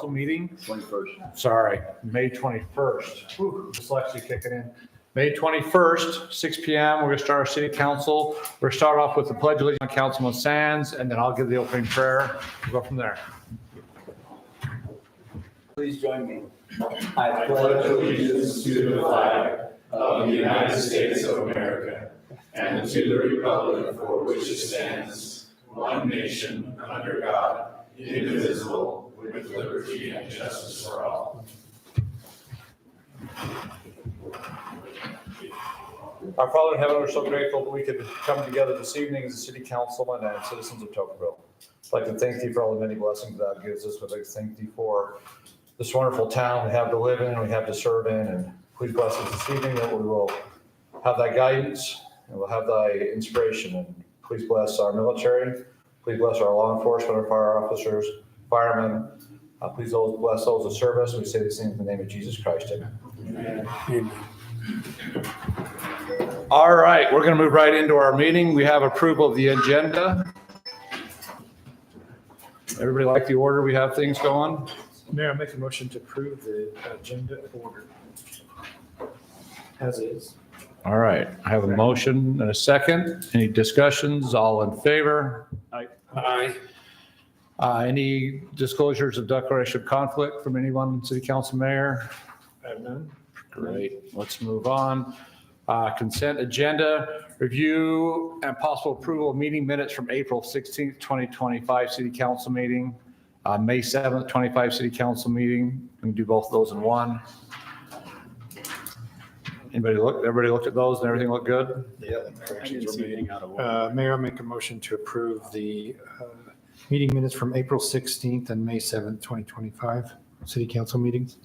meeting. 21st. Sorry, May 21st. Whew, dyslexia kicking in. May 21st, 6 p.m. We're going to start our city council. We're going to start off with the pledge of allegiance on Councilman Sands, and then I'll give the opening prayer. We'll go from there. Please join me. I pledge allegiance to the flag of the United States of America and to the republic for which it stands, one nation, under God, indivisible, with liberty and justice for all. Our Father in heaven, we're so grateful that we could come together this evening as a city councilman and citizens of Tocqueville. I'd like to thank you for all the many blessings that gives us, but I thank you for this wonderful town we have to live in and we have to serve in. And please bless us this evening that we will have thy guidance and we'll have thy inspiration. And please bless our military. Please bless our law enforcement, our fire officers, firemen. Please bless those that serve us. We say these things in the name of Jesus Christ. Amen. Amen. All right, we're going to move right into our meeting. We have approval of the agenda. Everybody like the order we have things going? Mayor, I make a motion to approve the agenda order as is. All right, I have a motion and a second. Any discussions? All in favor? Aye. Any disclosures of declaration of conflict from anyone, city council, mayor? I have none. Great, let's move on. Consent agenda, review and possible approval of meeting minutes from April 16th, 2025 city council meeting, May 7th, 25 city council meeting. We can do both of those in one. Everybody looked at those and everything looked good? Yeah, the corrections were made. Mayor, I make a motion to approve the meeting minutes from April 16th and May 7th, 2025 city council meetings.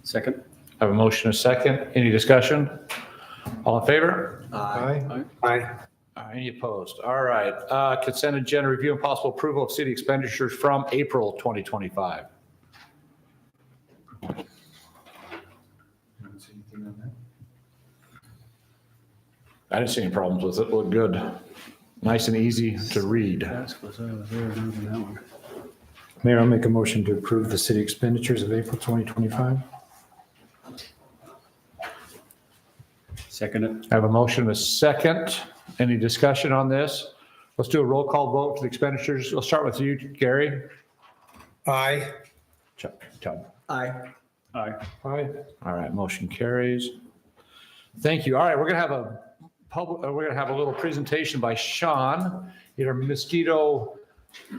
Second. I have a motion and a second. Any discussion? All in favor? Aye. Any opposed? All right. Consent agenda review and possible approval of city expenditures from April 2025. I didn't see any problems with it. Looked good. Nice and easy to read. Mayor, I'll make a motion to approve the city expenditures of April 2025. Second it. I have a motion and a second. Any discussion on this? Let's do a roll call vote for the expenditures. We'll start with you, Gary. Aye. Chuck, Todd. Aye. Aye. All right, motion carries. Thank you. All right, we're gonna have a little presentation by Sean, our mosquito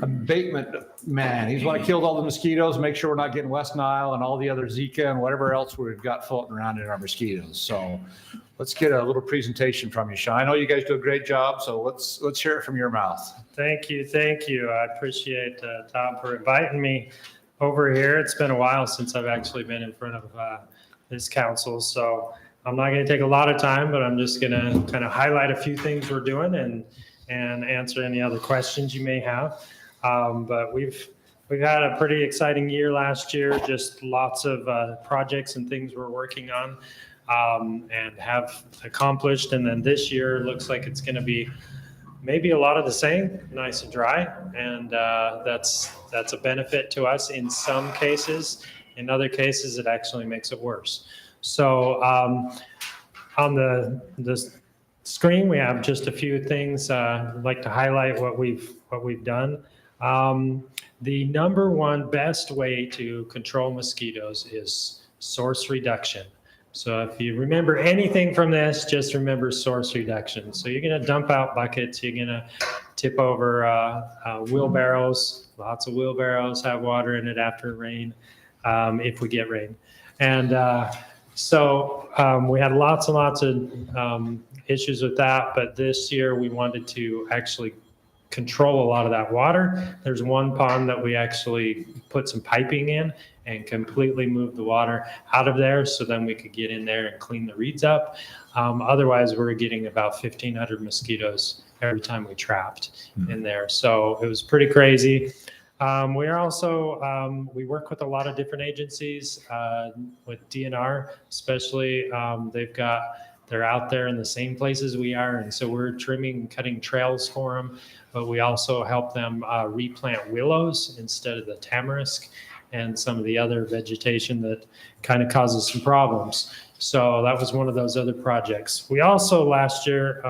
abatement man. He's the one that killed all the mosquitoes, make sure we're not getting West Nile and all the other Zika and whatever else we've got floating around in our mosquitoes. So let's get a little presentation from you, Sean. I know you guys do a great job, so let's hear it from your mouth. Thank you. I appreciate Tom for inviting me over here. It's been a while since I've actually been in front of this council, so I'm not going to take a lot of time, but I'm just going to kind of highlight a few things we're doing and answer any other questions you may have. But we've had a pretty exciting year last year, just lots of projects and things we're working on and have accomplished. And then this year looks like it's going to be maybe a lot of the same, nice and dry. And that's a benefit to us in some cases. In other cases, it actually makes it worse. So on the screen, we have just a few things. I'd like to highlight what we've done. The number one best way to control mosquitoes is source reduction. So if you remember anything from this, just remember source reduction. So you're going to dump out buckets. You're going to tip over wheelbarrows. Lots of wheelbarrows have water in it after rain, if we get rain. And so we had lots and lots of issues with that. But this year we wanted to actually control a lot of that water. There's one pond that we actually put some piping in and completely moved the water out of there so then we could get in there and clean the reeds up. Otherwise, we're getting about 1,500 mosquitoes every time we trapped in there. So it was pretty crazy. We are also, we work with a lot of different agencies, with DNR, especially. They're out there in the same places we are. And so we're trimming and cutting trails for them, but we also help them replant willows instead of the tamarisk. and some of the other vegetation that kind of causes some problems. So that was one of those other projects. We also last year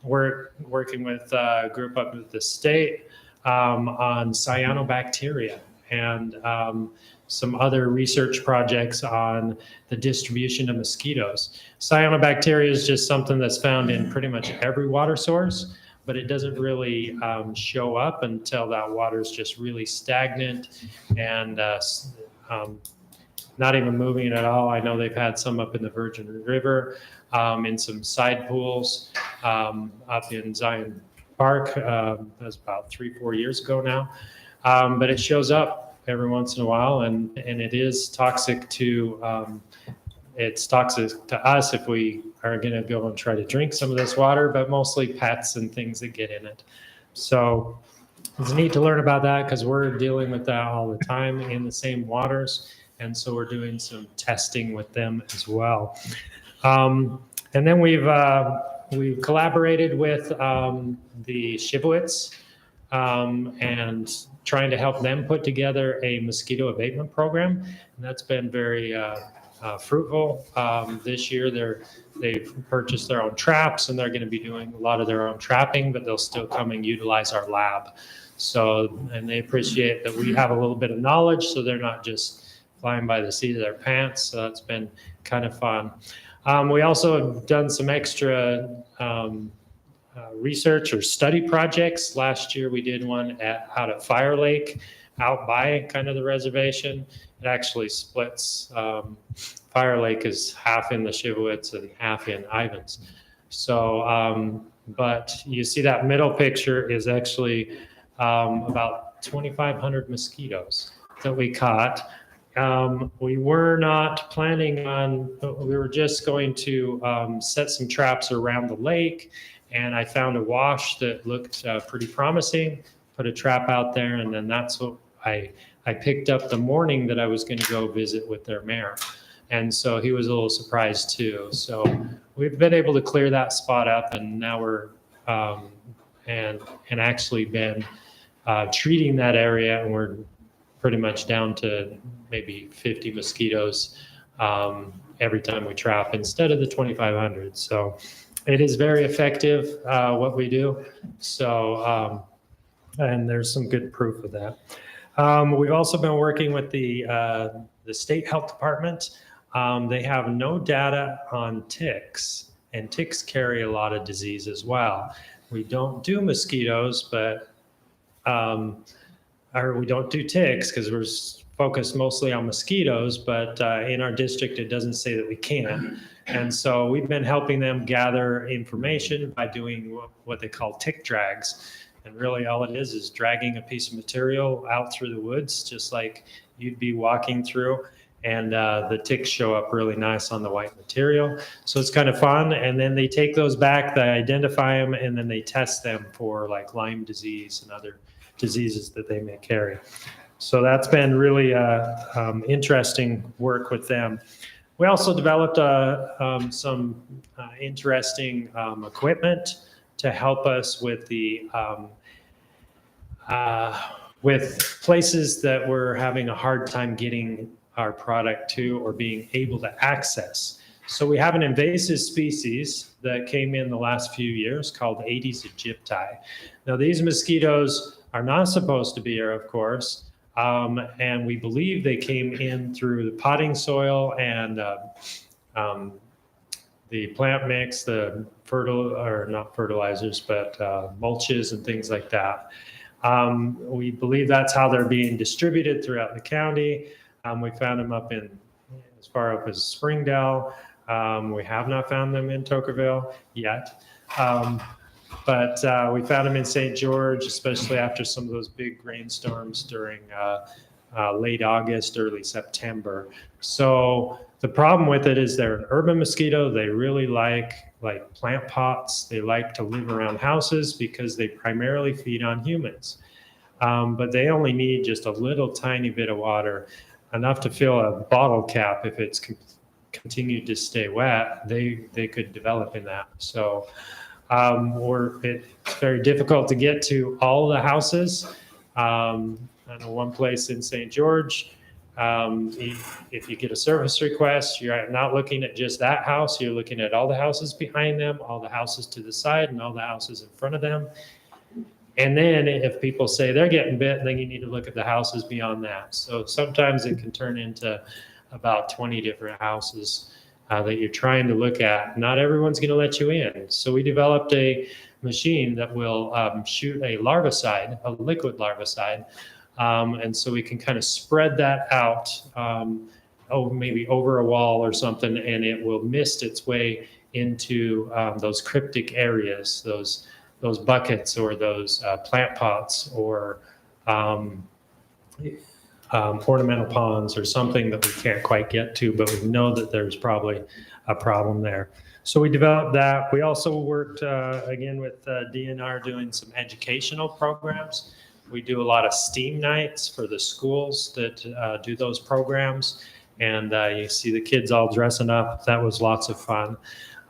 were working with a group up at the state on cyanobacteria and some other research projects on the distribution of mosquitoes. Cyanobacteria is just something that's found in pretty much every water source, but it doesn't really show up until that water is just really stagnant and not even moving at all. I know they've had some up in the Virgin River, in some side pools up in Zion Park. That was about 3-4 years ago now. But it shows up every once in a while, and it is toxic to it's toxic to us if we are going to go and try to drink some of this water, but mostly pets and things that get in it. So it's neat to learn about that because we're dealing with that all the time in the same waters. And so we're doing some testing with them as well. And then we've collaborated with the Shibowitz and trying to help them put together a mosquito abatement program. And that's been very fruitful. This year they've purchased their own traps and they're going to be doing a lot of their own trapping, but they'll still come and utilize our lab. So, and they appreciate that we have a little bit of knowledge, so they're not just flying by the seat of their pants. So that's been kind of fun. We also have done some extra research or study projects. Last year we did one out at Fire Lake, out by kind of the reservation. It actually splits. Fire Lake is half in the Shibowitz and half in Ivins. So, but you see that middle picture is actually about 2,500 mosquitoes that we caught. We were not planning on, we were just going to set some traps around the lake, and I found a wash that looked pretty promising, put a trap out there, and then that's what I picked up the morning that I was going to go visit with their mayor. And so he was a little surprised too. So we've been able to clear that spot up, and now we're and actually been treating that area, and we're pretty much down to maybe 50 mosquitoes every time we trap instead of the 2,500. So it is very effective what we do. So and there's some good proof of that. We've also been working with the state health department. They have no data on ticks, and ticks carry a lot of disease as well. We don't do mosquitoes, but or we don't do ticks because we're focused mostly on mosquitoes, but in our district, it doesn't say that we can. And so we've been helping them gather information by doing what they call tick drags. And really all it is dragging a piece of material out through the woods, just like you'd be walking through, and the ticks show up really nice on the white material. So it's kind of fun. And then they take those back, they identify them, and then they test them for like Lyme disease and other diseases that they may carry. So that's been really interesting work with them. We also developed some interesting equipment to help us with the with places that we're having a hard time getting our product to or being able to access. So we have an invasive species that came in the last few years called Aedes aegypti. Now these mosquitoes are not supposed to be here, of course, and we believe they came in through the potting soil and the plant mix, the not fertilizers, but mulches and things like that. We believe that's how they're being distributed throughout the county. We found them up in as far up as Springdale. We have not found them in Tocqueville yet. But we found them in St. George, especially after some of those big rainstorms during late August, early September. So the problem with it is they're an urban mosquito. They really like plant pots. They like to live around houses because they primarily feed on humans. But they only need just a little tiny bit of water, enough to fill a bottle cap. If it's continued to stay wet, they could develop in that. So it's very difficult to get to all the houses. I know one place in St. George, if you get a service request, you're not looking at just that house, you're looking at all the houses behind them, all the houses to the side, and all the houses in front of them. And then if people say they're getting bit, then you need to look at the houses beyond that. So sometimes it can turn into about 20 different houses that you're trying to look at. Not everyone's going to let you in. So we developed a machine that will shoot a larvicide, a liquid larvicide. And so we can kind of spread that out, maybe over a wall or something, and it will mist its way into those cryptic areas, those buckets or those plant pots or ornamental ponds or something that we can't quite get to, but we know that there's probably a problem there. So we developed that. We also worked again with DNR doing some educational programs. We do a lot of STEAM nights for the schools that do those programs. And you see the kids all dressing up. That was lots of fun.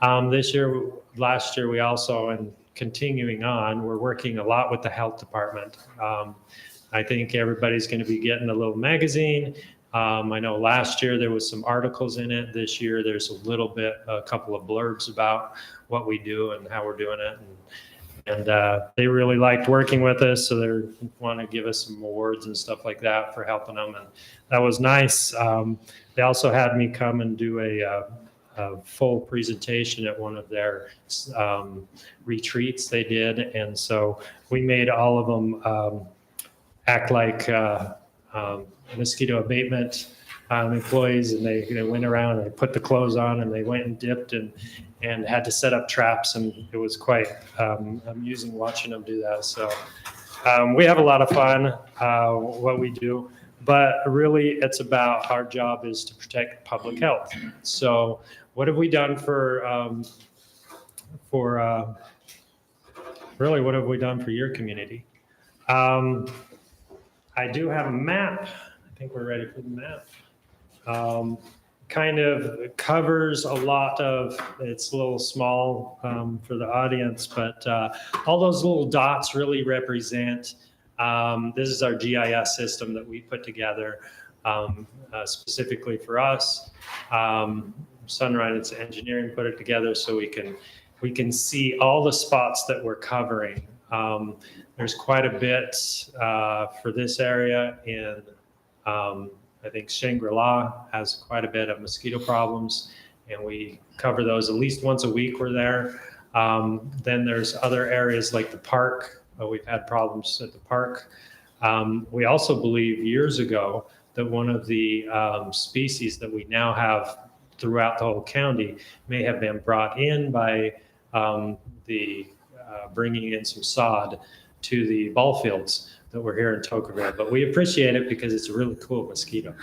Last year, we also, and continuing on, we're working a lot with the health department. I think everybody's going to be getting a little magazine. I know last year there was some articles in it. This year there's a couple of blurbs about what we do and how we're doing it. And they really liked working with us, so they want to give us some awards and stuff like that for helping them. And that was nice. They also had me come and do a full presentation at one of their retreats they did. And so we made all of them act like mosquito abatement employees, and they went around and they put the clothes on and they went and dipped and had to set up traps, and it was quite amusing watching them do that. So we have a lot of fun what we do, but really it's about, our job is to protect public health. So what have we done really what have we done for your community? I do have a map. I think we're ready for the map. Kind of covers a lot of, it's a little small for the audience, but all those little dots really represent, this is our GIS system that we put together specifically for us. Sunrise Engineering put it together so we can see all the spots that we're covering. There's quite a bit for this area in, I think Shangri-La has quite a bit of mosquito problems, and we cover those at least once a week. We're there. Then there's other areas like the park. We've had problems at the park. We also believe years ago that one of the species that we now have throughout the whole county may have been brought in by bringing in some sod to the ball fields that were here in Tocqueville. But we appreciate it because it's a really cool mosquito.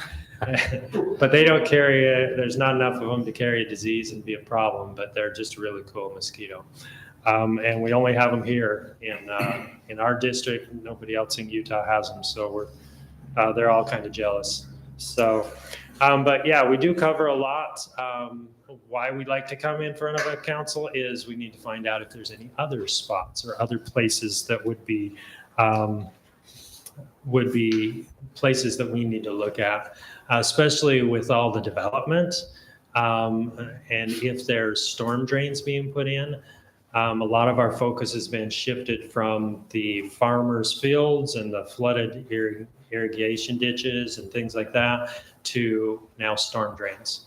But they don't carry it. There's not enough of them to carry a disease and be a problem, but they're just a really cool mosquito. And we only have them here in our district. Nobody else in Utah has them, so they're all kind of jealous. So, but yeah, we do cover a lot. Why we like to come in front of a council is we need to find out if there's any other spots or other places that would be places that we need to look at, especially with all the development. And if there's storm drains being put in, a lot of our focus has been shifted from the farmers' fields and the flooded irrigation ditches and things like that to now storm drains.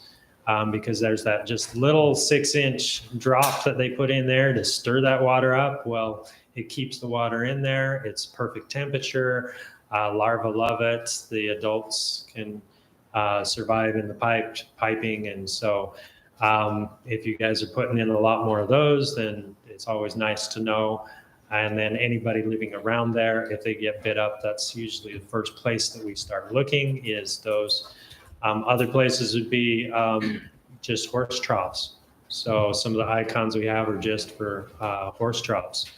Because there's that just little 6-inch drop that they put in there to stir that water up. Well, it keeps the water in there. It's perfect temperature. Larvae love it. The adults can survive in the piping. And so if you guys are putting in a lot more of those, then it's always nice to know. And then anybody living around there, if they get bit up, that's usually the first place that we start looking is those. Other places would be just horse troughs. So some of the icons we have are just for horse troughs.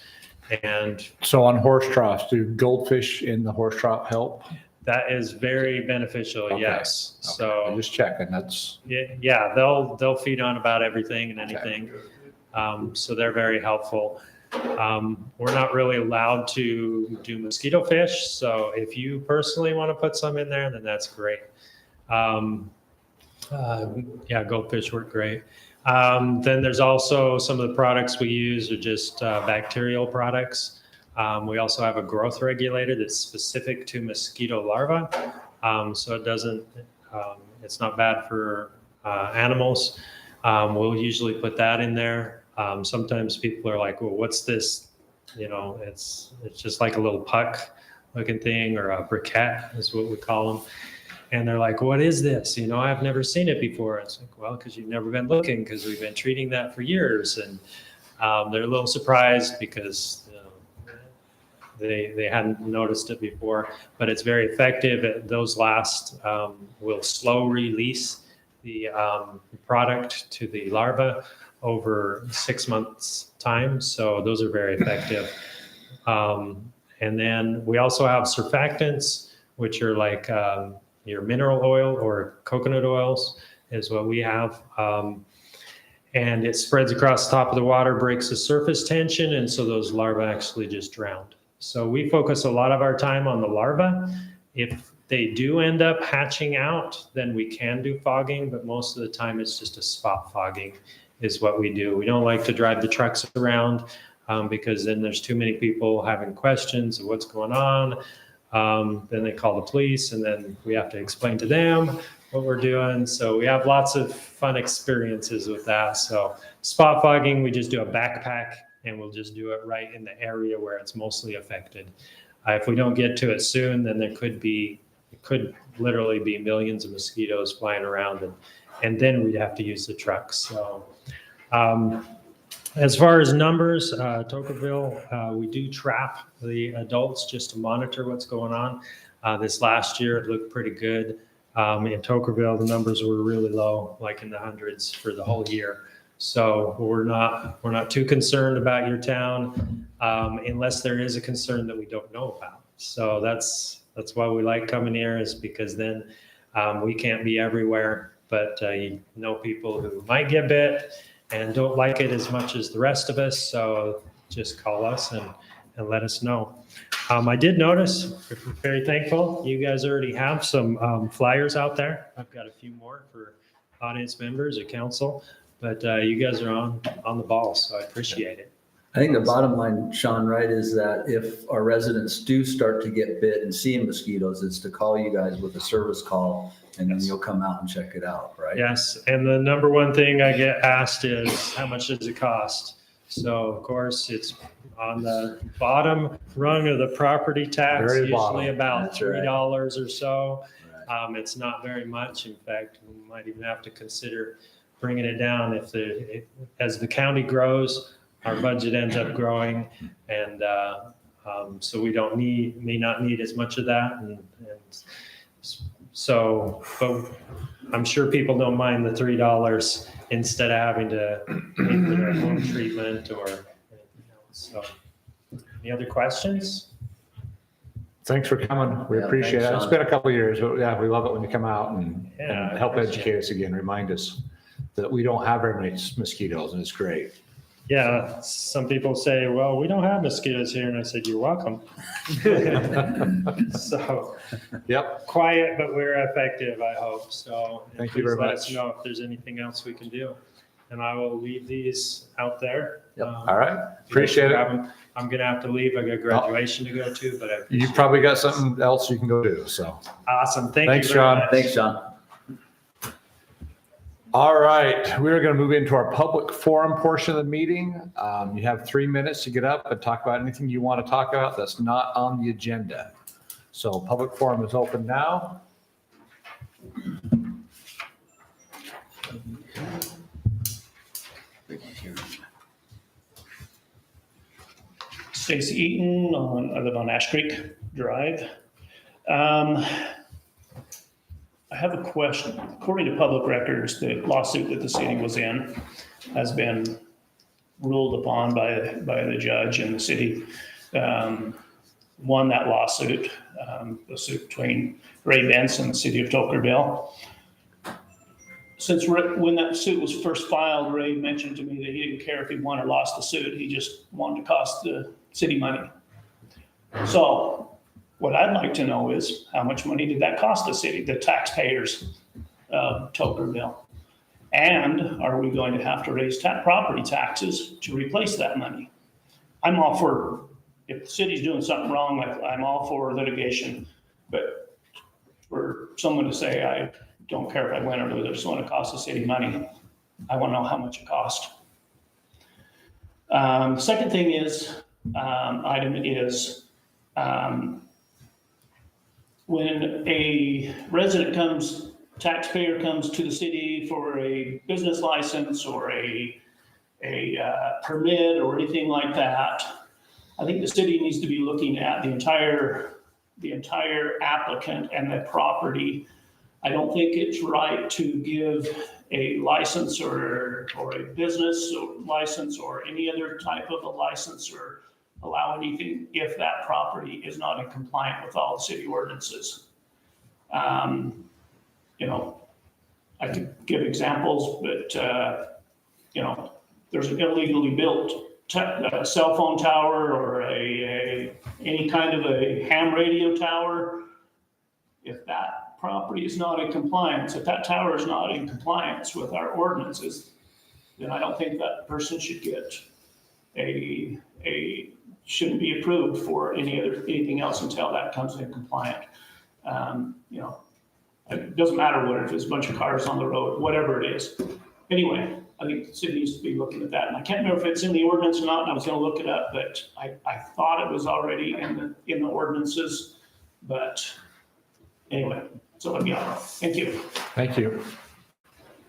And So on horse troughs, do goldfish in the horse trough help? that is very beneficial, Okay. yes. I'm So just checking, that's, yeah, they'll feed on about everything and anything. So they're very helpful. We're not really allowed to do mosquito fish. So if you personally want to put some in there, then that's great. Yeah, goldfish work great. Then there's also some of the products we use are just bacterial products. We also have a growth regulator that's specific to mosquito larvae. So it doesn't, it's not bad for animals. We'll usually put that in there. Sometimes people are like, well, what's this? You know, it's just like a little puck looking thing, or a briquette is what we call them. And they're like, what is this? You know, I've never seen it before. It's like, well, because you've never been looking, because we've been treating that for years. And they're a little surprised because they hadn't noticed it before, but it's very effective. Those last will slow release the product to the larva over 6 months time. So those are very effective. And then we also have surfactants, which are like your mineral oil or coconut oils is what we have. And it spreads across the top of the water, breaks the surface tension. And so those larvae actually just drowned. So we focus a lot of our time on the larvae. If they do end up hatching out, then we can do fogging, but most of the time it's just a spot fogging is what we do. We don't like to drive the trucks around because then there's too many people having questions of what's going on. Then they call the police, and then we have to explain to them what we're doing. So we have lots of fun experiences with that. So spot fogging, we just do a backpack, and we'll just do it right in the area where it's mostly affected. If we don't get to it soon, then it could literally be millions of mosquitoes flying around, and then we'd have to use the trucks. So as far as numbers, Tocqueville, we do trap the adults just to monitor what's going on. This last year, it looked pretty good. In Tocqueville, the numbers were really low, like in the hundreds for the whole year. So we're not too concerned about your town unless there is a concern that we don't know about. So that's why we like coming here, is because then we can't be everywhere, but you know people who might get bit and don't like it as much as the rest of us. So just call us and let us know. I did notice, we're very thankful, you guys already have some flyers out there. I've got a few more for audience members or council, but you guys are on the ball, so I appreciate it. I think the bottom line, Sean, right, is that if our residents do start to get bit and seeing mosquitoes, it's to call you guys with a service call, and then you'll come out and check it out, right? Yes, and the number one thing I get asked is, how much does it cost? So of course, it's on the bottom rung of the property tax, Very usually bottom. about That's right. $3 or so. Right. It's not very much. In fact, we might even have to consider bringing it down as the county grows, our budget ends up growing, and so we may not need as much of that. And so, but I'm sure people don't mind the $3 instead of having to pay for their home treatment or anything else. So, any other questions? Thanks for coming. We Yeah, appreciate thanks, it. It's Sean. been a couple of years, but yeah, we love it when you come out and Yeah, help appreciate educate us again, remind us that we don't have very many mosquitoes, and it's great. Yeah, some people say, well, we don't have mosquitoes here. And I said, you're welcome. So Yep. quiet, but we're effective, I hope. So Thank you please very let us much. know if there's anything else we can do. And I will leave these out there. Yep. All right. Appreciate it. I'm going to have to leave. I got graduation to go to, but I You appreciate probably it. got something else you can go do, so. Awesome. Thanks, you very Sean. much. Thanks, Sean. All right, we're going to move into our public forum portion of the meeting. You have 3 minutes to get up and talk about anything you want to talk about that's not on the agenda. So public forum is open now. Stacy Eaton, I live on Ash Creek Drive. I have a question. According to public records, the lawsuit that the city was in has been ruled upon by the judge, and the city won that lawsuit, the suit between Ray Benson and the city of Tocqueville. when that suit was first filed, Ray mentioned to me that he didn't care if he won or lost the suit. He just wanted to cost the city money. So what I'd like to know is how much money did that cost the city, the taxpayers of Tokerville? And are we going to have to raise property taxes to replace that money? I'm all for, if the city's doing something wrong, I'm all for litigation. But for someone to say, I don't care if I win or lose, I just want to cost the city money, I want to know how much it cost. Second thing is, item is, when a resident taxpayer comes to the city for a business license or a permit or anything like that, I think the city needs to be looking at the entire applicant and the property. I don't think it's right to give a license or a business license or any other type of a license or allow anything if that property is not in compliance with all the city ordinances. I could give examples, but, there's an illegally built cell phone tower or any kind of a ham radio tower. If that property is not in compliance, if that tower is not in compliance with our ordinances, then I don't think that person should get shouldn't be approved for anything else until that comes in compliant. It doesn't matter if it's a bunch of cars on the road, whatever it is. Anyway, I think the city needs to be looking at that. And I can't remember if it's in the ordinance or not, and I was gonna look it up, but I thought it was already in the ordinances. But anyway, so let me know. Thank you. Thank you.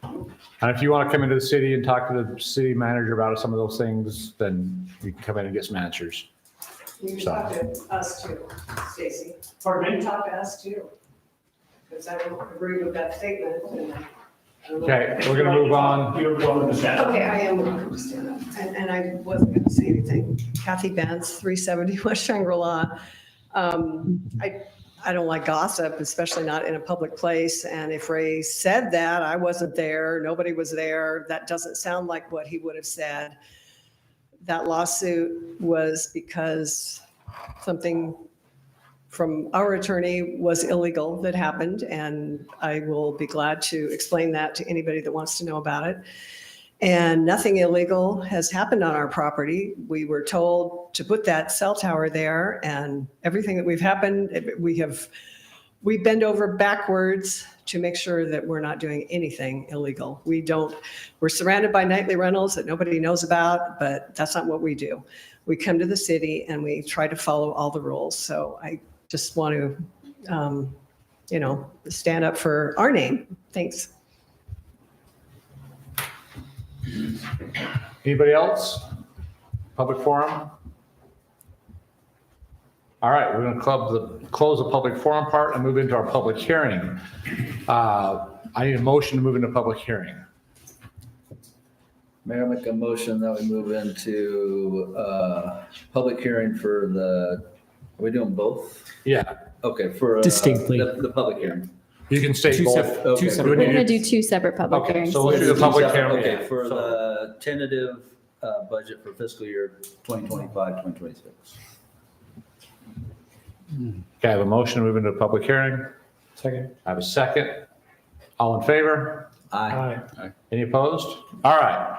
And if you want to come into the city and talk to the city manager about some of those things, then you can come in and get some answers. You can talk to us too, Stacy. Pardon You me? can talk to us too. Because I don't agree with that statement. And I don't know. Okay, we're going to move on. You're welcome to stand up. Okay, I am going to stand up. And I wasn't going to say anything. Kathy Benz, 370 West Shangri-La. I don't like gossip, especially not in a public place. And if Ray said that, I wasn't there, nobody was there, that doesn't sound like what he would have said. That lawsuit was because something from our attorney was illegal that happened, and I will be glad to explain that to anybody that wants to know about it. And nothing illegal has happened on our property. We were told to put that cell tower there, and everything that we've happened, we bend over backwards to make sure that we're not doing anything illegal. We're surrounded by nightly rentals that nobody knows about, but that's not what we do. We come to the city and we try to follow all the rules. So I just want to, stand up for our name. Thanks. Anybody else? Public forum? All right, we're going to close the public forum part and move into our public hearing. I need a motion to move into public hearing. Mayor, make a motion that we move into public hearing for are we doing both? Yeah, Okay, for Distinctly. the public hearing. you can say Two both. separate- Okay. two Do separate. we We're need gonna to- do two separate public Okay, hearings. so we'll do the public hearing. Okay, for So- the tentative budget for fiscal year 2025, 2026. Okay, I have a motion to move into a public hearing. Second. I have a second. All in favor? Aye. Any opposed? All right.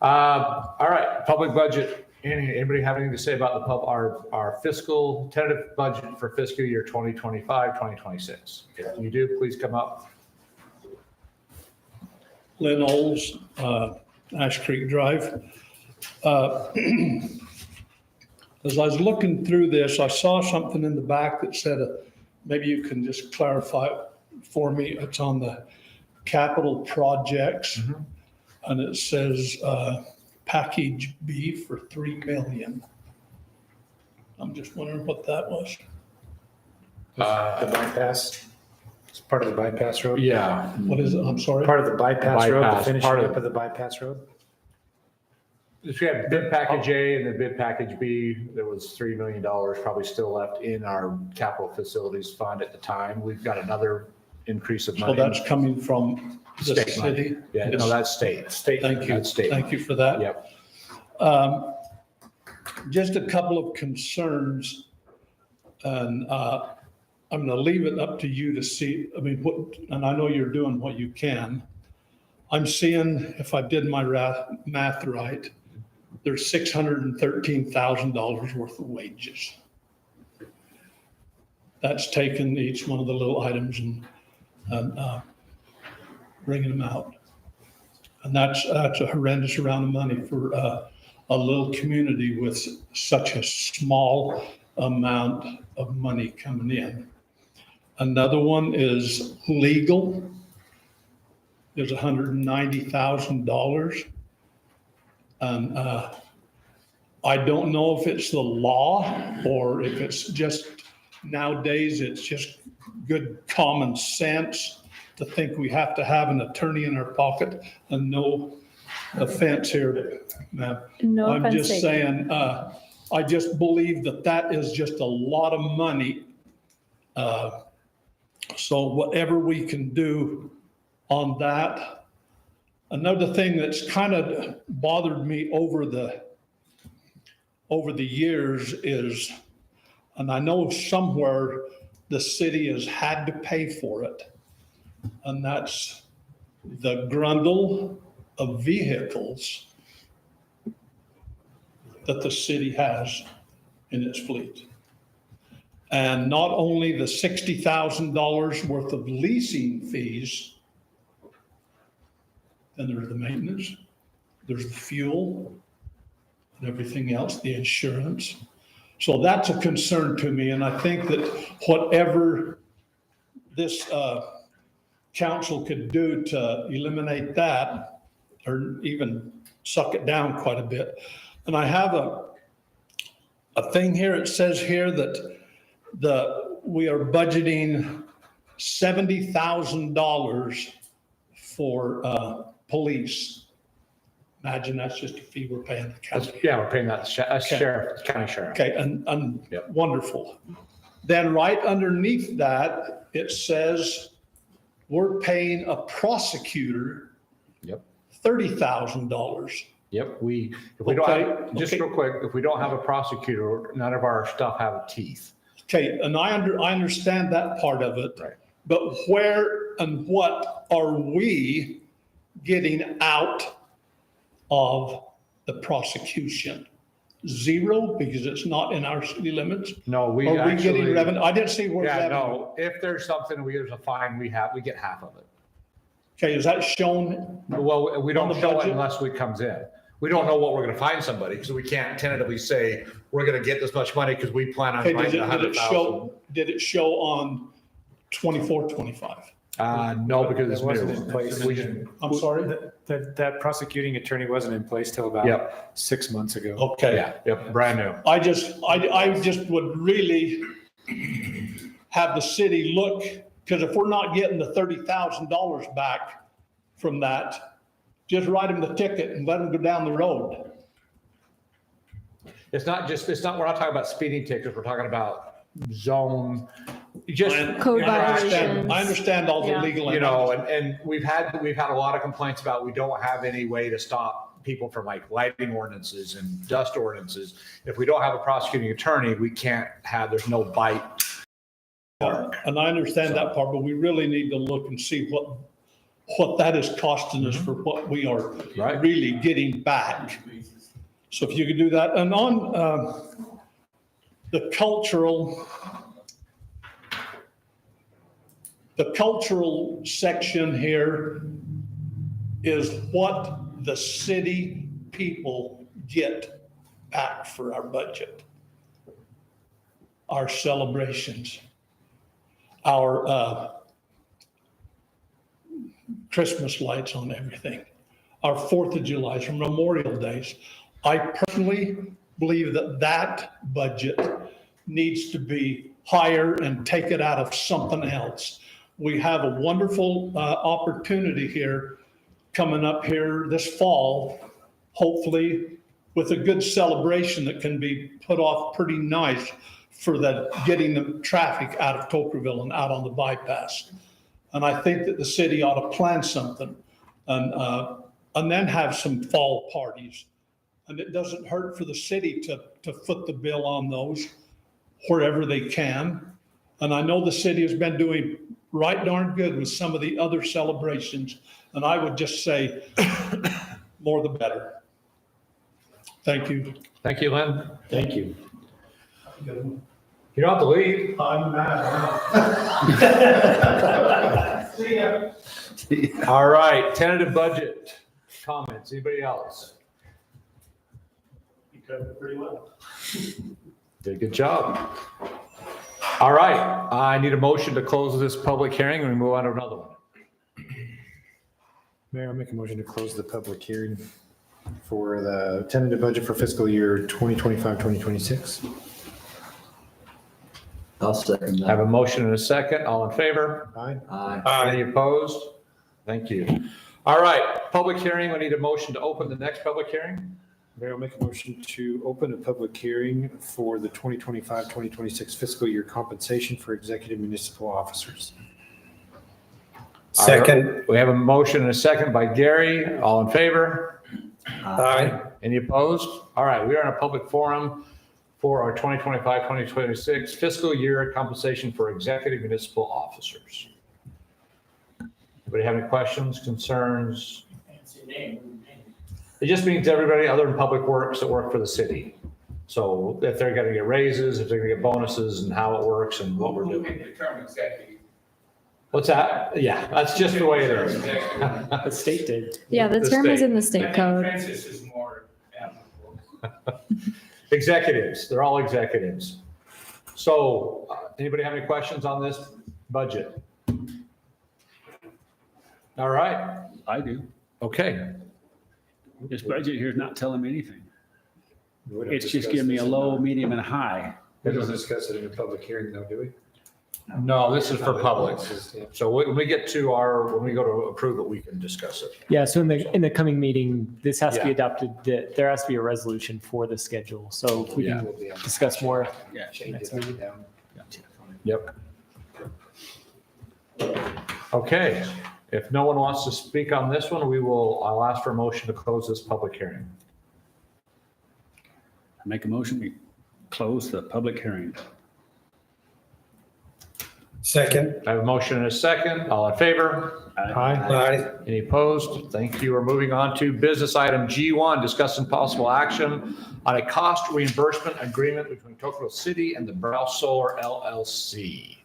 All right, public budget. Anybody have anything to say about our fiscal tentative budget for fiscal year 2025, 2026? If you do, please come up. Lynn Olds, Ash Creek Drive. As I was looking through this, I saw something in the back that said, maybe you can just clarify it for me. It's on the capital projects. And it says package B for 3 million. I'm just wondering what that was. The bypass. It's part of the bypass road. Yeah. What is it? I'm sorry. Part of the bypass road, the Bypass, finishing part of- up of the bypass road. If you have bid package A and then bid package B, there was $3 million probably still left in our capital facilities fund at the time. We've got another increase of So money. that's coming from the State money. city? Yeah, no, that's state. Thank you. That's state. Thank you for that. Yep. Just a couple of concerns, and I'm going to leave it up to you to see, I mean, and I know you're doing what you can. I'm seeing, if I did my math right, there's $613,000 worth of wages. That's taken each one of the little items and bringing them out. And that's a horrendous amount of money for a little community with such a small amount of money coming in. Another one is legal. There's $190,000. And I don't know if it's the law or if it's just nowadays, it's just good common sense to think we have to have an attorney in our pocket. And no offense here, ma'am. No I'm offense just taken. saying, I just believe that is just a lot of money. So whatever we can do on that. Another thing that's kind of bothered me over the years is, and I know somewhere the city has had to pay for it, and that's the grundle of vehicles that the city has in its fleet. And not only the $60,000 worth of leasing fees, then there's the maintenance, there's the fuel, and everything else, the insurance. So that's a concern to me, and I think that whatever this council could do to eliminate that, or even suck it down quite a bit. And I have a thing here, it says here that we are budgeting $70,000 for police. Imagine that's just a fee we're paying the county. Yeah, we're paying that sheriff, county sheriff. Okay, and Yep. wonderful. Then right underneath that, it says we're paying a prosecutor Yep. $30,000. Yep, if we don't Okay, have, just okay. real quick, if we don't have a prosecutor, none of our stuff have teeth. Okay, and I understand that part of it. Right. But where and what are we getting out of the prosecution? Zero, because it's not in our city limits? No, we Are we getting actually, revenue? I didn't see where yeah, revenue. no, if there's something, there's a fine, we get half of it. Okay, is that shown? Well, we On don't the show it budget? unless it comes in. We don't know what we're gonna find somebody, because we can't tentatively say, we're gonna get this much money, because we plan on Okay, finding did it show on 24, 25? No, because it's That wasn't in new. place. We just- I'm sorry? That prosecuting attorney wasn't in place till about Yep, 6 months ago. Okay. yeah, yep, brand new. I just would really have the city look, because if we're not getting the $30,000 back from that, just write them the ticket and let them go down the road. We're not talking about speeding tickets, we're talking about zone, just. Code I understand all the Yeah. legal. You know, and we've had a lot of complaints about, we don't have any way to stop people from like lighting ordinances and dust ordinances. If we don't have a prosecuting attorney, there's no bite. And I understand that part, but we really need to look and see what that is costing us for what we are Right. really getting back. So if you could do that. And on the cultural section here is what the city people get back for our budget. Our celebrations, our Christmas lights on everything, our 4th of July, our Memorial Days. I personally believe that budget needs to be higher and take it out of something else. We have a wonderful opportunity here coming up here this fall, hopefully with a good celebration that can be put off pretty nice for getting the traffic out of Tokerville and out on the bypass. And I think that the city ought to plan something and then have some fall parties. And it doesn't hurt for the city to foot the bill on those wherever they can. And I know the city has been doing right darn good with some of the other celebrations. And I would just say, more the better. Thank you. Thank you, Lynn. Thank you. You don't have to leave. I'm mad. See ya. All right, tentative budget comments. Anybody else? You covered it pretty well. Did a good job. All right, I need a motion to close this public hearing and we move on to another one. Mayor, I'll make a motion to close the public hearing for the tentative budget for fiscal year 2025, 2026. I'll second I have that. a motion and a second. All in favor? Aye. Aye. Any opposed? Thank you. All right, public hearing. We need a motion to open the next public hearing. Mayor, I'll make a motion to open a public hearing for the 2025, 2026 fiscal year compensation for executive municipal officers. Second. We have a motion and a second by Gary. All in favor? Aye. Any opposed? All right, we are in a public forum for our 2025, 2026 fiscal year compensation for executive municipal officers. Anybody have any questions, concerns? It just means everybody other than public works that work for the city. So if they're going to get raises, if they're going to get bonuses and how it works and what we're doing. What's that? Yeah, that's just the way it is. The state did. Yeah, the The term is state. in the state code. Francis is more applicable. Executives, they're all executives. So anybody have any questions on this budget? All right, I do. okay. This budget here is not telling me anything. We don't It's just discuss giving me this a in low, the- medium, and a high. We don't discuss it in a public hearing though, do we? No, this is for public. This is- yeah. So when we get to when we go to approve it, we can discuss it. Yeah, so in the coming meeting, this has to be Yeah. adopted, there has to be a resolution for the schedule. So we Yeah. can discuss more. Yeah. Change Next it up meeting. and down. Yep. Okay, if no one wants to speak on this one, I'll ask for a motion to close this public hearing. I make a motion, we close the public hearing. Second. I have a motion and a second. All in favor? Aye. Aye. Any opposed? Thank you. We're moving on to business item G1, discussing possible action on a cost reimbursement agreement between Tocqueville City and the Brow Solar LLC.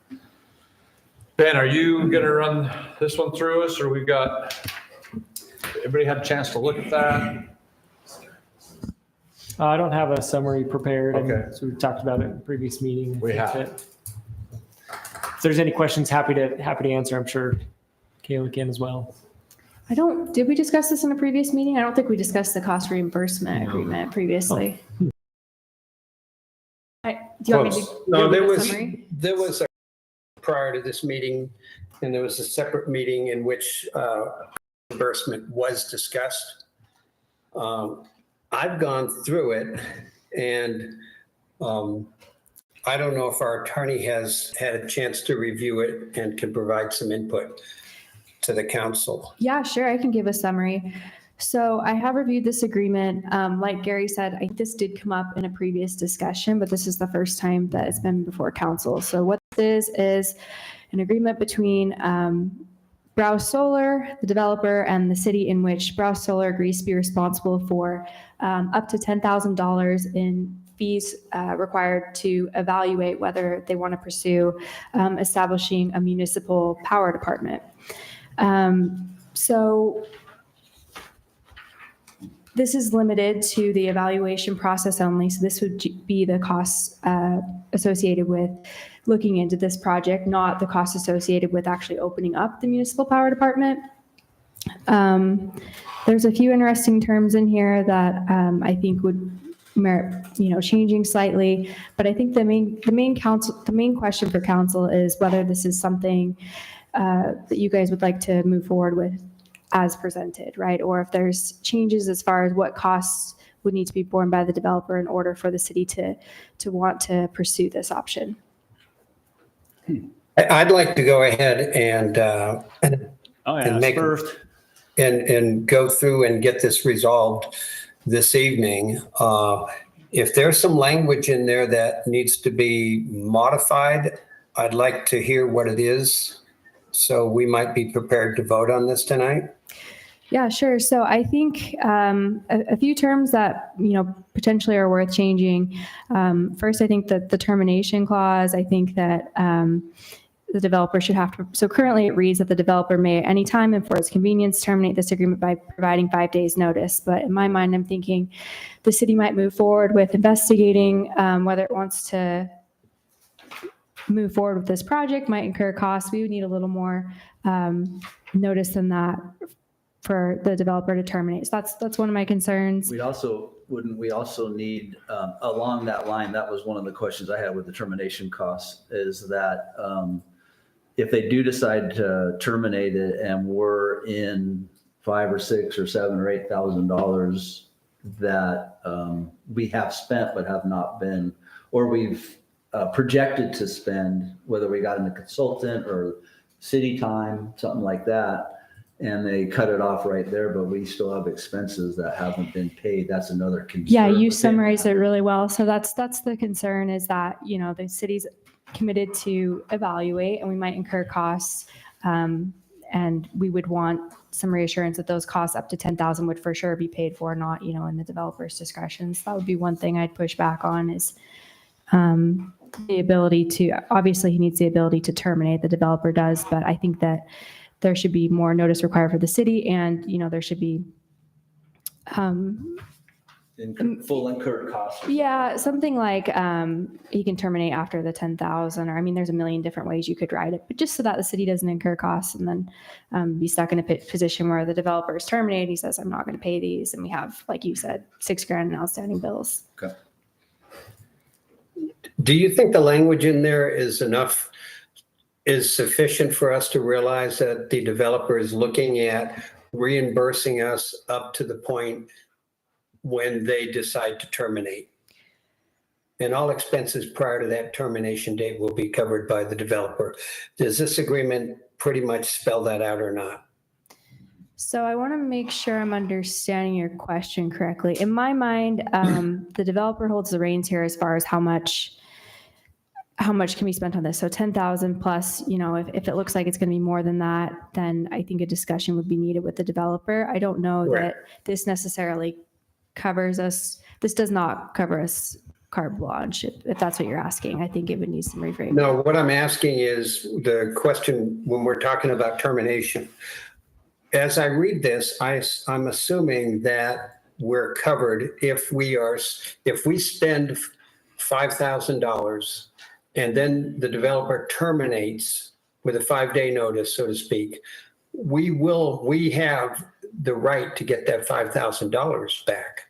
Ben, are you going to run this one through us, or we've got, everybody had a chance to look at that? I don't have a summary prepared. and Okay. So we talked about it in the previous meeting. We have. If there's any questions, happy to answer. I'm sure Kayla can as well. Did we discuss this in a previous meeting? I don't think we discussed the cost reimbursement agreement previously. Do you want me Close. to? No, give there a was, summary? there was a, prior to this meeting, and there was a separate meeting in which reimbursement was discussed. I've gone through it, and I don't know if our attorney has had a chance to review it and can provide some input to the council. Yeah, sure. I can give a summary. So I have reviewed this agreement. Like Gary said, I think this did come up in a previous discussion, but this is the first time that it's been before council. So what this is an agreement between Brow Solar, the developer, and the city, in which Brow Solar agrees to be responsible for up to $10,000 in fees required to evaluate whether they want to pursue establishing a municipal power department. So this is limited to the evaluation process only. So this would be the costs associated with looking into this project, not the costs associated with actually opening up the municipal power department. There's a few interesting terms in here that I think would merit, changing slightly. But I think the main question for council is whether this is something that you guys would like to move forward with as presented, right? Or if there's changes as far as what costs would need to be borne by the developer in order for the city to want to pursue this option. I'd like to go ahead and Oh, yeah, And make- first. and go through and get this resolved this evening. If there's some language in there that needs to be modified, I'd like to hear what it is. So we might be prepared to vote on this tonight. Yeah, sure. So I think a few terms that, potentially are worth changing. First, I think that the termination clause, I think that the developer should have to, so currently it reads that the developer may at any time and for its convenience terminate this agreement by providing 5 days notice. But in my mind, I'm thinking the city might move forward with investigating whether it wants to move forward with this project, might incur costs. We would need a little more notice than that for the developer to terminate. So that's one of my concerns. Wouldn't we also need, along that line, that was one of the questions I had with the termination costs, is that if they do decide to terminate it and we're in $5 or $6 or $7 or $8,000 that we have spent but have not been, or we've projected to spend, whether we got in a consultant or city time, something like that, and they cut it off right there, but we still have expenses that haven't been paid, that's another concern. Yeah, you summarized it really well. So that's the concern, is that, the city's committed to evaluate and we might incur costs. And we would want some reassurance that those costs up to 10,000 would for sure be paid for, not, in the developer's discretion. So that would be one thing I'd push back on, is the ability to, obviously he needs the ability to terminate, the developer does, but I think that there should be more notice required for the city, and, there should be Full incurred costs. yeah, something like he can terminate after the 10,000, or there's a million different ways you could write it, but just so that the city doesn't incur costs and then be stuck in a position where the developer is terminated. He says, I'm not going to pay these, and we have, like you said, $6,000 in outstanding bills. Okay. Do you think the language in there is sufficient for us to realize that the developer is looking at reimbursing us up to the point when they decide to terminate? And all expenses prior to that termination date will be covered by the developer. Does this agreement pretty much spell that out or not? So I want to make sure I'm understanding your question correctly. In my mind, the developer holds the reins here as far as how much can be spent on this. So 10,000 plus, if it looks like it's going to be more than that, then I think a discussion would be needed with the developer. I don't know Right. that this necessarily covers us. This does not cover us carte blanche, if that's what you're asking. I think it would need some reframing. No, what I'm asking is the question when we're talking about termination. As I read this, I'm assuming that we're covered if we spend $5,000 and then the developer terminates with a 5-day notice, so to speak, we have the right to get that $5,000 back.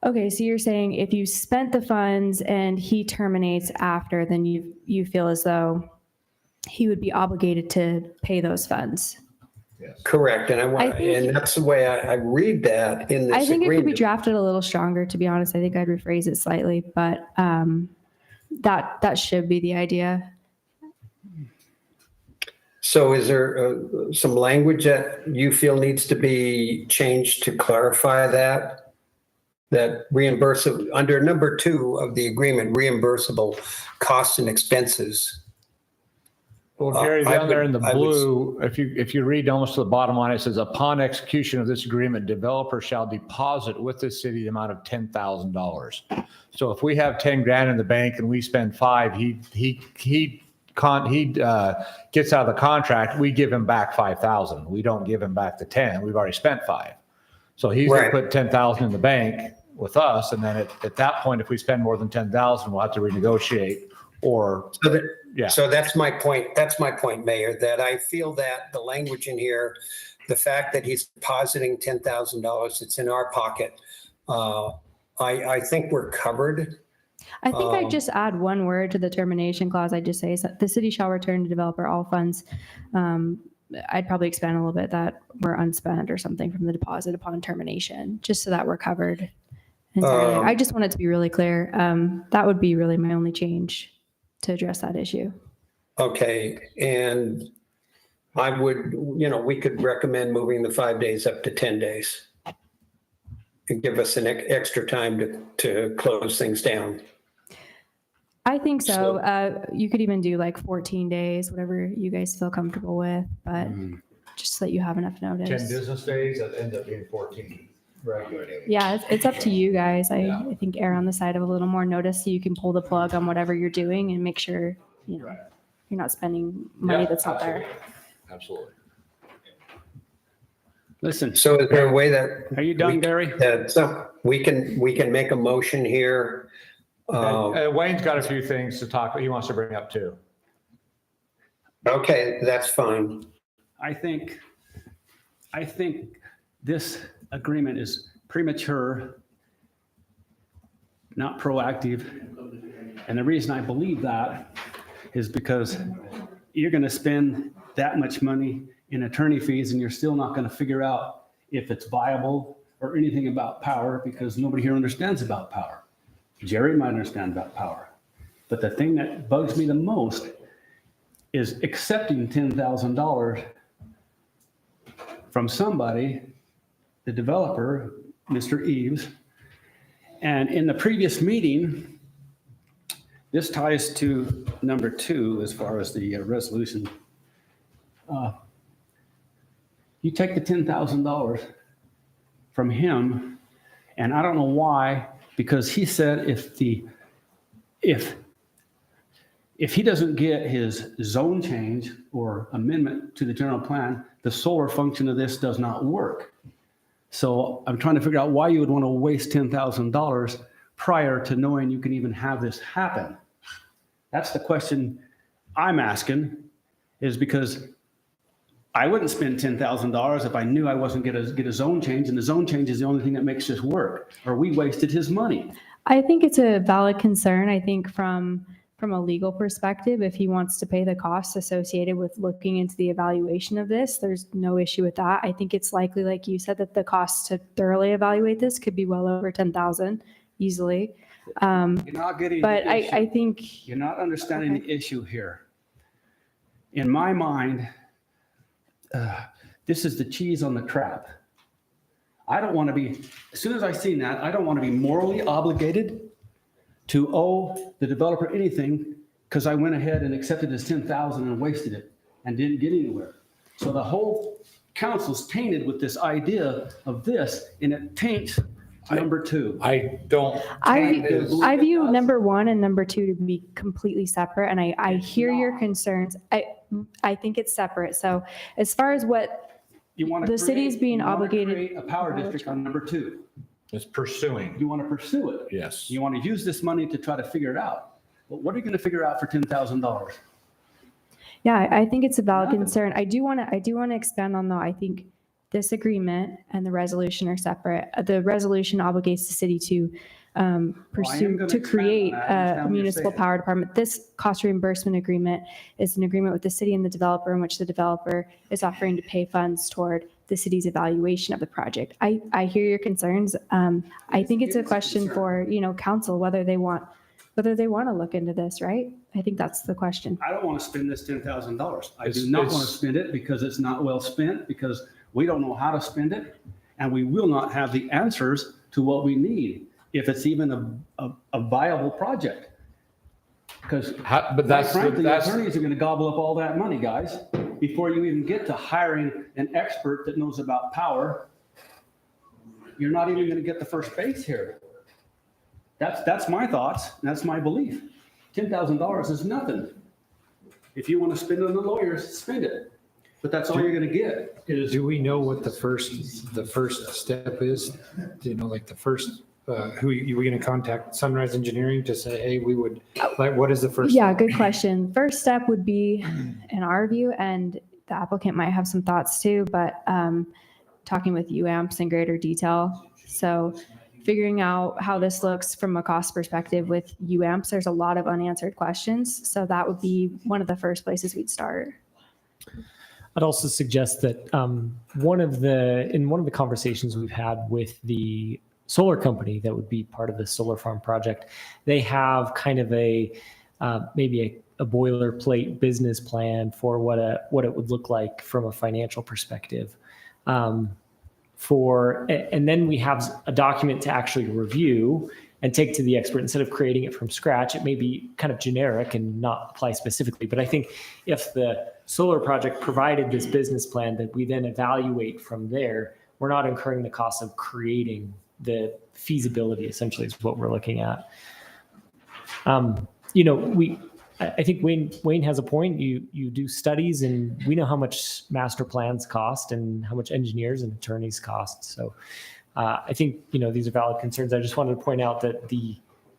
Okay, so you're saying if you spent the funds and he terminates after, then you feel as though he would be obligated to pay those funds. Correct, and think- that's the way I read that in this I think it could be agreement. drafted a little stronger, to be honest. I think I'd rephrase it slightly, but that should be the idea. So is there some language that you feel needs to be changed to clarify that reimbursable, under number 2 of the agreement, reimbursable costs and expenses? Well, Gary, I down there in the would- I would- blue, if you read almost to the bottom line, it says, upon execution of this agreement, developer shall deposit with the city the amount of $10,000. So if we have 10 grand in the bank and we spend 5, he gets out of the contract, we give him back 5,000. We don't give him back the 10. We've already spent 5. So he's going Right. to put 10,000 in the bank with us. And then at that point, if we spend more than 10,000, we'll have to renegotiate or, yeah. So that's my point. That's my point, Mayor, that I feel that the language in here, the fact that he's depositing $10,000, it's in our pocket. I think we're covered. I think I'd just add one word to the termination clause. I'd just say is that the city shall return to developer all funds. I'd probably expand a little bit that were unspent or something from the deposit upon termination, just so that we're covered entirely. I just want it to be really clear. That would be really my only change. to address that issue. Okay, and I would, we could recommend moving the 5 days up to 10 days. And give us an extra time to close things down. I think so. You could even do like 14 days, whatever you guys feel comfortable with, but just so that you have enough 10 notice. business days, that ends up being 14. Right. Yeah, it's up to you guys. I think err on the side of a little more notice so you can pull the plug on whatever you're doing and make sure, you're not spending money that's not there. Absolutely. Listen, So is there a way that? are you done, Gary? So we can make a motion here. Wayne's got a few things to talk, he wants to bring up too. Okay, that's fine. I think this agreement is premature, not proactive. And the reason I believe that is because you're going to spend that much money in attorney fees and you're still not going to figure out if it's viable or anything about power, because nobody here understands about power. Jerry might understand about power. But the thing that bugs me the most is accepting $10,000 from somebody, the developer, Mr. Eves. And in the previous meeting, this ties to number 2 as far as the resolution. You take the $10,000 from him, and I don't know why, because he said if he doesn't get his zone change or amendment to the general plan, the solar function of this does not work. So I'm trying to figure out why you would want to waste $10,000 prior to knowing you can even have this happen. That's the question I'm asking, is because I wouldn't spend $10,000 if I knew I wasn't going to get a zone change, and the zone change is the only thing that makes this work, or we wasted his money. I think it's a valid concern. I think from a legal perspective, if he wants to pay the costs associated with looking into the evaluation of this, there's no issue with that. I think it's likely, like you said, that the cost to thoroughly evaluate this could be well over $10,000 easily. You're not getting But the issue. I think, You're not understanding the issue here. In my mind, this is the cheese on the trap. I don't want to be, as soon as I seen that, I don't want to be morally obligated to owe the developer anything because I went ahead and accepted his $10,000 and wasted it and didn't get anywhere. So the whole council's tainted with this idea of this, and it taints number 2. I don't. I view number 1 and number 2 to be completely separate, and I hear your concerns. I think it's separate. So as far as what You want to the city's being obligated. create a power district on number 2. It's pursuing. You want to pursue it. Yes. You want to use this money to try to figure it out. But what are you going to figure out for $10,000? Yeah, I think it's a valid concern. I do want to expand on, though. I think this agreement and the resolution are separate. The resolution obligates the city to pursue, gonna to expand create on that. I understand a what you're municipal saying. power department. This cost reimbursement agreement is an agreement with the city and the developer in which the developer is offering to pay funds toward the city's evaluation of the project. I hear your concerns. I think it's a question for, council, whether they want to look into this, right? I think that's the question. I don't want to spend this $10,000. I It's- do not want to it's- spend it because it's not well spent, because we don't know how to spend it, and we will not have the answers to what we need if it's even a viable project. Because But quite that's, frankly, that's, attorneys are going to gobble up all that money, guys, before you even get to hiring an expert that knows about power. You're not even going to get the first base here. That's my thoughts. That's my belief. $10,000 is nothing. If you want to spend it on the lawyers, spend it. But that's all you're going to get is. Do we know what the first step is? Do you know, like the first, who you were going to contact Sunrise Engineering to say, hey, we would, like, what is the first? Yeah, step? good question. First step would be, in our view, and the applicant might have some thoughts too, but talking with UAMPS in greater detail. So figuring out how this looks from a cost perspective with UAMPS, there's a lot of unanswered questions. So that would be one of the first places we'd start. I'd also suggest that in one of the conversations we've had with the solar company that would be part of the solar farm project, they have kind of a maybe a boilerplate business plan for what it would look like from a financial perspective. And then we have a document to actually review and take to the expert instead of creating it from scratch. It may be kind of generic and not apply specifically, but I think if the solar project provided this business plan that we then evaluate from there, we're not incurring the cost of creating the feasibility, essentially is what we're looking at. I think Wayne has a point. You do studies, and we know how much master plans cost and how much engineers and attorneys cost. So I think, these are valid concerns. I just wanted to point out that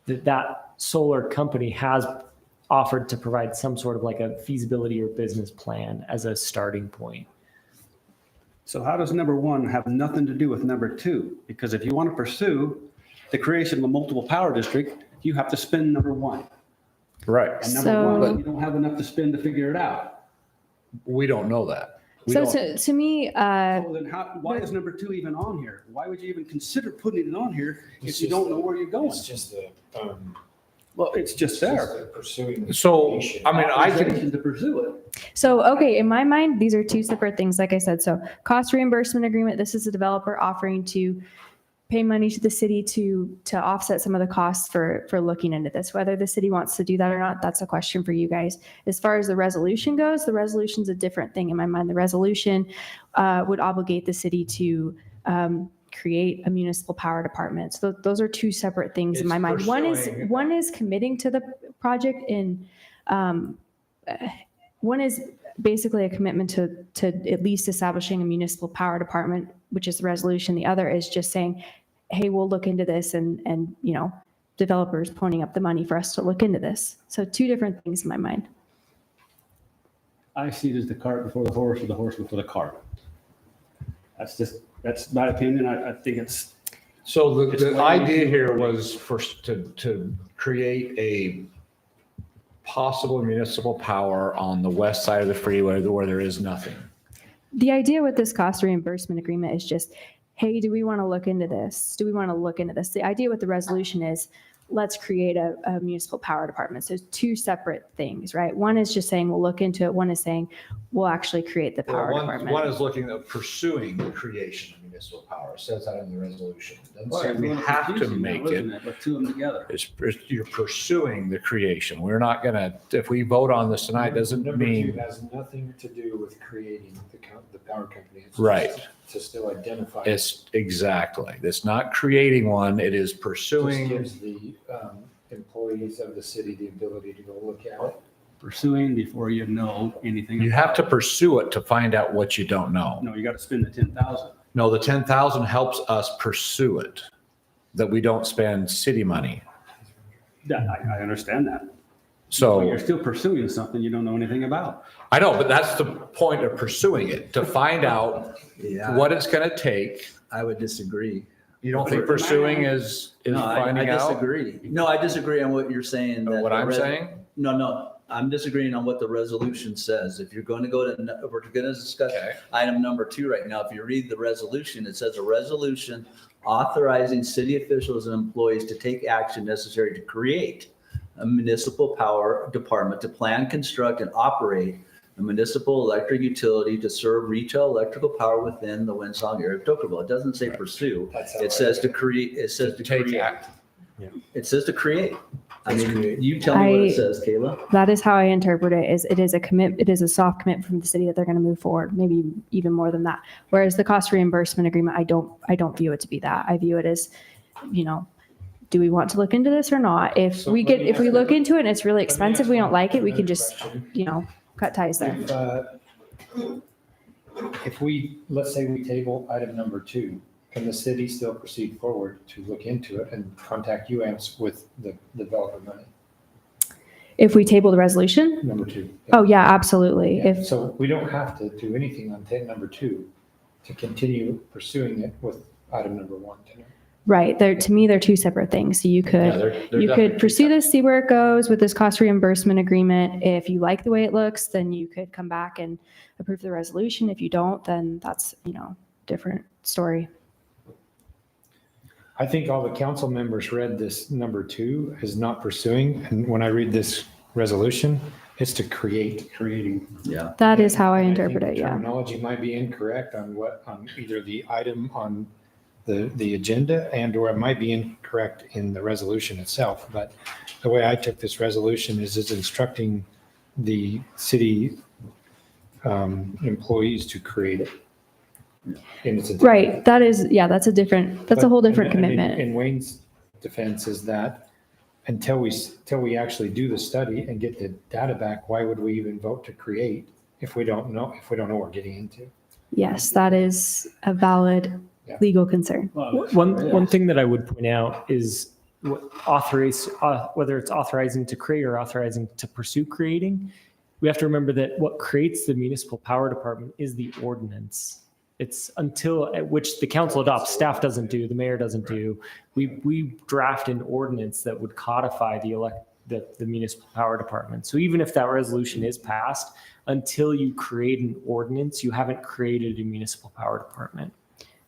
that solar company has offered to provide some sort of like a feasibility or business plan as a starting point. So how does number one have nothing to do with number two? Because if you want to pursue the creation of a multiple power district, you have to spend number one. Right. And number one, you don't have enough to spend to figure it out. We don't know that. To me, So then why is number two even on here? Why would you even consider putting it on here if you don't know where you're going? It's just the, Well, it's just there. pursuing. So, I mean, I can, Authorization to pursue it. so, okay, in my mind, these are two separate things, like I said. So cost reimbursement agreement, this is a developer offering to pay money to the city to offset some of the costs for looking into this. Whether the city wants to do that or not, that's a question for you guys. As far as the resolution goes, the resolution's a different thing in my mind. The resolution would obligate the city to create a municipal power department. So those are two separate things in my mind. One is committing to the project in, one is basically a commitment to at least establishing a municipal power department, which is the resolution. The other is just saying, hey, we'll look into this and developers ponying up the money for us to look into this. So two different things in my mind. I see it as the cart before the horse or the horse before the cart. That's my opinion. I think it's. so the idea here was to create a possible municipal power on the west side of the freeway where there is nothing. The idea with this cost reimbursement agreement is just, hey, do we want to look into this? Do we want to look into this? The idea with the resolution is, let's create a municipal power department. So two separate things, right? One is just saying we'll look into it. One is saying we'll actually create the power department. One is looking at pursuing the creation of municipal power. It says that in the resolution. It doesn't say we have to make it. But two of them together. You're pursuing the creation. We're not gonna, if we vote on this tonight, doesn't Number two mean, has nothing to do with creating the power company. It's right. just to still identify. It's exactly, it's not creating one, it is Just pursuing. gives the employees of the city the ability to go look at it. Pursuing before you know anything. You have to pursue it to find out what you don't know. No, you got to spend the 10,000. No, the 10,000 helps us pursue it, that we don't spend city money. Yeah, I understand that. But So you're still pursuing something you don't know anything about. I know, but that's the point of pursuing it, to find out Yeah, what it's gonna take. I would disagree. You don't think pursuing is No, I finding out disagree. No, I disagree on what you're saying. that what the I'm saying? No, I'm disagreeing on what the resolution says. If you're going to go to, if we're going to discuss Okay. item number 2 right now, if you read the resolution, it says a resolution authorizing city officials and employees to take action necessary to create a municipal power department to plan, construct, and operate a municipal electric utility to serve retail electrical power within the Winsong area of Tocqueville. It doesn't say pursue. That's how It says to create, it says to Take create. act. It says to create. I It's mean, create. you tell me what I- it says, Kayla. That is how I interpret it. Is it is a commit. It is a soft commit from the city that they're going to move forward. Maybe even more than that. Whereas the cost reimbursement agreement, I don't view it to be that. I view it as, do we want to look into this or not? If So we let get me if we ask look you- into it and it's really expensive, we don't like it, we can Another just question. cut ties there. If we, let's say we table item number 2, can the city still proceed forward to look into it and contact UAMPS with the developer money? If we table the resolution, Number 2. oh yeah, absolutely. Yeah, If so we don't have to do anything on number 2 to continue pursuing it with item number 1 tonight. right, to me, they're two separate things. So you could. Yeah, they're You definitely could pursue this, see where it goes with this cost reimbursement agreement. If you like the way it looks, then you could come back and approve the resolution. If you don't, then that's, different story. I think all the council members read this number 2 as not pursuing. And when I read this resolution. It's to create. Creating. Yeah. That is how I And interpret think it, yeah. Terminology might be incorrect on either the item on the agenda or it might be incorrect in the resolution itself. But the way I took this resolution is it's instructing the city employees to create it. in its entirety. Right, that is, yeah, that's a whole different And in- commitment. In Wayne's defense is that until we actually do the study and get the data back, why would we even vote to create if we don't know what we're getting into? Yes, that is a valid Yeah. legal concern. One thing that I would point out is whether it's authorizing to create or authorizing to pursue creating, we have to remember that what creates the municipal power department is the ordinance. It's until at which the council adopts, staff doesn't do, the mayor doesn't do. We draft an ordinance that would codify the municipal power department. So even if that resolution is passed, until you create an ordinance, you haven't created a municipal power department.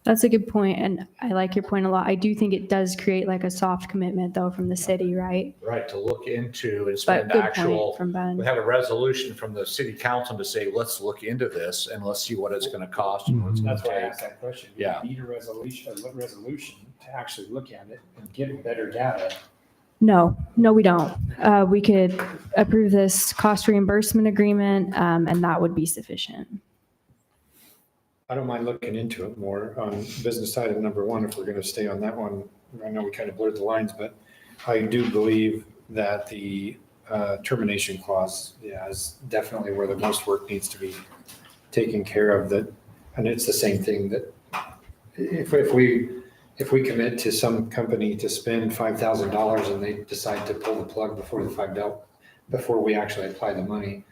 That's a good point, and I like your point a lot. I do think it does create like a soft commitment though from the city, right? Right, to look into and But spend good actual, point from Ben. we have a resolution from the city council to say, let's look into this and let's see what it's gonna cost and what it's gonna That's why I take. asked that question. Yeah. We need a resolution to actually look at it and get better data. No, we don't. We could approve this cost reimbursement agreement, and that would be sufficient. I don't mind looking into it more on business side of number one, if we're going to stay on that one. I know we kind of blurred the lines, but I do believe that the termination clause, is definitely where the most work needs to be taken care of. That, and it's the same thing that if we commit to some company to spend $5,000 and they decide to pull the plug before we actually apply the money,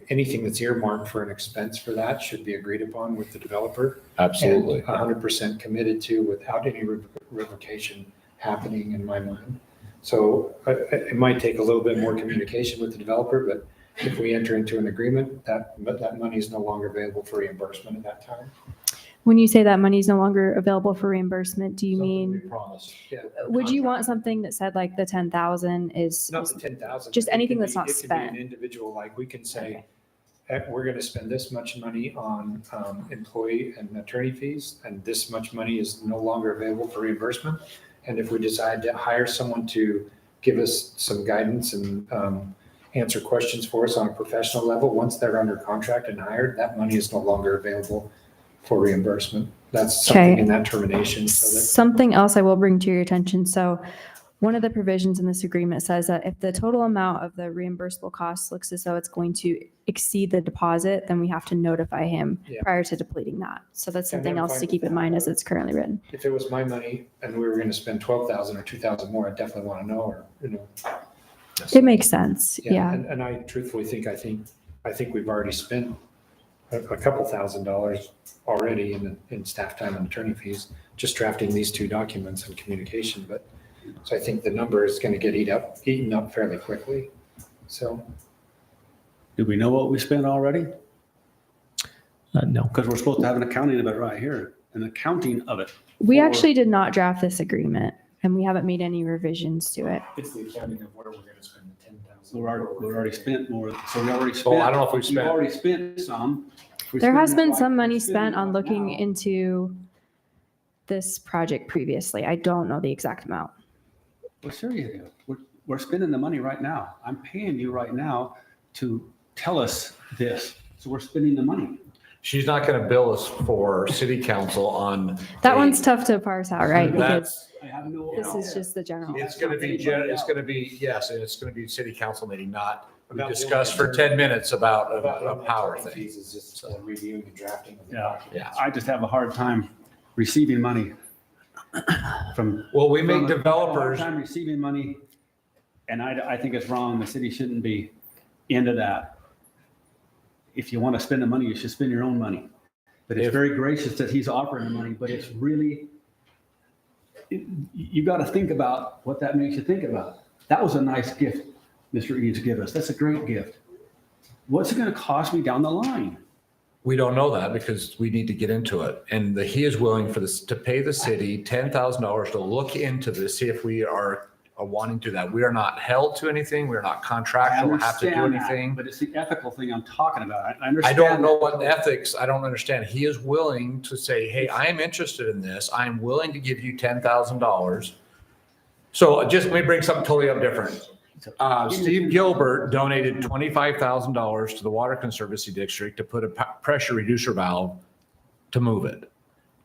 anything that's earmarked for an expense for that should be agreed upon with the developer. Absolutely. And 100% committed to without any revocation happening in my mind. So it might take a little bit more communication with the developer, but if we enter into an agreement, that money is no longer available for reimbursement at that time. When you say that money is no longer available for reimbursement, do you Something we mean, promised. Yeah. would you want something that said like the 10,000 is? Not the 10,000. Just It anything can that's be- not It can spent. be an individual, like we can say, we're going to spend this much money on employee and attorney fees, and this much money is no longer available for reimbursement. And if we decide to hire someone to give us some guidance and answer questions for us on a professional level, once they're under contract and hired, that money is no longer available for reimbursement. That's something Okay. in that termination. So that Something else I will bring to your attention. So one of the provisions in this agreement says that if the total amount of the reimbursable costs looks as though it's going to exceed the deposit, then we have to notify him Yeah. prior to depleting that. So that's And something I'm else fine to with keep in that. mind as it's currently written. if it was my money and we were going to spend 12,000 or 2,000 more, I'd definitely want to know, or, It makes sense. Yeah. And I truthfully think we've already spent a couple $1,000s already in staff time and attorney fees, just drafting these two documents and communication. But, so I think the number is going to get eaten up fairly quickly. So, Do we know what we spent already? No. Because we're supposed to have an accounting of it right here, an accounting of it. We for- actually did not draft this agreement and we haven't made any revisions to it. it's the accounting of where we're going to spend the 10,000. We already spent more, so we already spent. I don't know if we've spent- already spent some. We There spent has it been right- some money we spent it on right looking now. into this project previously. I don't know the exact amount. Well, sure you do. We're spending the money right now. I'm paying you right now to tell us this. So we're spending the money. She's not gonna bill us for city council on. That one's tough to parse out, right? Because That's, I have no. this is just the general. it's gonna be, yes, and it's gonna be city council meeting, not we About the discuss only for 10 minutes about About a power attorney thing. fees is just reviewing and drafting of the Yeah. documents. I just have a hard time receiving money from. Well, we make from a- developers, Hard time receiving money, and I think it's wrong. The city shouldn't be into that. If you want to spend the money, you should spend your own money. But it's If- very gracious that he's offering the money, but it's really, you got to think about what that makes you think about. That was a nice gift Mr. Eads gave us. That's a great gift. What's it going to cost me down the line? we don't know that because we need to get into it. And he is willing for this, to pay the city $10,000 to look into this, see if we are wanting to do that. We are not held to anything. We're not contractual, have to do understand that, anything. But it's the ethical thing I'm talking about. I I understand. don't know that. what ethics, I don't understand. He is willing to say, hey, I am interested in this. I'm willing to give you $10,000. So just let me bring something totally up different. Steve Gilbert donated $25,000 to the Water Conservancy District to put a pressure reducer valve to move it.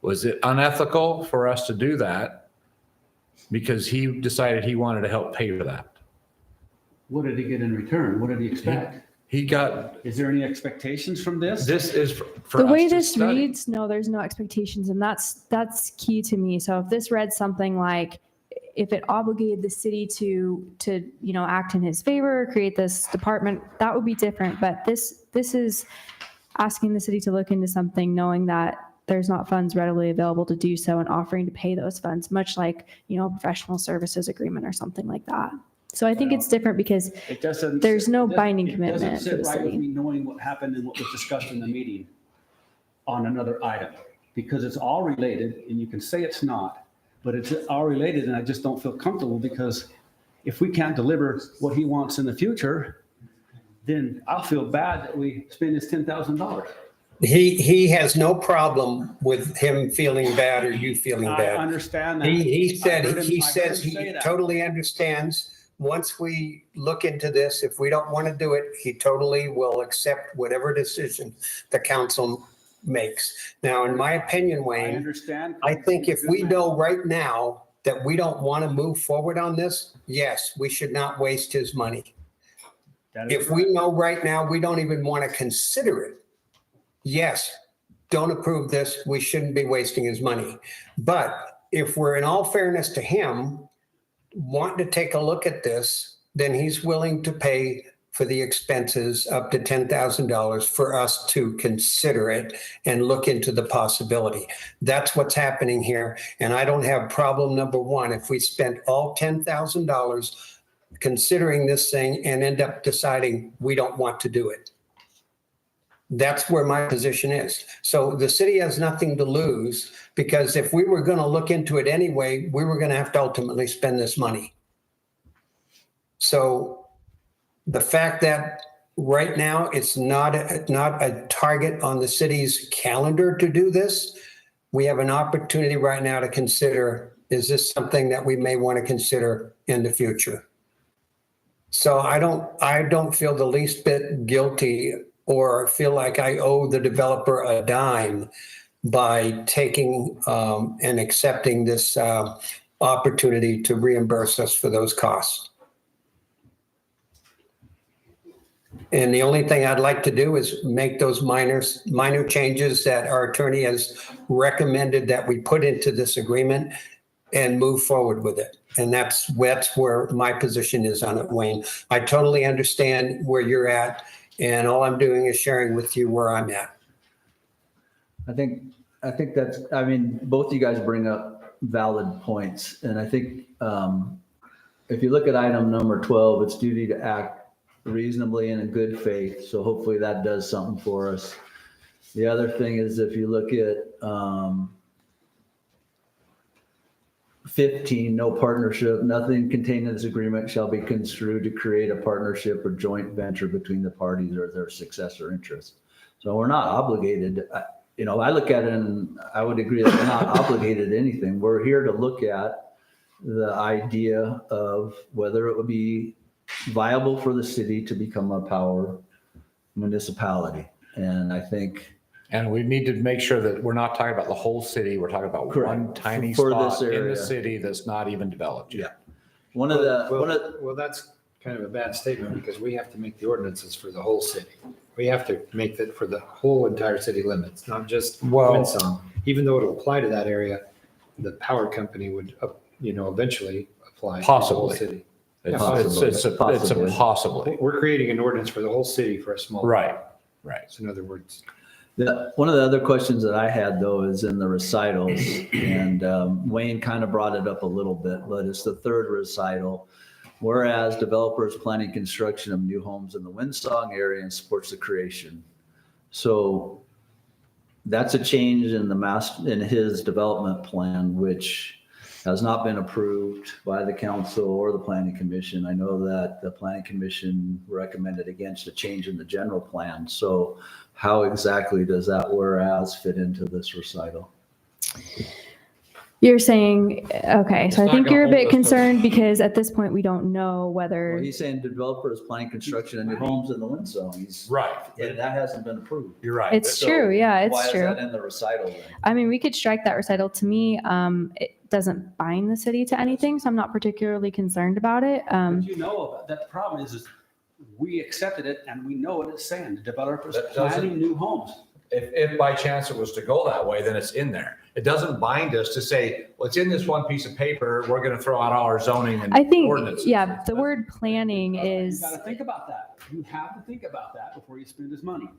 Was it unethical for us to do that? Because he decided he wanted to help pay for that. What did he get in return? What did he expect? He got, Is there any expectations from this? this is for The us way to this study. reads, no, there's no expectations, and that's key to me. So if this read something like, if it obligated the city to act in his favor, create this department, that would be different. But this is asking the city to look into something, knowing that there's not funds readily available to do so, and offering to pay those funds, much like a professional services agreement or something like that. So I think it's different because It doesn't. there's no it doesn't- binding it commitment doesn't to the sit right with city. me knowing what happened and what was discussed in the meeting on another item, because it's all related, and you can say it's not, but it's all related, and I just don't feel comfortable, because if we can't deliver what he wants in the future, then I'll feel bad that we spend his $10,000. He has no problem with him feeling bad or you feeling I bad. understand that. He I said, heard him- he I heard says him he say that. totally understands. Once we look into this, if we don't want to do it, he totally will accept whatever decision the council makes. Now, in my opinion, I Wayne, understand. I think if we know right now that we don't want to move forward on this, yes, we should not waste his money. That is If we know right now we don't even want to consider it, yes, don't approve this. We shouldn't be wasting his money. But if we're in all fairness to him, wanting to take a look at this, then he's willing to pay for the expenses up to $10,000 for us to consider it and look into the possibility. That's what's happening here. And I don't have problem number one if we spent all $10,000 considering this thing and end up deciding we don't want to do it. That's where my position is. So the city has nothing to lose, because if we were going to look into it anyway, we were going to have to ultimately spend this money. So the fact that right now it's not a target on the city's calendar to do this, we have an opportunity right now to consider, is this something that we may want to consider in the future? So I don't feel the least bit guilty or feel like I owe the developer a dime by taking and accepting this opportunity to reimburse us for those costs. And the only thing I'd like to do is make those minor changes that our attorney has recommended that we put into this agreement and move forward with it. And that's where my position is on it, Wayne. I totally understand where you're at, and all I'm doing is sharing with you where I'm at. I think that's, both you guys bring up valid points. And I think if you look at item number 12, it's duty to act reasonably and in good faith. So hopefully that does something for us. The other thing is, if you look at 15, no partnership, nothing contained in this agreement shall be construed to create a partnership or joint venture between the parties or their successor interests. So we're not obligated. I look at it and I would agree that we're not obligated to anything. We're here to look at the idea of whether it would be viable for the city to become a power municipality. And I think And we need to make sure that we're not talking about the whole city. We're talking about Correct. one tiny For this spot in area. the city that's not even developed yet. Well, that's kind of a bad statement, because we have to make the ordinances for the whole city. We have to make that for the whole entire city limits, not just Well- Winsong. Even though it'll apply to that area, the power company would, eventually apply to the whole Possibly. city. It's Possibly. it's a Possibly. possibly. We're creating an ordinance for the whole city for a small. Right. So in other words. one of the other questions that I had, though, is in the recitals, and Wayne kind of brought it up a little bit, but it's the third recital. Whereas developers planning construction of new homes in the Winsong area and supports the creation. So that's a change in in his development plan, which has not been approved by the council or the planning commission. I know that the planning commission recommended against a change in the general plan. So how exactly does that whereas fit into this recital? You're saying, okay, so I not think gonna you're a hold bit us to- concerned because at this point, we don't know whether, Well, he's saying developer is planning construction and new homes in the wind zone. Right. And that hasn't been approved. You're right. it's So true, yeah, Why it's is true. that in the recital then? I mean, we could strike that recital. To me, it doesn't bind the city to anything, so I'm not particularly concerned about it. But you know about that. The problem is we accepted it and we know what it's saying. The developer's That doesn't- planning new homes. If by chance it was to go that way, then it's in there. It doesn't bind us to say, well, it's in this one piece of paper, we're going to throw out all our zoning and I think, ordinances. yeah, the word planning You is, got to think about that. You have to think about that before you spend this money.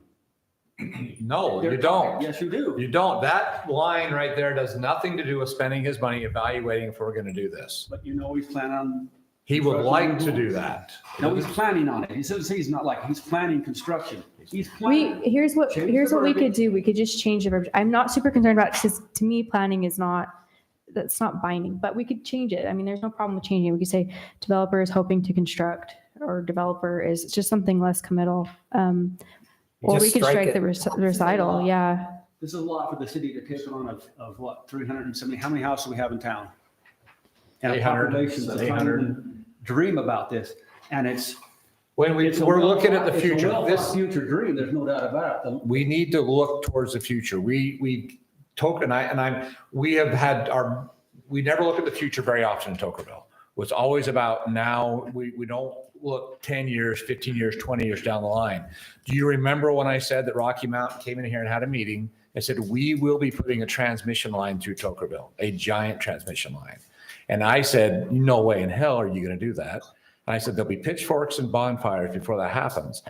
No, you don't. Yes, you do. You don't. That line right there does nothing to do with spending his money evaluating if we're going to do this. But you know he's planning on. He would like to do that. No, he's planning on it. He says he's not like, he's planning construction. He's we, planning. here's what Change the we could verbiage. do. We could just change the verbiage. I'm not super concerned about it because to me, planning is not, that's not binding, but we could change it. I mean, there's no problem with changing it. We could say developer is hoping to construct, or developer is it's just something less committal. Or we Just could strike it. the recital, yeah. This is a lot for the city to take on of what, 370, how many houses do we have in town? And a 800, population that's trying to even dream about this. And it's. When it's a we're looking at well-thought- the it's a future, well-thought future dream, there's no doubt about it. we need to look towards the future. We we have had we never look at the future very often in Tocqueville. It's always about now. We don't look 10 years, 15 years, 20 years down the line. Do you remember when I said that Rocky Mountain came in here and had a meeting and said, we will be putting a transmission line through Tocqueville, a giant transmission line. And I said, no way in hell are you going to do that. And I said, there'll be pitchforks and bonfires before that happens.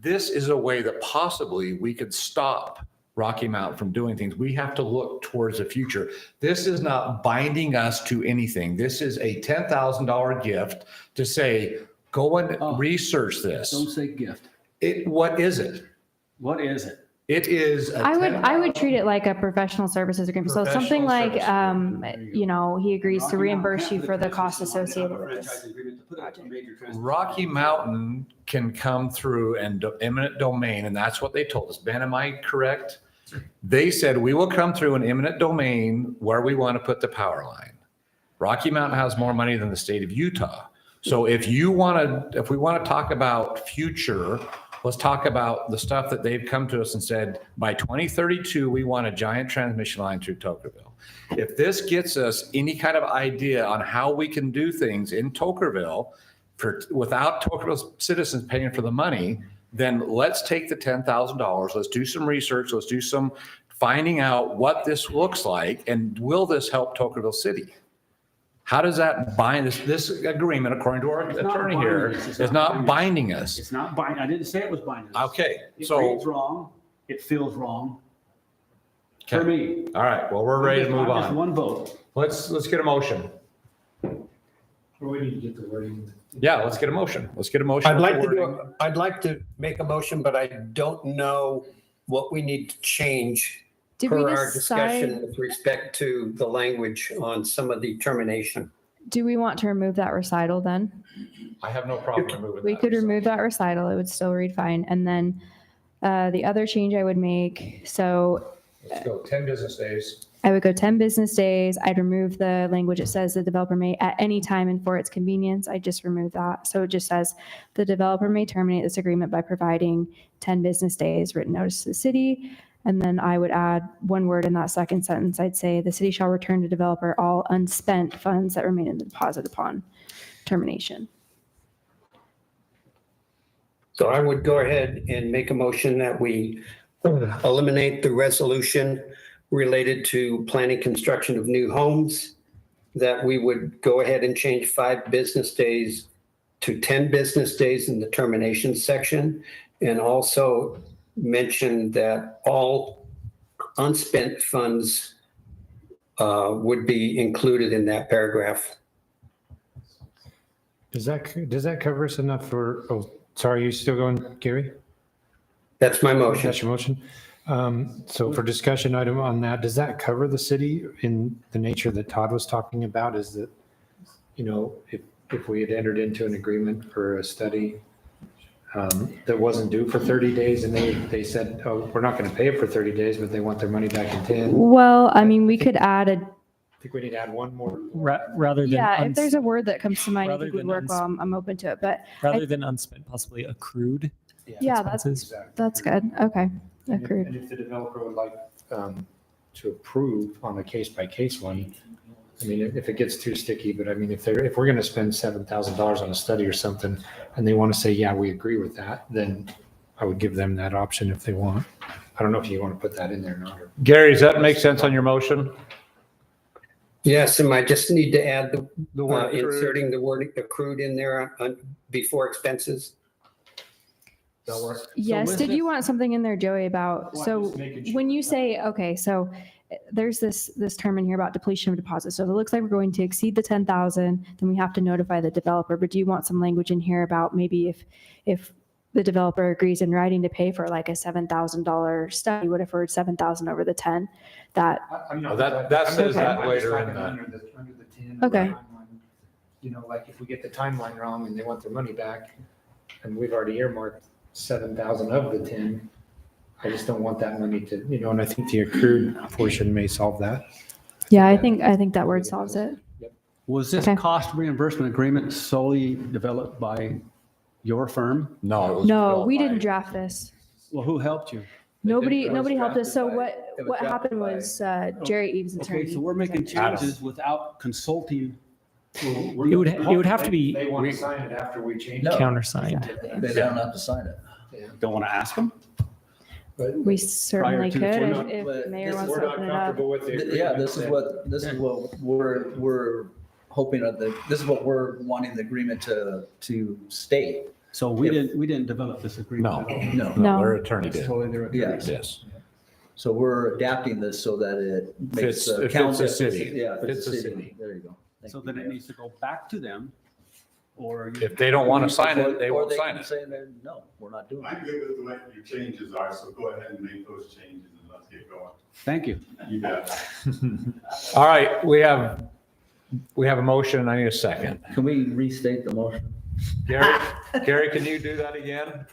This is a way that possibly we could stop Rocky Mountain from doing things. We have to look towards the future. This is not binding us to anything. This is a $10,000 gift to say, go and research this. Don't say gift. What is it? What is it? It is. I would treat it like a professional services agreement. So something like, you know, he agrees to reimburse you for the costs associated with this. Rocky Mountain can come through and eminent domain, and that's what they told us. Ben, am I correct? They said, we will come through an eminent domain where we want to put the power line. Rocky Mountain has more money than the state of Utah. So if we want to talk about future, let's talk about the stuff that they've come to us and said, by 2032, we want a giant transmission line through Tocqueville. If this gets us any kind of idea on how we can do things in Tocqueville without Tocqueville citizens paying for the money, then let's take the $10,000. Let's do some research. Let's do some finding out what this looks like. And will this help Tocqueville City? How does that bind this agreement, according to our attorney here, is not binding us? It's not binding. I didn't say it was binding. Okay, It so, reads wrong. It feels wrong. For me. all right, well, we're ready to move I'm just on. one vote. Let's get a motion. We need to get the wording. Yeah, let's get a motion. Let's get a motion. I'd like to make a motion, but I don't know what we need to change Did we per our discussion decide, with respect to the language on some of the termination. do we want to remove that recital then? I have no problem removing that. We could remove that recital. It would still read fine. And then the other change I would make, so Let's go 10 business days. I would go 10 business days. I'd remove the language. It says the developer may at any time and for its convenience. I just remove that. So it just says the developer may terminate this agreement by providing 10 business days written notice to the city. And then I would add one word in that second sentence. I'd say the city shall return to developer all unspent funds that remain in the deposit upon termination. So I would go ahead and make a motion that we eliminate the resolution related to planning construction of new homes, that we would go ahead and change 5 business days to 10 business days in the termination section, and also mention that all unspent funds would be included in that paragraph. Does that cover us enough for, oh, sorry, you still going, Gary? That's my motion. That's your motion. So for discussion item on that, does that cover the city in the nature that Todd was talking about? Is that, if we had entered into an agreement for a study that wasn't due for 30 days and they said, oh, we're not going to pay it for 30 days, but they want their money back in 10. Well, I mean, we could add a, I think we need to add one more. Rather than yeah, if there's a word that comes to mind, I rather think would than work well. I'm open to it, but rather than unspent, possibly accrued yeah, that's expenses. good. Okay, And accrued. if the developer would like to approve on a case-by-case one, I mean, if it gets too sticky, but I mean, if we're going to spend $7,000 on a study or something, and they want to say, yeah, we agree with that, then I would give them that option if they want. I don't know if you want to put that in there or not. Gary, does that make sense on your motion? Yes, and I just need to add The word accrued? inserting the word accrued in there before expenses. That work? Yes, with did this- you want something in there, Joey, about, Well, I'm so just making sure. when you say, okay, so there's this term in here about depletion of deposits. So if it looks like we're going to exceed the 10,000, then we have to notify the developer. But do you want some language in here about maybe if the developer agrees in writing to pay for like a $7,000 study, what if we're 7,000 over the 10? That, No, that says that later in the. Under the 10. Okay. Like if we get the timeline wrong and they want their money back, and we've already earmarked 7,000 of the 10, I just don't want that money to, and I think the accrued portion may solve that. yeah, I think that word solves it. Was this Okay. cost reimbursement agreement solely developed by your firm? No, it was. No, developed we by- didn't draft this. Well, who helped you? Nobody it was helped us. So drafted by- it was what drafted happened by- was Jerry Eves' attorney. Okay, so we're making presented- changes without consulting. It would have to be They want to sign it after we change No. it. countersigned. They don't have to sign it. Don't want to ask them? But We certainly to- could we're if not- if but mayor this- wants we're to not open it up. comfortable with the agreement. Yeah, this is what we're hoping this is what we're wanting the agreement to state. So we didn't develop this agreement No. at all? No. No. Their attorney It's did. totally their Yes. Yes. So we're adapting this so that it makes. Fits- it fits council- the city. Yeah, Fits fits the the city. city. There you go. Thank So you, then it Mayor. needs to go back to them, or. If they don't want to sign it, they Or won't sign can it. say that, no, we're not doing it. I'm good with what your changes are, so go ahead and make those changes and let's get going. Thank you. You bet. All right, we have a motion and I need a second. Can we restate the motion? Gary, can you do that again?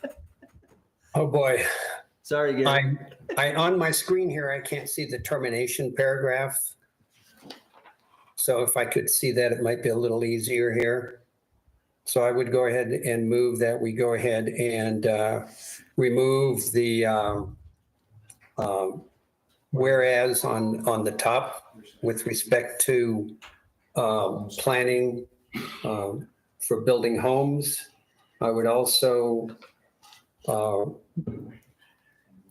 Oh, boy. Sorry, Gary. On my screen here, I can't see the termination paragraph. So if I could see that, it might be a little easier here. So I would go ahead and move that we go ahead and remove the whereas on the top with respect to planning for building homes. I would also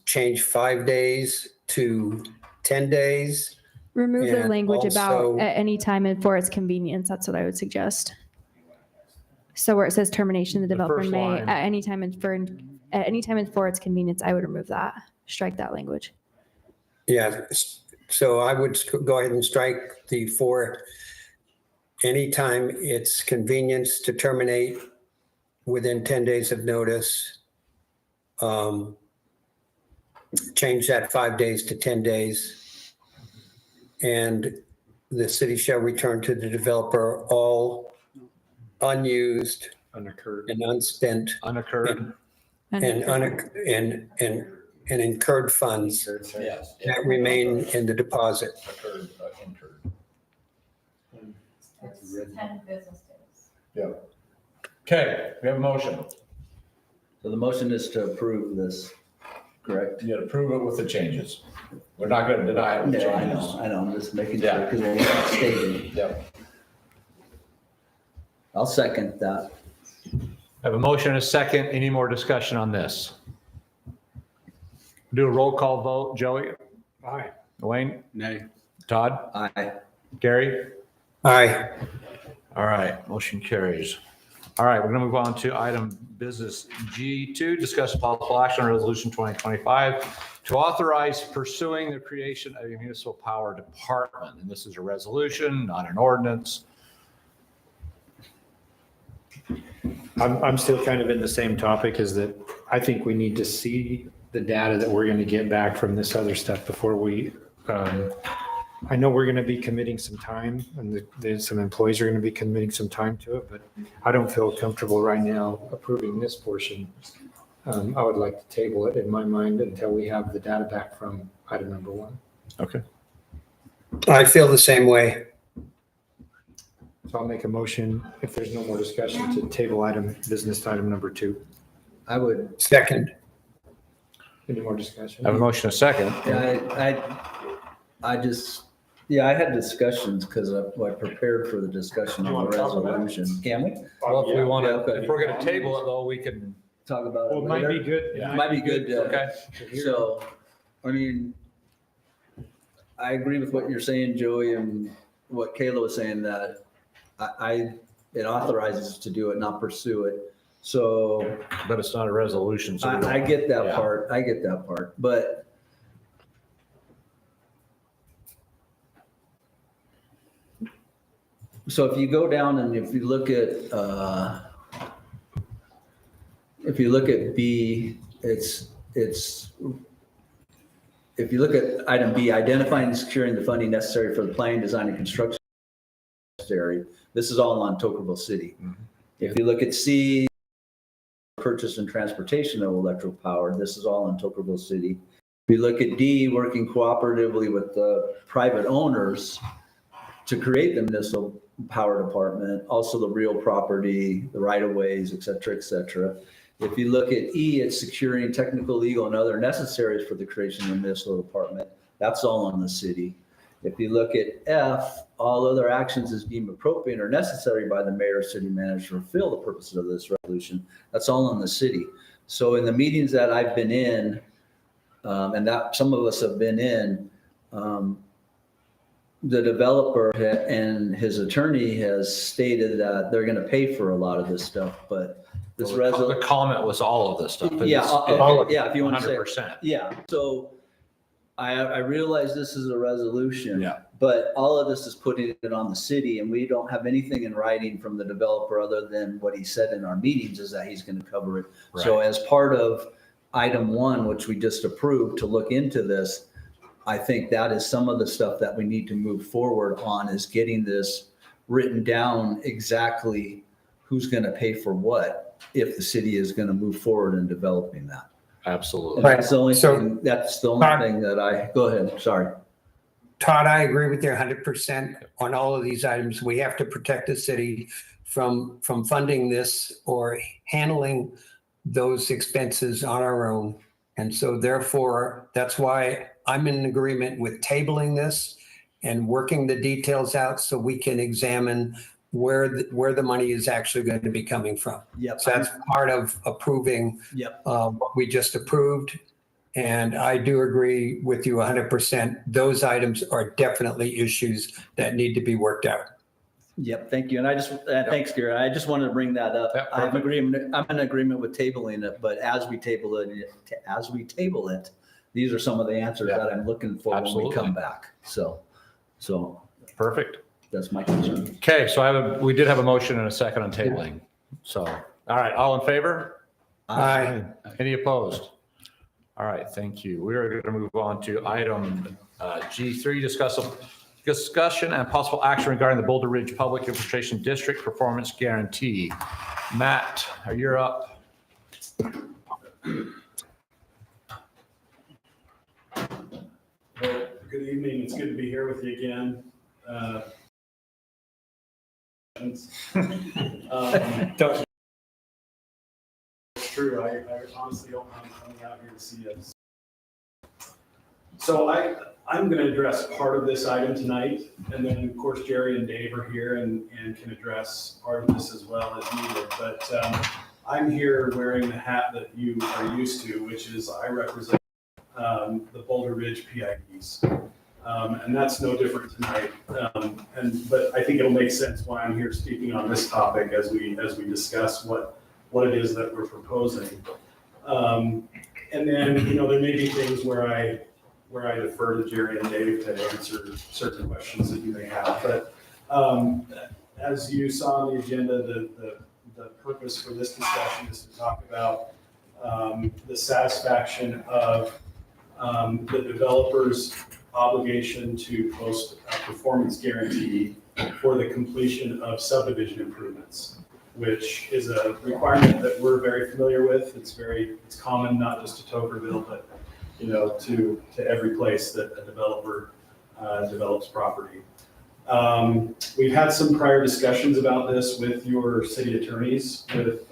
change 5 days to 10 days. Remove the And language also- about at any time and for its convenience. That's what I would suggest. So where it says termination, the developer first may line. at any time and for its convenience, I would remove that. Strike that language. Yeah, so I would go ahead and strike the for anytime it's convenience to terminate within 10 days of notice. Change that 5 days to 10 days. And the city shall return to the developer all unused Unoccurred. and unspent Unoccurred? And and incurred funds Yes. that remain in the deposit. Okay, we have a motion. So the motion is to approve this, correct? You approve it with the changes. We're not going to deny it with Yeah, I changes. know, I'm just making sure, Yeah. because we're not stating. Yep. I'll second that. Have a motion and a second. Any more discussion on this? Do a roll call vote. Joey? Aye. Wayne? Nay. Todd? Aye. Gary? Aye. All right, motion carries. All right, we're going to move on to item business G2, discuss possible action on resolution 2025 to authorize pursuing the creation of a municipal power department. And this is a resolution, not an ordinance. I'm still kind of in the same topic, is that I think we need to see the data that we're going to get back from this other stuff before we, I know we're going to be committing some time and there's some employees are going to be committing some time to it, but I don't feel comfortable right now approving this portion. I would like to table it in my mind until we have the data back from item number 1. Okay. I feel the same way. So I'll make a motion, if there's no more discussion, to table business item number 2. I would, Second. Any more discussion? I have a motion, a second. I just, I had discussions because I prepared for the discussion You on wanna the talk about it? resolution. Can we Well, if we want Yeah, to, okay. if we're going to table it though, we can. talk about Well, it it might be later? good. Yeah. Might be good. Okay. So, I mean, I agree with what you're saying, Joey, and what Kayla was saying, that it authorizes us to do it, not pursue it. So But it's not a resolution. So we don't- I get that Yeah. part. I get that part. But so if you go down and if you look at B, it's if you look at item B, identifying and securing the funding necessary for the planning, design, and construction area, this is all on Tocqueville City. If you look at C, purchase and transportation of electrical power, this is all in Tocqueville City. If you look at D, working cooperatively with the private owners to create the municipal power department, also the real property, the right of ways, et cetera, et cetera. If you look at E, it's securing technical, legal, and other necessaries for the creation of the municipal department. That's all on the city. If you look at F, all other actions as deemed appropriate or necessary by the mayor or city manager to fulfill the purposes of this resolution. That's all on the city. So in the meetings that I've been in, and that some of us have been in, the developer and his attorney has stated that they're going to pay for a lot of this stuff, but this The comment was all of this stuff. but Yeah, it's- yeah, if you want to say. 100%. Yeah, so I realize this is a resolution. Yeah. But all of this is putting it on the city, and we don't have anything in writing from the developer other than what he said in our meetings is that he's going to cover it. So as part of item 1, which we just approved to look into this, I think that is some of the stuff that we need to move forward on, is getting this written down exactly who's going to pay for what if the city is going to move forward in developing that. Absolutely. And that's the only So- thing, that's the only thing that go ahead, sorry. Todd, I agree with you 100% on all of these items. We have to protect the city from funding this or handling those expenses on our own. And so therefore, that's why I'm in agreement with tabling this and working the details out so we can examine where the money is actually going to be coming from. Yep. So that's part of approving Yep. what we just approved. And I do agree with you 100%. Those items are definitely issues that need to be worked out. Yep, thank you. And thanks, Gary. I just wanted to bring that up. Yeah, I'm in agreement with tabling it, but as we table it, these are some of the answers Yeah. that I'm looking for when we Absolutely. come back. So Perfect. that's my concern. Okay, so we did have a motion and a second on tabling. So, all right, all in favor? Aye. Any opposed? All right, thank you. We are going to move on to item G3, discussion and possible action regarding the Boulder Ridge Public Infiltration District Performance Guarantee. Matt, you're up. Good evening. It's good to be here with you again. It's true. I honestly don't mind coming out here to see us. So I'm going to address part of this item tonight, and then of course Jerry and Dave are here and can address part of this as well as needed. But I'm here wearing the hat that you are used to, which is I represent the Boulder Ridge PIDs. And that's no different tonight. But I think it'll make sense why I'm here speaking on this topic as we discuss what it is that we're proposing. And then, there may be things where I defer to Jerry and Dave to answer certain questions that you may have. But as you saw on the agenda, the purpose for this discussion is to talk about the satisfaction of the developer's obligation to post a performance guarantee for the completion of subdivision improvements, which is a requirement that we're very familiar with. It's common, not just to Tokerville, but to every place that a developer develops property. We've had some prior discussions about this with your city attorneys, with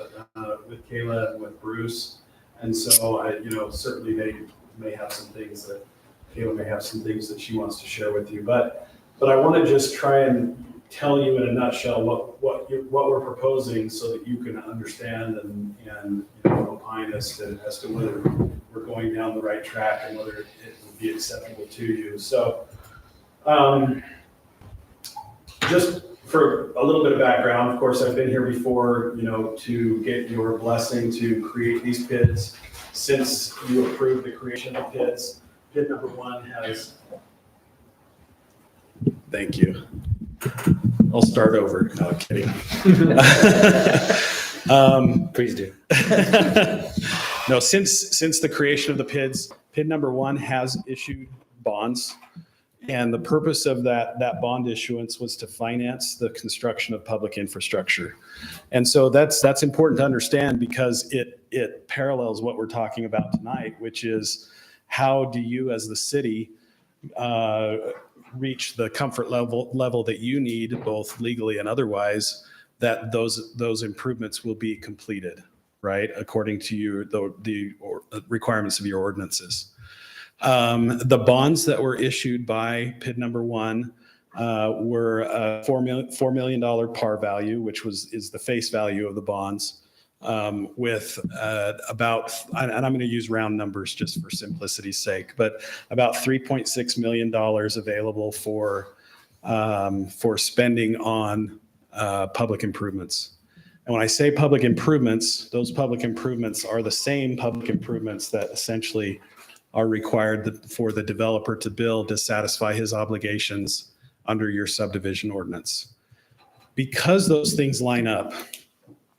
Kayla and with Bruce. And so certainly they may have some things that Kayla may have some things that she wants to share with you. But I want to just try and tell you in a nutshell what we're proposing so that you can understand and opine as to whether we're going down the right track and whether it would be acceptable to you. So just for a little bit of background, of course, I've been here before, to get your blessing to create these PIDs. Since you approved the creation of PIDs, PID number 1 has. Thank you. I'll start over. No, kidding. Please do. No, since the creation of the PIDs, PID number 1 has issued bonds. And the purpose of that bond issuance was to finance the construction of public infrastructure. And so that's important to understand because it parallels what we're talking about tonight, which is how do you as the city reach the comfort level that you need, both legally and otherwise, that those improvements will be completed, right? According to the requirements of your ordinances. The bonds that were issued by PID number 1 were a $4 million par value, which is the face value of the bonds, with about, and I'm going to use round numbers just for simplicity's sake, but about $3.6 million available for spending on public improvements. And when I say public improvements, those public improvements are the same public improvements that essentially are required for the developer to build to satisfy his obligations under your subdivision ordinance. Because those things line up,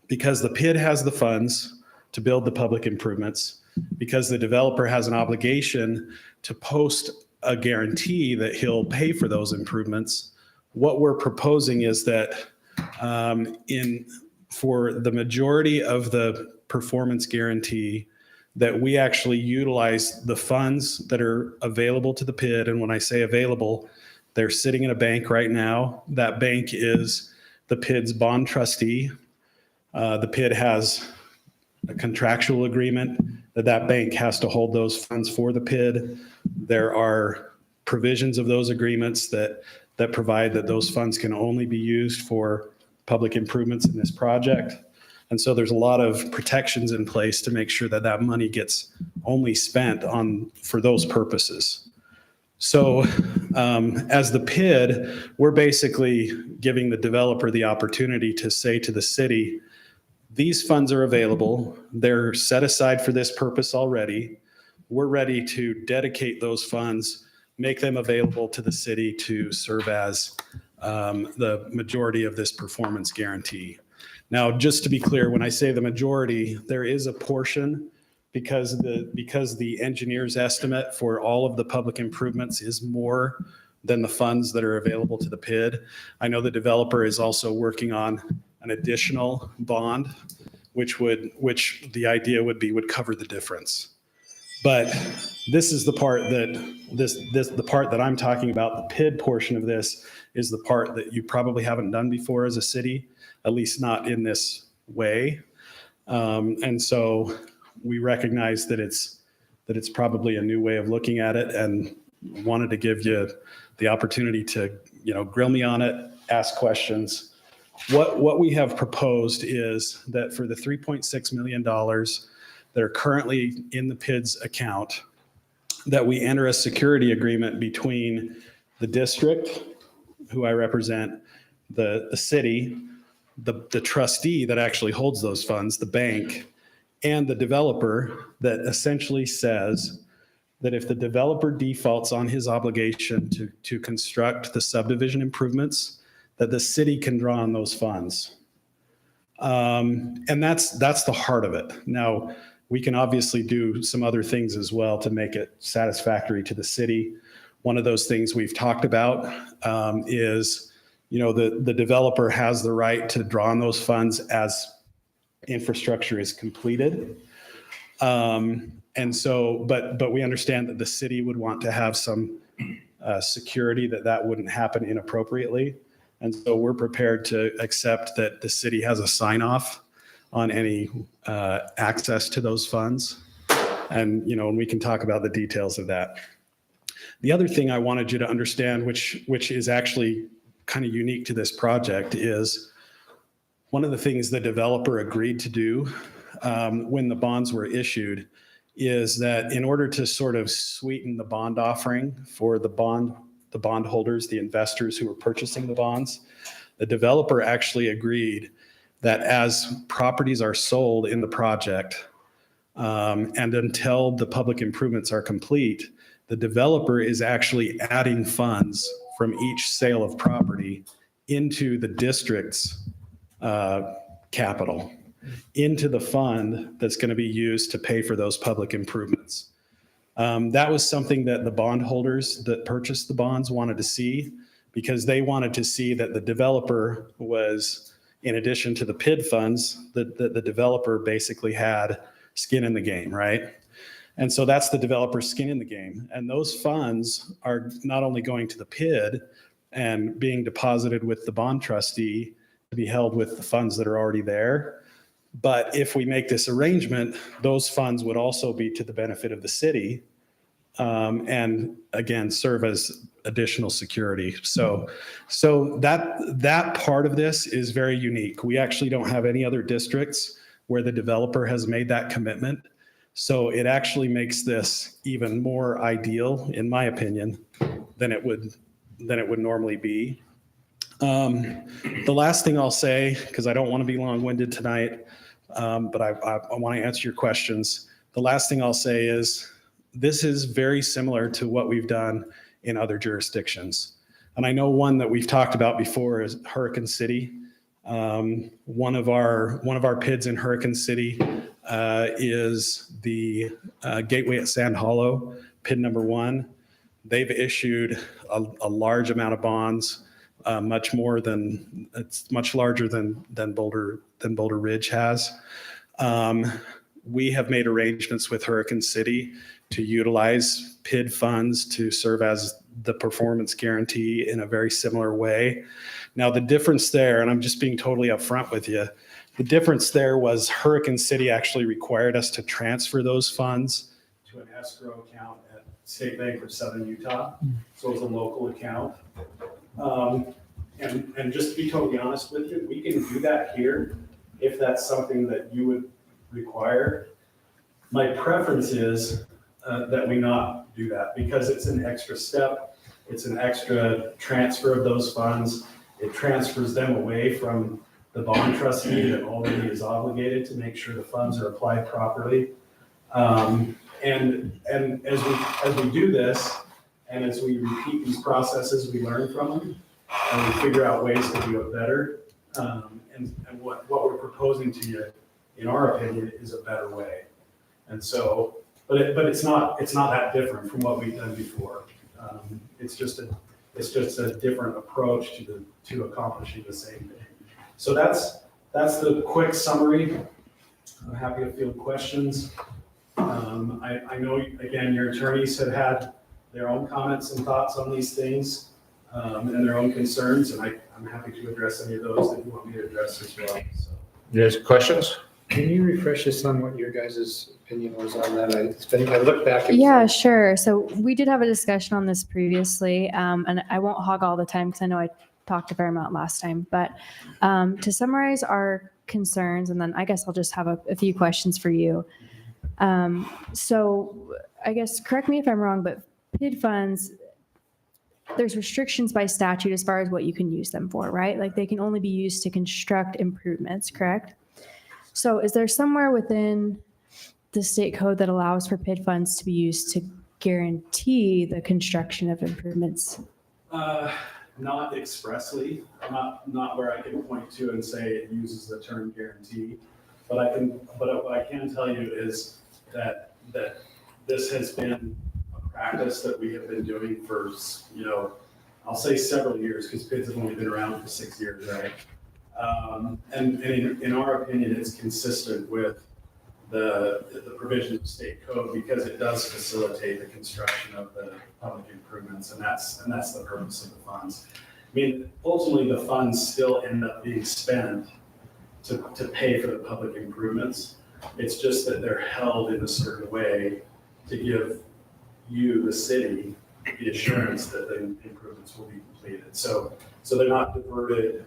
because the PID has the funds to build the public improvements, because the developer has an obligation to post a guarantee that he'll pay for those improvements, what we're proposing is that for the majority of the performance guarantee, that we actually utilize the funds that are available to the PID. And when I say available, they're sitting in a bank right now. That bank is the PID's bond trustee. The PID has a contractual agreement that bank has to hold those funds for the PID. There are provisions of those agreements that provide that those funds can only be used for public improvements in this project. And so there's a lot of protections in place to make sure that money gets only spent for those purposes. So as the PID, we're basically giving the developer the opportunity to say to the city, these funds are available. They're set aside for this purpose already. We're ready to dedicate those funds, make them available to the city to serve as the majority of this performance guarantee. Now, just to be clear, when I say the majority, there is a portion because the engineer's estimate for all of the public improvements is more than the funds that are available to the PID. I know the developer is also working on an additional bond, which the idea would cover the difference. But this is the part the part that I'm talking about, the PID portion of this is the part that you probably haven't done before as a city, at least not in this way. And so we recognize that it's probably a new way of looking at it and wanted to give you the opportunity to, grill me on it, ask questions. What we have proposed is that for the $3.6 million that are currently in the PID's account, that we enter a security agreement between the district, who I represent, the city, the trustee that actually holds those funds, the bank, and the developer, that essentially says that if the developer defaults on his obligation to construct the subdivision improvements, that the city can draw on those funds. And that's the heart of it. Now, We can obviously do some other things as well to make it satisfactory to the city. One of those things we've talked about is, the developer has the right to draw on those funds as infrastructure is completed. And so, but we understand that the city would want to have some security that wouldn't happen inappropriately. And so we're prepared to accept that the city has a sign off on any access to those funds. And, and we can talk about the details of that. The other thing I wanted you to understand, which is actually kind of unique to this project, is one of the things the developer agreed to do when the bonds were issued is that in order to sort of sweeten the bond offering for the bondholders, the investors who were purchasing the bonds, the developer actually agreed that as properties are sold in the project and until the public improvements are complete, the developer is actually adding funds from each sale of property into the district's capital, into the fund that's going to be used to pay for those public improvements. That was something that the bondholders that purchased the bonds wanted to see, because they wanted to see that the developer was, in addition to the PID funds, that the developer basically had skin in the game, right? And so that's the developer's skin in the game. And those funds are not only going to the PID and being deposited with the bond trustee to be held with the funds that are already there, but if we make this arrangement, those funds would also be to the benefit of the city and again, serve as additional security. So that part of this is very unique. We actually don't have any other districts where the developer has made that commitment. So it actually makes this even more ideal, in my opinion, than it would normally be. The last thing I'll say, because I don't want to be long-winded tonight, but I want to answer your questions. The last thing I'll say is this is very similar to what we've done in other jurisdictions. And I know one that we've talked about before is Hurricane City. One of our PIDs in Hurricane City is the Gateway at Sand Hollow, PID number 1. They've issued a large amount of bonds, much larger than Boulder Ridge has. We have made arrangements with Hurricane City to utilize PID funds to serve as the performance guarantee in a very similar way. Now, the difference there, and I'm just being totally upfront with you, the difference there was Hurricane City actually required us to transfer those funds to an escrow account at State Bank of Southern Utah. So it's a local account. And just to be totally honest with you, we can do that here if that's something that you would require. My preference is that we not do that because it's an extra step. It's an extra transfer of those funds. It transfers them away from the bond trustee that already is obligated to make sure the funds are applied properly. And as we do this, and as we repeat these processes, we learn from them, and we figure out ways to do it better. And what we're proposing to you, in our opinion, is a better way. And so, but it's not that different from what we've done before. It's just a different approach to accomplishing the same thing. So that's the quick summary. I'm happy to field questions. I know, again, your attorneys have had their own comments and thoughts on these things and their own concerns, and I'm happy to address any of those that you want me to address as well. So. There's questions? Can you refresh us on what your guys' opinion was on that? I looked back. Yeah, sure. So we did have a discussion on this previously, and I won't hog all the time because I know I talked a fair amount last time. But to summarize our concerns, and then I guess I'll just have a few questions for you. So I guess, correct me if I'm wrong, but PID funds, there's restrictions by statute as far as what you can use them for, right? Like they can only be used to construct improvements, correct? So is there somewhere within the state code that allows for PID funds to be used to guarantee the construction of improvements? Not expressly, not where I can point to and say it uses the term guarantee. But what I can tell you is that this has been a practice that we have been doing for, I'll say several years, because PIDs have only been around for 6 years, right? And in our opinion, it's consistent with the provisions of state code because it does facilitate the construction of the public improvements, and that's the purpose of the funds. I mean, ultimately, the funds still end up being spent to pay for the public improvements. It's just that they're held in a certain way to give you, the city, the assurance that the improvements will be completed. So they're not diverted,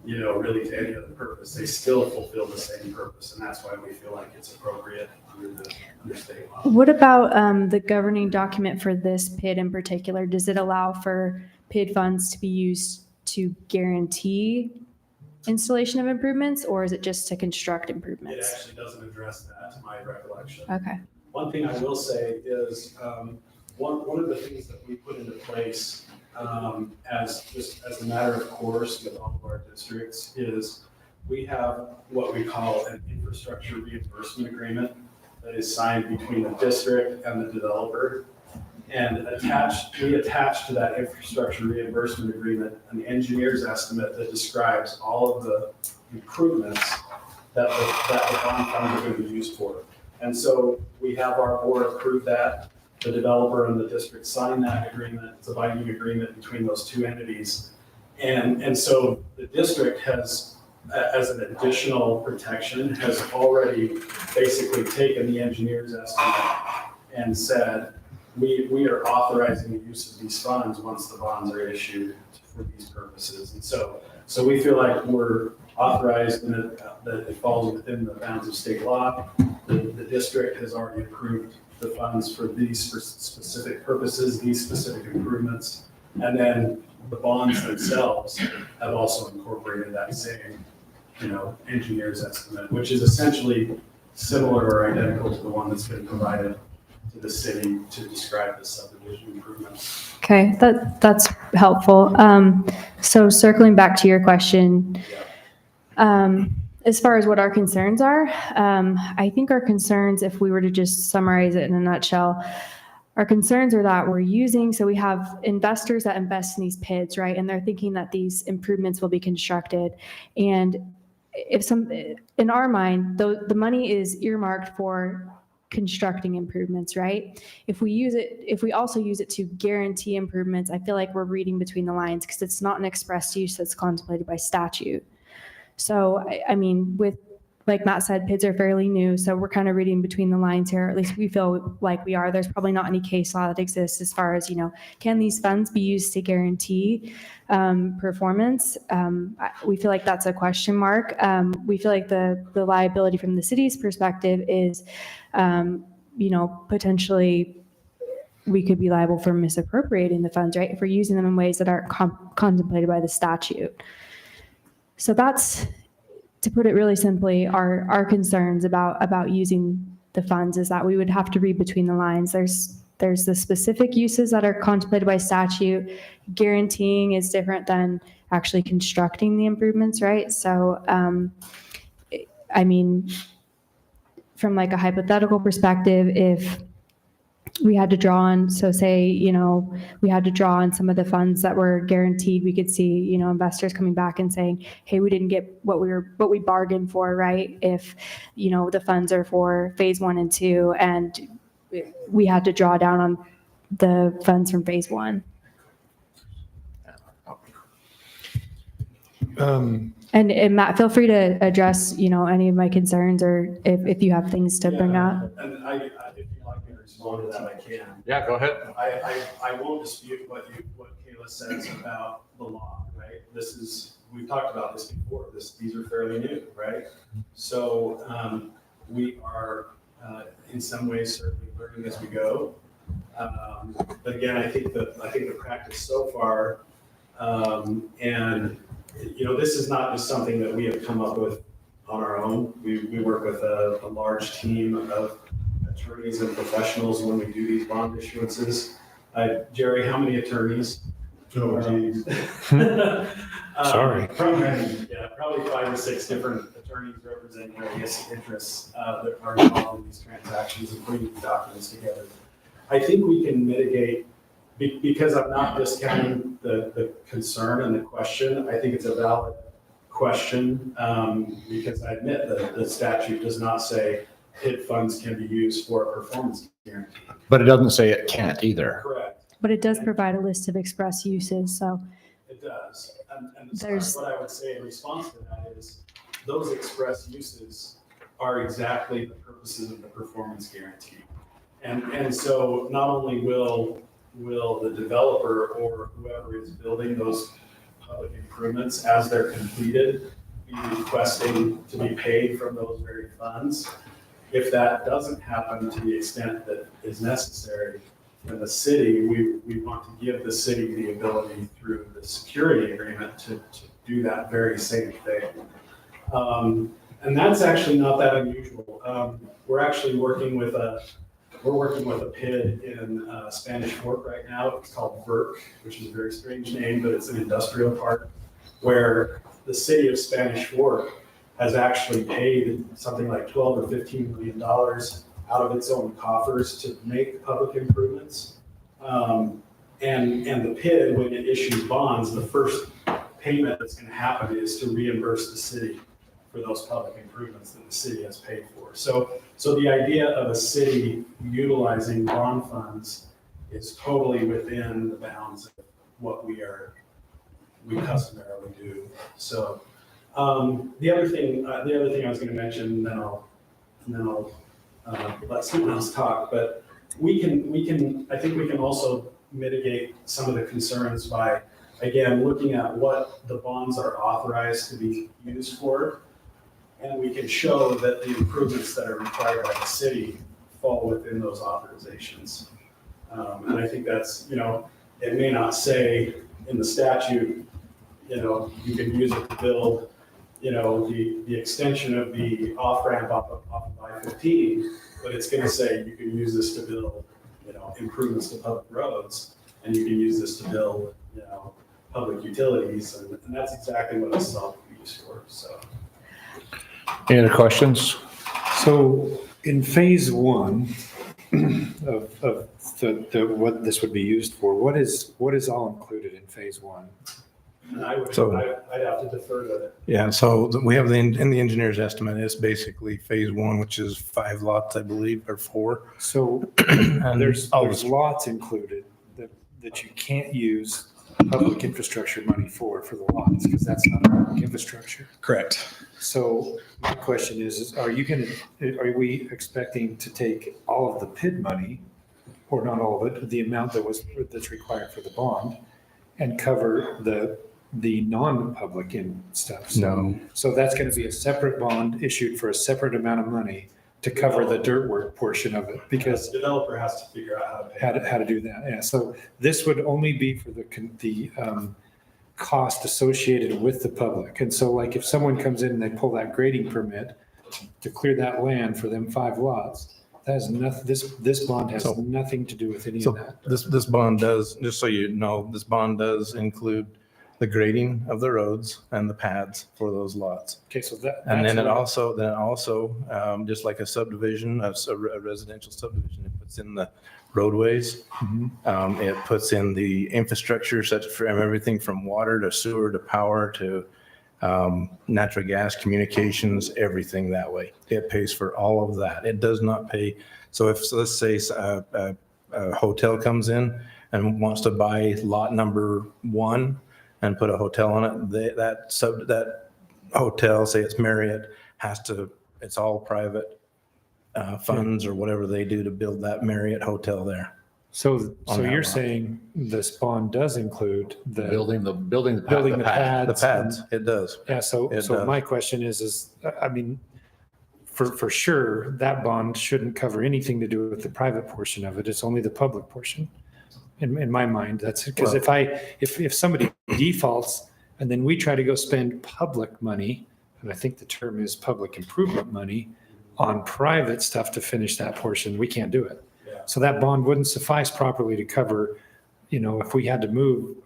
really to any other purpose. They still fulfill the same purpose, and that's why we feel like it's appropriate under state law. What about the governing document for this PID in particular? Does it allow for PID funds to be used to guarantee installation of improvements, or is it just to construct It improvements? actually doesn't address that, to my recollection. Okay. One thing I will say is one of the things that we put into place as a matter of course with all of our districts is we have what we call an infrastructure reimbursement agreement that is signed between the district and the developer. And we attach to that infrastructure reimbursement agreement an engineer's estimate that describes all of the improvements that the bond funds are going to be used for. And so we have our board approve that. The developer and the district sign that agreement. It's a binding agreement between those two entities. And so the district has, as an additional protection, has already basically taken the engineer's estimate and said, we are authorizing the use of these funds once the bonds are issued for these purposes. And so we feel like we're authorized and that it falls within the bounds of state law. The district has already approved the funds for these specific purposes, these specific improvements. And then the bonds themselves have also incorporated that same, engineer's estimate, which is essentially similar or identical to the one that's been provided to the city to describe the subdivision improvements. Okay, that's helpful. So circling back to your question, as far as what our concerns are, I think our concerns, if we were to just summarize it in a nutshell, our concerns are that so we have investors that invest in these PIDs, right? And they're thinking that these improvements will be constructed. And in our mind, the money is earmarked for constructing improvements, right? If we also use it to guarantee improvements, I feel like we're reading between the lines because it's not an express use that's contemplated by statute. So, I mean, like Matt said, PIDs are fairly new, so we're kind of reading between the lines here. At least we feel like we are. There's probably not any case law that exists as far as, can these funds be used to guarantee performance? We feel like that's a question mark. We feel like the liability from the city's perspective is, potentially we could be liable for misappropriating the funds, right? If we're using them in ways that aren't contemplated by the statute. So that's, to put it really simply, our concerns about using the funds is that we would have to read between the lines. There's the specific uses that are contemplated by statute. Guaranteeing is different than actually constructing the improvements, right? So, I mean, from like a hypothetical perspective, if we had to draw on, so say, we had to draw on some of the funds that were guaranteed, we could see, investors coming back and saying, hey, we didn't get what we bargained for, right? If, the funds are for phase 1 and 2, and we had to draw down on the funds from phase 1. And Matt, feel free to address, any of my concerns, or if you have things to bring up. And if you'd like me to respond to that, I can. Yeah, go ahead. I won't dispute what Kayla says about the law, right? We've talked about this before. These are fairly new, right? So we are in some ways certainly learning as we go. But again, I think the practice so far, and this is not just something that we have come up with on our own. We work with a large team of attorneys and professionals when we do these bond issuances. Jerry, how many attorneys? Oh, geez. Sorry. Probably 5 or 6 different attorneys attorneys represent various interests that are involved in these transactions and putting these documents together. I think we can mitigate, because I'm not discounting the concern and the question. I think it's a valid question, because I admit that the statute does not say PID funds can be used for a performance guarantee. But it doesn't say it can't either. Correct. But it does provide a list of express uses, so It does. And There's- what I would say in response to that is those express uses are exactly the purposes of the performance guarantee. And so not only will the developer or whoever is building those public improvements as they're completed be requesting to be paid from those very funds. If that doesn't happen to the extent that is necessary, then the city, we want to give the city the ability through the security agreement to do that very same thing. And that's actually not that unusual. We're actually working with a PID in Spanish Fork right now. It's called VERC, which is a very strange name, but it's an industrial park where the city of Spanish Fork has actually paid something like $12 or $15 million out of its own coffers to make public improvements. And the PID, when it issues bonds, the first payment that's going to happen is to reimburse the city for those public improvements that the city has paid for. So the idea of a city utilizing bond funds is totally within the bounds of what we customarily do. So the other thing I was going to mention, then I'll let someone else talk. But I think we can also mitigate some of the concerns by, again, looking at what the bonds are authorized to be used for. And we can show that the improvements that are required by the city fall within those authorizations. And I think that's, it may not say in the statute, you can use it to build, the extension of the off-ramp off of I-15, but it's going to say you can use this to build, improvements to public roads, and you can use this to build, public utilities, and that's exactly what this is all used for, so. Any other questions? So in phase one of the what this would be used for, what is all included in phase one? And I'd have to defer to it. Yeah, so we have in the engineer's estimate, it's basically phase one, which is 5 lots, I believe, or 4. So And there's all this- lots included that you can't use public infrastructure money for the lots, because that's not public infrastructure. Correct. So my question is are we expecting to take all of the PID money, or not all of it, the amount that's required for the bond, and cover the non-public in stuff? No. So that's going to be a separate bond issued for a separate amount of money to cover the dirt work portion of it, because The developer has to figure out how to pay. how to do that. Yeah. So this would only be for the cost associated with the public. And so like if someone comes in and they pull that grading permit to clear that land for them 5 lots, that has nothing, this bond has nothing to do with any of So that. this bond does, just so you know, this bond does include the grading of the roads and the pads for those lots. Okay, so that. And then that's it also, just like a subdivision, a residential subdivision, it puts in the roadways. Mhm. It puts in the infrastructure such from everything from water to sewer to power to natural gas, communications, everything that way. It pays for all of that. It does not pay. So let's say a hotel comes in and wants to buy lot number 1 and put a hotel on it, that hotel, say it's Marriott, it's all private funds or whatever they do to build that Marriott hotel there. So on that you're lot. saying this bond does include the Building the building the pad. The pads? pads, it does. Yeah, so It does. my question is, I mean, for sure, that bond shouldn't cover anything to do with the private portion of it. It's only the public portion. In my mind, that's because if somebody defaults and then we try to go spend public money, and I think the term is public improvement money, on private stuff to finish that portion, we can't do it. Yeah. So that bond wouldn't suffice properly to cover, if we had to move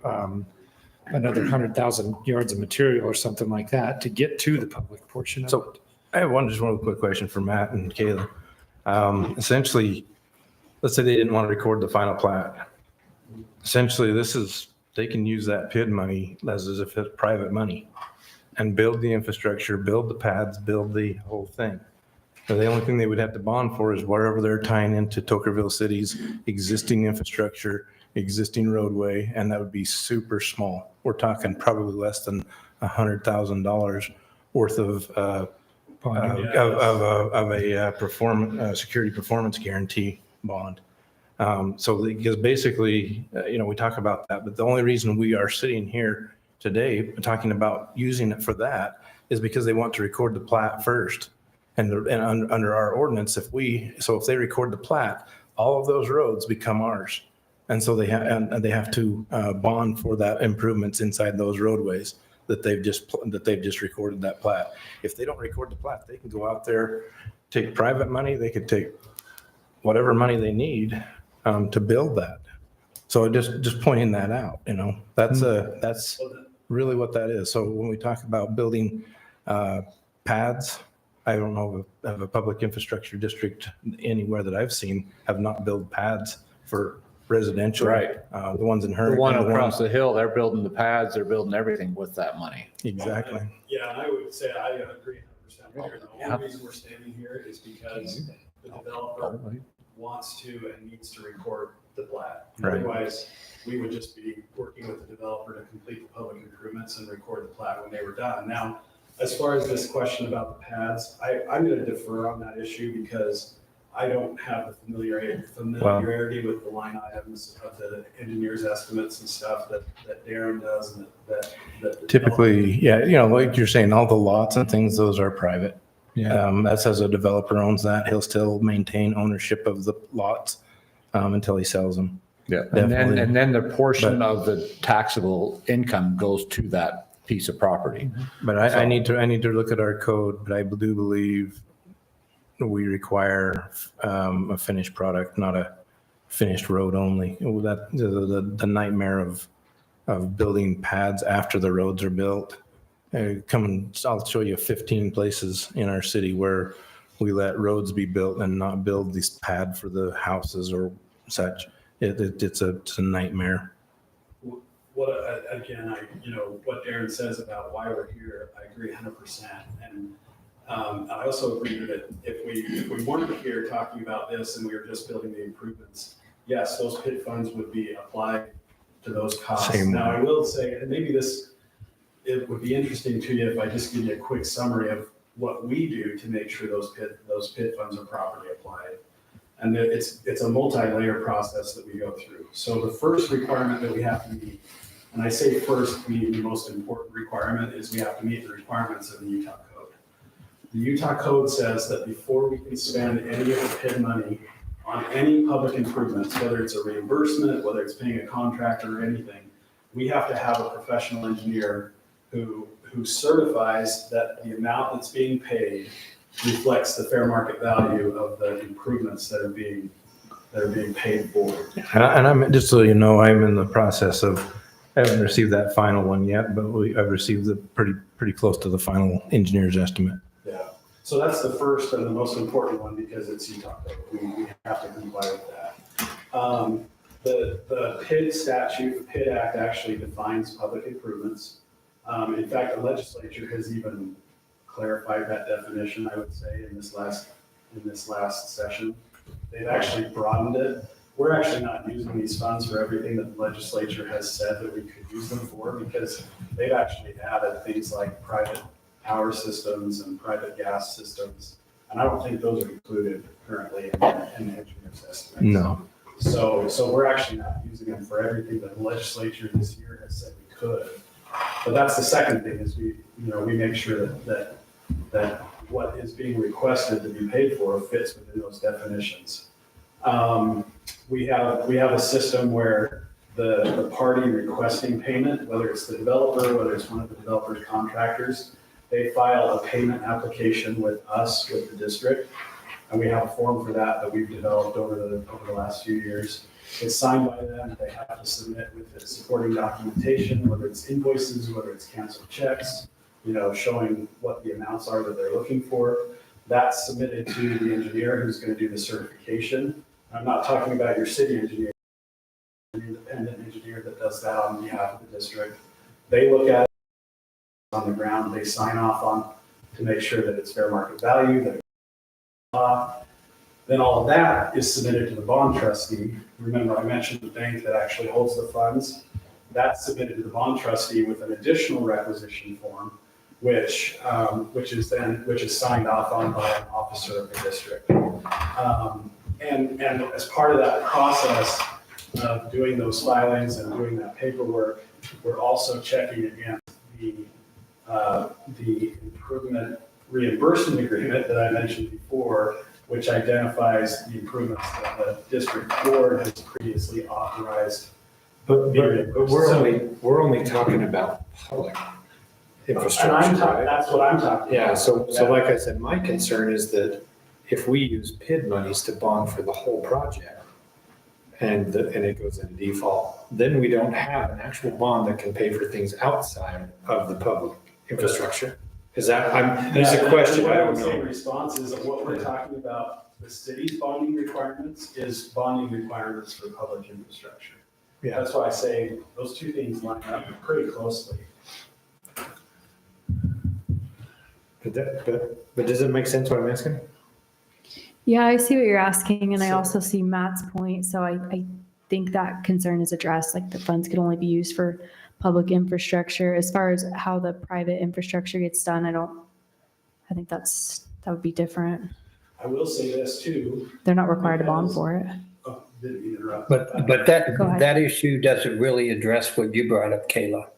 another 100,000 yards of material or something like that to get to the public portion of So- it. I have just one quick question for Matt and Kayla. Essentially, let's say they didn't want to record the final plat. Essentially, they can use that PID money as if it's private money and build the infrastructure, build the pads, build the whole thing. So the only thing they would have to bond for is wherever they're tying into Tokerville City's existing infrastructure, existing roadway, and that would be super small. We're talking probably less than $100,000 worth of a security performance guarantee bond. So because basically, we talk about that, but the only reason we are sitting here today talking about using it for that is because they want to record the plat first. And under our ordinance, if they record the plat, all of those roads become ours. And so they have to bond for that improvements inside those roadways that they've just recorded that plat. If they don't record the plat, they can go out there, take private money, they could take whatever money they need to build that. So just pointing that out, that's really what that is. So when we talk about building pads, I don't know of a public infrastructure district anywhere that I've seen have not built pads for residential. Right. The ones in Hurricane. The one across the hill, they're building the pads, they're building everything with that money. Exactly. Yeah, and I would say I agree 100% there. The Yeah. only reason we're standing here is because the developer wants to and needs to record the plat. Right. Otherwise, we would just be working with the developer to complete the public improvements and record the plat when they were done. Now, as far as this question about the pads, I'm going to defer on that issue because I don't have the familiarity with the line items of the engineer's estimates and stuff that Darren does and that the Typically, yeah, like you're saying, all the lots and things, those are private. Yeah. That's as a developer owns that, he'll still maintain ownership of the lots until he sells them. Yeah. Definitely. And then the portion of the taxable income goes to that piece of property. But I need to look at our code, but I do believe we require a finished product, not a finished road only. That the nightmare of building pads after the roads are built. I'll show you 15 places in our city where we let roads be built and not build this pad for the houses or such. It's a nightmare. What Darren says about why we're here, I agree 100%. And I also agree that if we weren't here talking about this and we were just building the improvements, yes, those PID funds would be applied to those costs. Same. Now, I will say, and maybe it would be interesting to you if I just give you a quick summary of what we do to make sure those PID funds are properly applied. And it's a multi-layer process that we go through. So the first requirement that we have to meet, and I say first, the most important requirement is we have to meet the requirements of the Utah Code. The Utah Code says that before we can spend any of the PID money on any public improvements, whether it's a reimbursement, whether it's paying a contractor or anything, we have to have a professional engineer who certifies that the amount that's being paid reflects the fair market value of the improvements that are being paid for. And I'm, just so you know, I'm in the process of, I haven't received that final one yet, but I've received the pretty close to the final engineer's estimate. Yeah, so that's the first and the most important one because it's Utah Code. We have to comply with that. The PID statute, the PID Act actually defines public improvements. In fact, the legislature has even clarified that definition, I would say, in this last session. They've actually broadened it. We're actually not using these funds for everything that the legislature has said that we could use them for because they've actually added things like private power systems and private gas systems. And I don't think those are included currently in the engineer's estimate. No. So we're actually not using them for everything that the legislature this year has said we could. But that's the second thing is we make sure that what is being requested to be paid for fits within those definitions. We have a system where the party requesting payment, whether it's the developer, whether it's one of the developer's contractors, they file a payment application with us, with the district. And we have a form for that we've developed over the last few years. It's signed by them. They have to submit with the supporting documentation, whether it's invoices, whether it's canceled checks, showing what the amounts are that they're looking for. That's submitted to the engineer who's going to do the certification. I'm not talking about your city engineer, an independent engineer that does that on behalf of the district. They look at it on the ground, they sign off on to make sure that it's fair market value, that then all of that is submitted to the bond trustee. Remember, I mentioned the bank that actually holds the funds. That's submitted to the bond trustee with an additional requisition form, which is signed off on by an officer of the district. And as part of that process of doing those filings and doing that paperwork, we're also checking against the improvement reimbursement agreement that I mentioned before, which identifies the improvements that the district board has previously authorized. But we're only talking about public infrastructure, right? That's what I'm talking about. Yeah, so like I said, my concern is that if we use PID monies to bond for the whole project and it goes into default, then we don't have an actual bond that can pay for things outside of the public infrastructure. Is that, there's a question. What I would say in response is that what we're talking about, the city's bonding requirements is bonding requirements for public infrastructure. Yeah. That's why I say those two things line up pretty closely. But does it make sense what I'm asking? Yeah, I see what you're asking, and I also see Matt's point. So I think that concern is addressed, like the funds could only be used for public infrastructure. As far as how the private infrastructure gets done, I think that would be different. I will say this too. They're not required to bond for it. Oh, didn't interrupt. But Go ahead. that issue doesn't really address what you brought up, Kayla.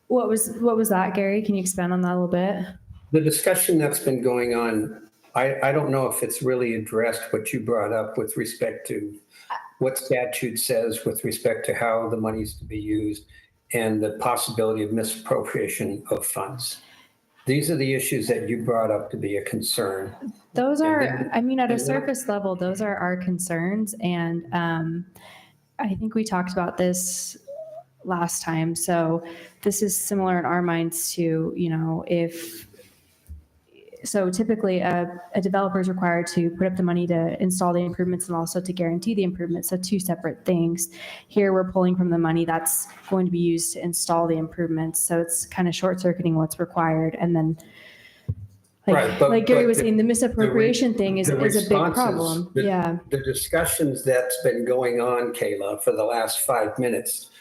What was that, Gary? Can you expand on that a little bit? The discussion that's been going on, I don't know if it's really addressed what you brought up with respect to what statute says with respect to how the money's to be used and the possibility of misappropriation of funds. These are the issues that you brought up to be a concern. Those are, at a surface level, those are our concerns. And I think we talked about this last time. So this is similar in our minds to, so typically a developer is required to put up the money to install the improvements and also to guarantee the improvements. So two separate things. Here we're pulling from the money that's going to be used to install the improvements. So it's kind of short circuiting what's required. And then like Gary was saying, the misappropriation thing is a big problem. Yeah. The discussions that's been going on, Kayla, for the last 5 minutes,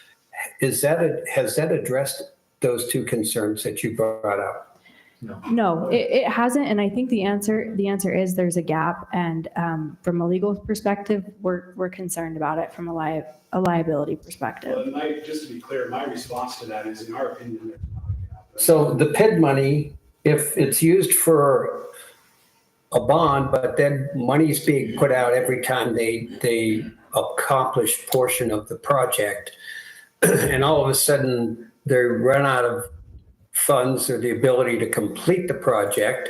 has that addressed those two concerns that you brought up? No, it hasn't. And I think the answer is there's a gap. And from a legal perspective, we're concerned about it from a liability perspective. Well, just to be clear, my response to that is, in our opinion, there's not a gap. So the PID money, if it's used for a bond, but then money's being put out every time they accomplish portion of the project, and all of a sudden they run out of funds or the ability to complete the project.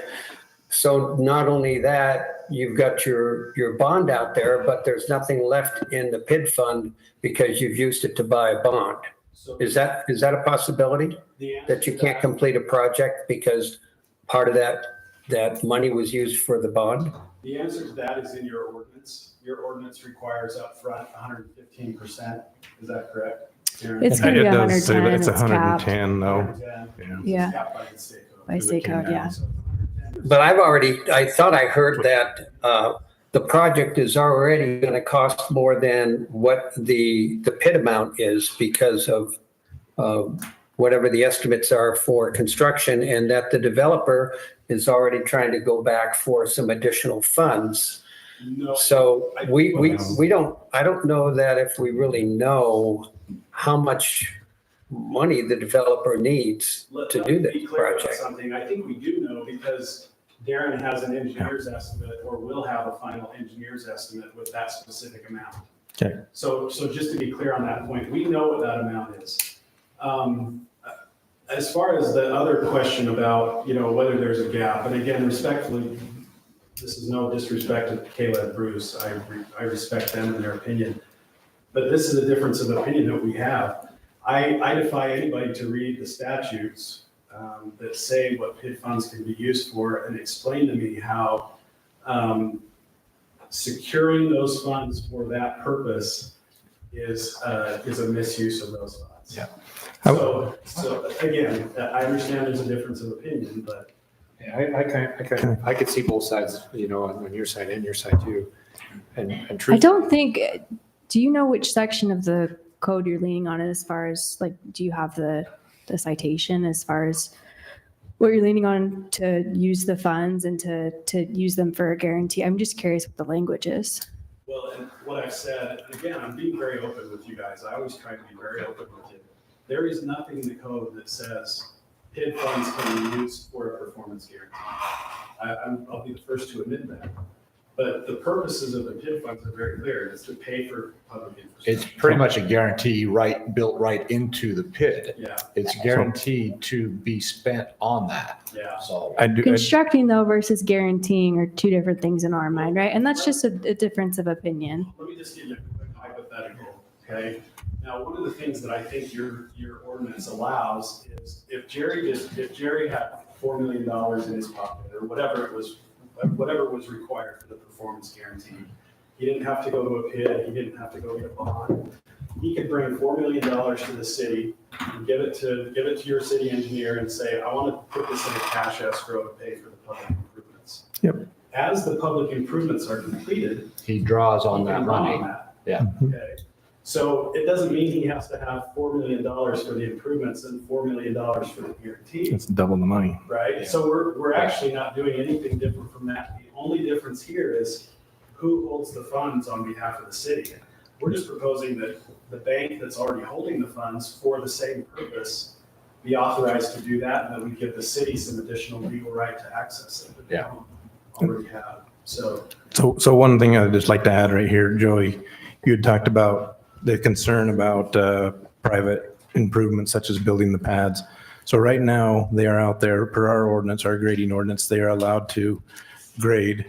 So not only that, you've got your bond out there, but there's nothing left in the PID fund because you've used it to buy a bond. So Is that a possibility? That you can't complete a project because part of that money was used for the bond? The answer to that is in your ordinance. Your ordinance requires upfront 115%. Is that correct? It's going to be 110. It's It's capped 110 though. 110. Yeah. It's capped by the state code. by state code. Yeah. But I thought I heard that the project is already going to cost more than what the PID amount is because of whatever the estimates are for construction, and that the developer is already trying to go back for some additional funds. No. So I don't know that if we really know how much money the developer needs to do this Let me be clear about project. something. I think we do know because Darren has an engineer's estimate, or will have a final engineer's estimate with that specific amount. Okay. So just to be clear on that point, we know what that amount is. As far as the other question about, whether there's a gap, and again, respectfully, this is no disrespect to Kayla and Bruce. I respect them and their opinion. But this is a difference of opinion that we have. I defy anybody to read the statutes that say what PID funds can be used for and explain to me how securing those funds for that purpose is a misuse of those funds. Yeah. So again, I understand there's a difference of opinion, but Yeah, I could see both sides, on your side and your side too. And I truth, don't think, do you know which section of the code you're leaning on as far as like, do you have the citation as far as what you're leaning on to use the funds and to use them for a guarantee? I'm just curious what the language is. well, and what I've said, and again, I'm being very open with you guys. I always try to be very open with you. There is nothing in the code that says PID funds can be used for a performance guarantee. I'll be the first to admit that. But the purposes of the PID funds are very clear. It's to pay for public infrastructure. It's pretty much a guarantee built right into the PID. Yeah, It's guaranteed to be spent on that. yeah. So Constructing though versus guaranteeing are two different things in our mind, right? And that's just a difference of opinion. Let me just give you a quick hypothetical, okay? Now, one of the things that I think your ordinance allows is if Jerry had $4 million in his pocket or whatever was required for the performance guarantee, he didn't have to go to a PID, he didn't have to go get a bond. He could bring $4 million to the city and give it to your city engineer and say, I want to put this in a cash escrow to pay for the public improvements. Yep. As the public improvements are completed, he draws on he that can draw money. on that. Yeah. Okay, so it doesn't mean he has to have $4 million for the improvements and $4 million for the guarantee, It's double the money. right? So we're actually not doing anything different from that. The only difference here is who holds the funds on behalf of the city. We're just proposing that the bank that's already holding the funds for the same purpose be authorized to do that, and that we give the city some additional legal right to access it that they Yeah. don't already have. So So one thing I'd just like to add right here, Joey, you had talked about the concern about private improvements such as building the pads. So right now, they are out there, per our ordinance, our grading ordinance, they are allowed to grade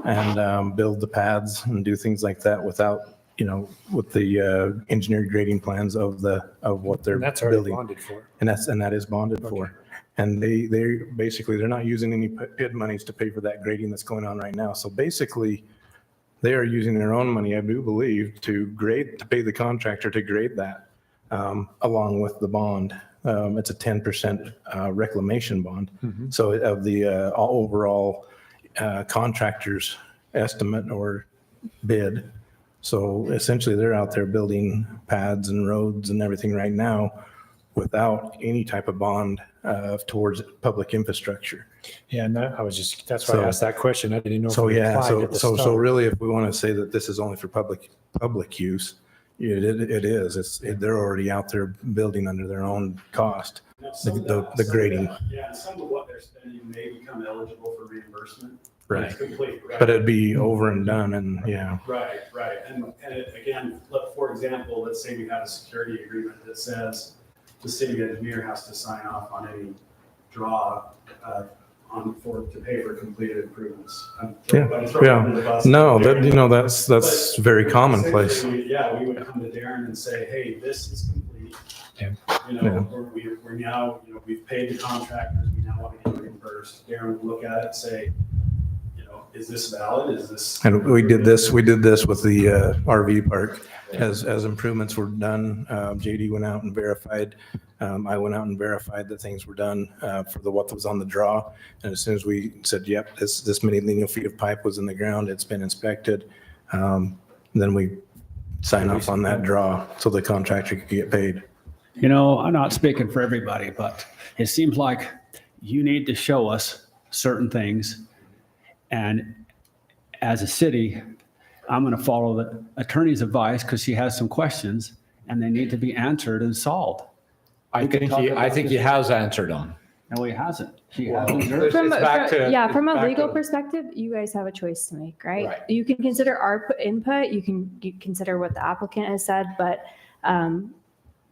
and build the pads and do things like that without, with the engineered grading plans of what they're and that's already building. bonded for. And that is bonded for. And they're not using any PID monies to pay for that grading that's going on right now. So basically, they are using their own money, I do believe, to pay the contractor to grade that, along with the bond. It's a 10% reclamation bond. So of the overall contractor's estimate or bid. So essentially, they're out there building pads and roads and everything right now without any type of bond towards public infrastructure. Yeah, and that's why I asked that question. I didn't know. if it applied at the So start. really, if we want to say that this is only for public use, it is. They're already out there building under their own cost. The grading. Yeah, and some of what they're spending may become eligible for reimbursement. Right. It's complete, right? But it'd be over and done and yeah. Right. And again, for example, let's say we have a security agreement that says the city engineer has to sign off on any draw to pay for completed improvements. I'm throwing under the bus No, there. that's very commonplace. Essentially, yeah, we would come to Darren and say, hey, this is complete. Yeah. We're now, we've paid the contractors, we now want to get reimbursed. Darren would look at it and say, is this valid? Is this? And we did this with the RV park. As improvements were done, JD went out and verified. I went out and verified that things were done for what was on the draw. And as soon as we said, yep, this many lineal feet of pipe was in the ground, it's been inspected, then we sign off on that draw so the contractor could get paid. I'm not speaking for everybody, but it seems like you need to show us certain things. And as a city, I'm going to follow the attorney's advice because she has some questions and they need to be answered and solved. I think he has answered them. No, he hasn't. He Well, hasn't. It's back to- From a it's back legal to- perspective, you guys have a choice to make, right? Right. You can consider our input, you can consider what the applicant has said, but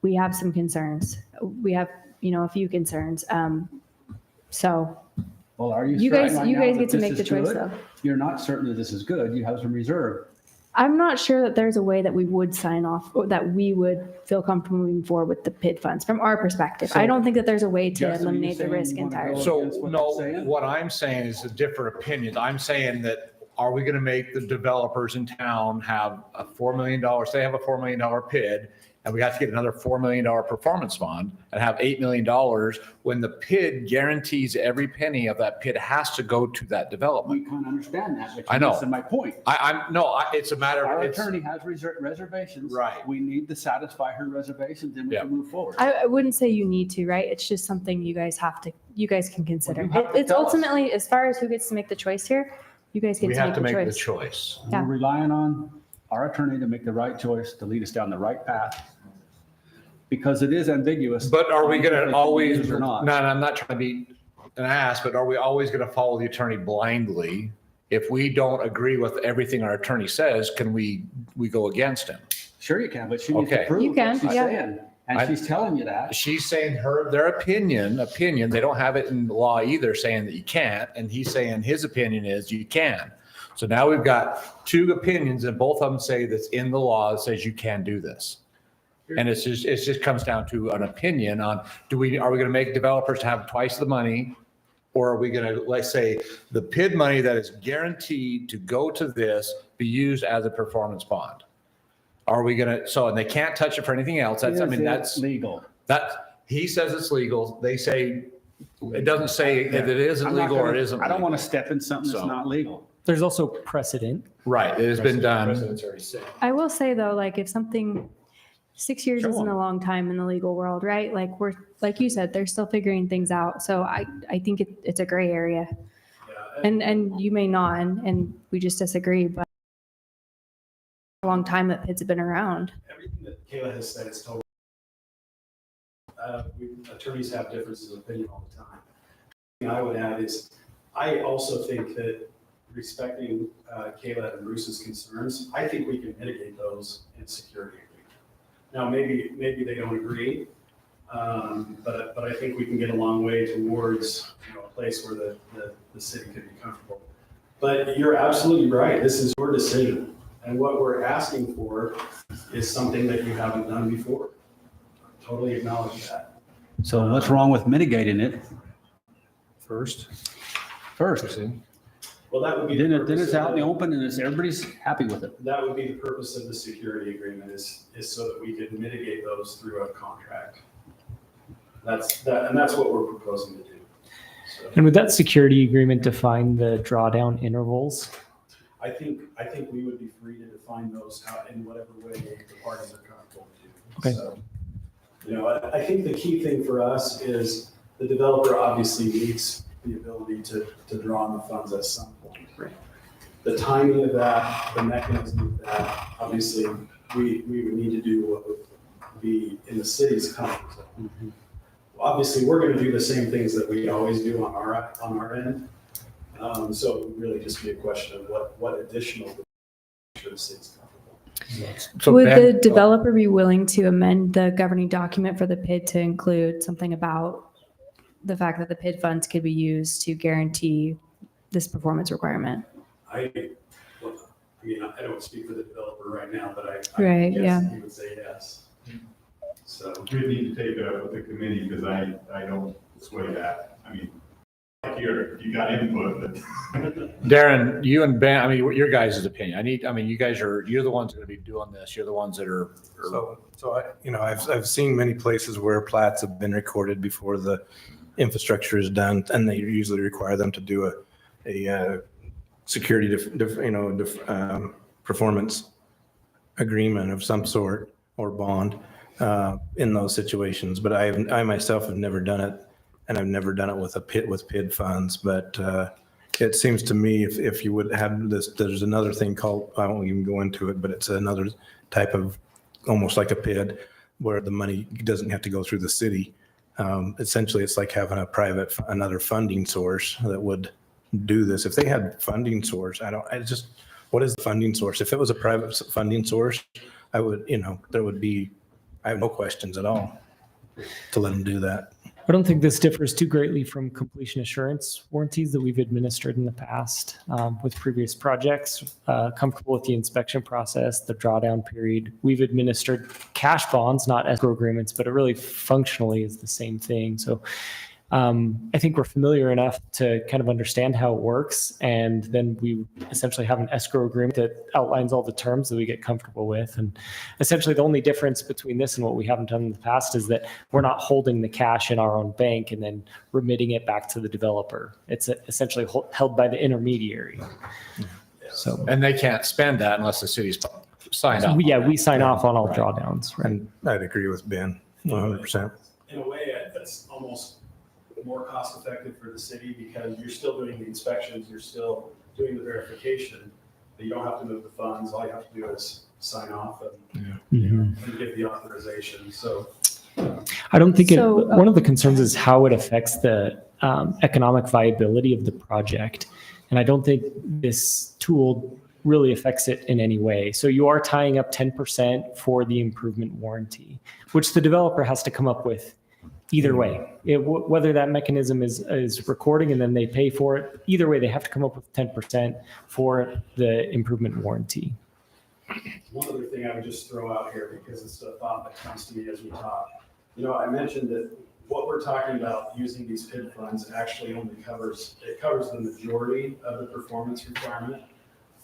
we have some concerns. We have, a few concerns. So Well, are you? you certain guys right now get that to this make is the choice good? though. You're not certain that this is good. You have some reserve. I'm not sure that there's a way that we would sign off, or that we would feel comfortable moving forward with the PID funds from our perspective. I don't think that there's a way to Justin, are you eliminate the saying risk you wanna go entirely. So, against what no, they're saying? what I'm saying is a different opinion. I'm saying that, are we going to make the developers in town have a $4 million, say have a $4 million PID, and we have to get another $4 million performance bond and have $8 million when the PID guarantees every penny of that PID has to go to that development? We can't understand that, but I you're know. missing my point. It's a matter Our of, it's, attorney has reservations. Right. We need to satisfy her reservations, then we Yeah. can move forward. I wouldn't say you need to, right? It's just something you guys can consider. Well, you have to It's tell us. ultimately, as far as who gets to make the choice here, you guys get we to have make to the make the choice. choice. Yeah. We're relying on our attorney to make the right choice, to lead us down the right path. Because it is ambiguous. But are we if going they to can always, use it or no, not. and I'm not trying to be an ass, but are we always going to follow the attorney blindly? If we don't agree with everything our attorney says, can we go against him? Sure you can, but she needs to Okay. prove You what can, she's yeah. saying. And I- she's telling you that. She's saying their opinion, they don't have it in the law either, saying that you can't, and he's saying his opinion is you can. So now we've got two opinions, and both of them say that's in the law that says you can do this. And it just comes down to an opinion on, are we going to make developers have twice the money? Or are we going to, let's say, the PID money that is guaranteed to go to this be used as a performance bond? Are we going to, and they can't touch it for anything else. Is it legal. He says it's legal. They say, it doesn't say if it isn't I'm not legal or it gonna- isn't. I don't legal. want to step in something that's So- not legal. There's also precedent. Right, it has been done. President's already said. I will say though, like if something, 6 years Sure. isn't a long time in the legal world, right? Like like you said, they're still figuring things out. So I think it's a gray area. And you may not, and we just disagree, but a long time that PIDs have been around. Everything that Kayla has said is totally. Attorneys have differences of opinion all the time. The thing I would add is, I also think that respecting Kayla and Bruce's concerns, I think we can mitigate those in security agreement. Now, maybe they don't agree, but I think we can get a long way towards, a place where the city could be comfortable. But you're absolutely right. This is your decision. And what we're asking for is something that you haven't done before. Totally acknowledge that. So what's wrong with mitigating it First. first? Well, that would be. the Then purpose it's of out in the open and everybody's happy with it. That would be the purpose of the security agreement is so that we could mitigate those through a contract. And that's what we're proposing to do. So And would that security agreement define the drawdown intervals? I think we would be free to define those how, in whatever way the parties are comfortable with. Okay. So, I think the key thing for us is the developer obviously needs the ability to draw on the funds at some point. Right. The timing of that, the mechanism of that, obviously, we would need to do what would be in the city's comfort zone. Obviously, we're going to do the same things that we always do on our end. So it would really just be a question of what additional to make sure the city's comfortable. So Would Ben- the developer be willing to amend the governing document for the PID to include something about the fact that the PID funds could be used to guarantee this performance requirement? I don't speak for the developer right now, but I Right, guess yeah. he would say yes. So. We need to take it up with the committee because I don't sway that. I mean, like you got input, but. Darren, you and Ben, your guys' opinion. You're the ones that are going to be doing this. You're the ones that are. I've seen many places where plats have been recorded before the infrastructure is done, and they usually require them to do a security, performance agreement of some sort or bond in those situations. But I myself have never done it, and I've never done it with PID funds. But it seems to me if you would have this, there's another thing called, I won't even go into it, but it's another type of, almost like a PID, where the money doesn't have to go through the city. Essentially, it's like having another funding source that would do this. If they had funding source, what is the funding source? If it was a private funding source, I have no questions at all to let them do that. I don't think this differs too greatly from completion assurance warranties that we've administered in the past with previous projects. Comfortable with the inspection process, the drawdown period. We've administered cash bonds, not escrow agreements, but it really functionally is the same thing. So I think we're familiar enough to kind of understand how it works. And then we essentially have an escrow agreement that outlines all the terms that we get comfortable with. And essentially the only difference between this and what we haven't done in the past is that we're not holding the cash in our own bank and then remitting it back to the developer. It's essentially held by the intermediary. So, And they can't spend that unless the city's signed up. yeah, we sign off on all drawdowns. Right? And I'd agree with Ben 100%. In a way, that's almost more cost effective for the city because you're still doing the inspections, you're still doing the verification, but you don't have to move the funds. All you have to do is sign off and give the authorization. So I don't think So, one of the concerns is how it affects the economic viability of the project. And I don't think this tool really affects it in any way. So you are tying up 10% for the improvement warranty, which the developer has to come up with either way. Whether that mechanism is recording and then they pay for it, either way, they have to come up with 10% for the improvement warranty. one other thing I would just throw out here because it's a thought that comes to me as we talk. I mentioned that what we're talking about using these PID funds actually only covers the majority of the performance requirement.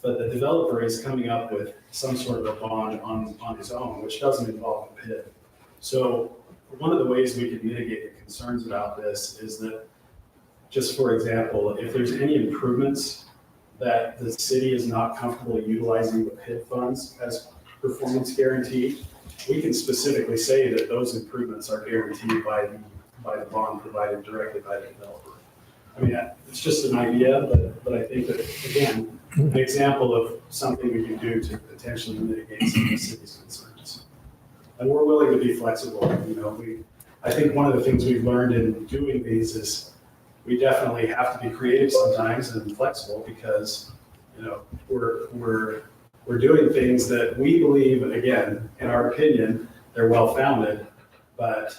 But the developer is coming up with some sort of a bond on his own, which doesn't involve a PID. So one of the ways we can mitigate the concerns about this is that, just for example, if there's any improvements that the city is not comfortable utilizing the PID funds as performance guaranteed, we can specifically say that those improvements are guaranteed by the bond provided directly by the developer. I mean, it's just an idea, but I think that, again, an example of something we can do to potentially mitigate some of the city's concerns. And we're willing to be flexible. I think one of the things we've learned in doing these is we definitely have to be creative sometimes and flexible because, we're doing things that we believe, again, in our opinion, they're well-founded, but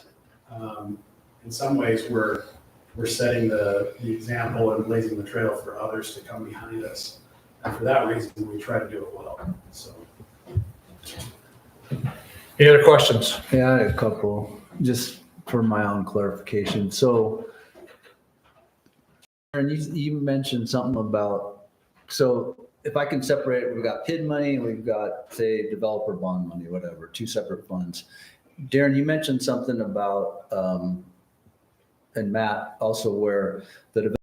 in some ways we're setting the example and blazing the trail for others to come behind us. And for that reason, we try to do it well. So. Any other questions? Yeah, I had a couple, just for my own clarification. So, Aaron, you mentioned something about, so if I can separate it, we've got PID money and we've got, say, developer bond money, whatever, two separate funds. Darren, you mentioned something about, and Matt also, where the developer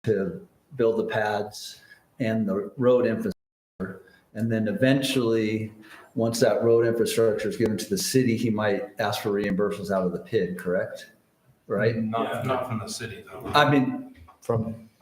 to build the pads and the road infrastructure. And then eventually, once that road infrastructure is given to the city, he might ask for reimbursements out of the PID, correct? Right? Not from the city though. I mean,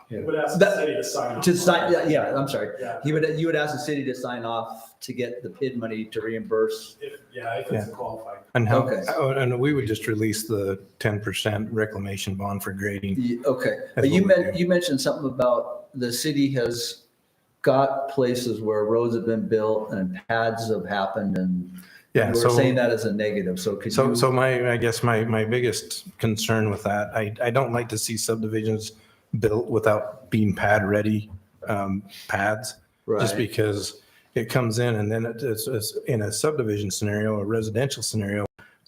It would ask the city to sign off. yeah, I'm sorry. Yeah. You would ask the city to sign off to get the PID money to reimburse. If it's qualified. And Okay. and we would just release the 10% reclamation bond for grading. Okay, That's but you what we do. you mentioned something about the city has got places where roads have been built and pads have happened and Yeah, we're so- saying that as a negative. So could you? So I guess my biggest concern with that, I don't like to see subdivisions built without being pad ready pads. Just Right. because it comes in and then it's in a subdivision scenario, a residential scenario,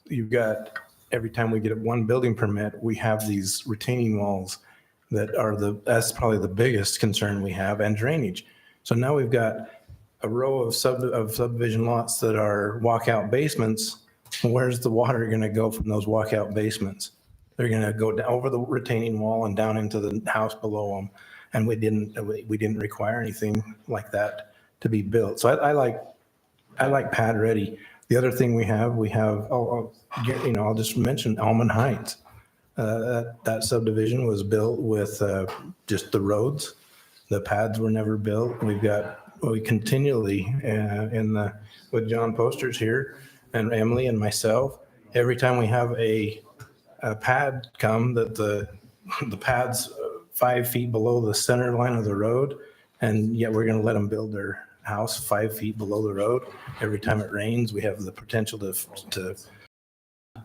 you've got, every time we get one building permit, we have these retaining walls that's probably the biggest concern we have, and drainage. So now we've got a row of subdivision lots that are walkout basements. Where's the water going to go from those walkout basements? They're going to go over the retaining wall and down into the house below them. And we didn't require anything like that to be built. So I like pad ready. The other thing we have, I'll just mention Almond Heights. That subdivision was built with just the roads. The pads were never built. We continually with John Posters here and Emily and myself, every time we have a pad come, that the pad's 5 feet below the center line of the road, and yet we're going to let them build their house 5 feet below the road. Every time it rains, we have the potential to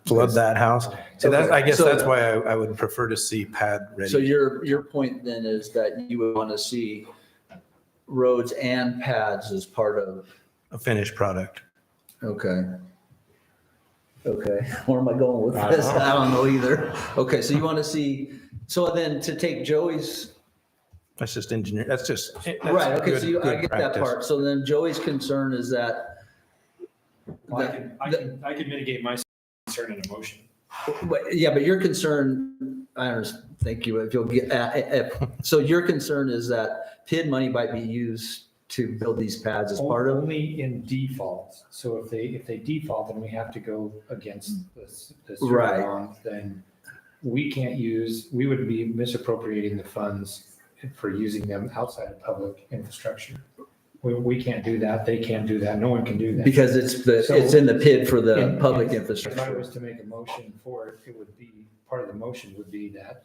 flood that house. So that, I guess So- that's why I would prefer to see pad ready. So your point then is that you would want to see roads and pads as part of, A finished product. okay. Okay, where am I going with I don't this? know. I don't know either. Okay, so you want to see, so then to take Joey's, That's just engineer, that's just. that's right, okay, so good- I good get that practice. part. So then Joey's concern is that, Well, I can mitigate my concern in a motion. yeah, but your concern, I understand, thank you, if you'll get, so your concern is that PID money might be used to build these pads as part of? Only in default. So if they default, then we have to go against the sewer Right. bond, then we can't use, we would be misappropriating the funds for using them outside of public infrastructure. We can't do that. They can't do that. No one can do that. Because it's in the PID for the public If I infrastructure. was to make a motion for it, it would be, part of the motion would be that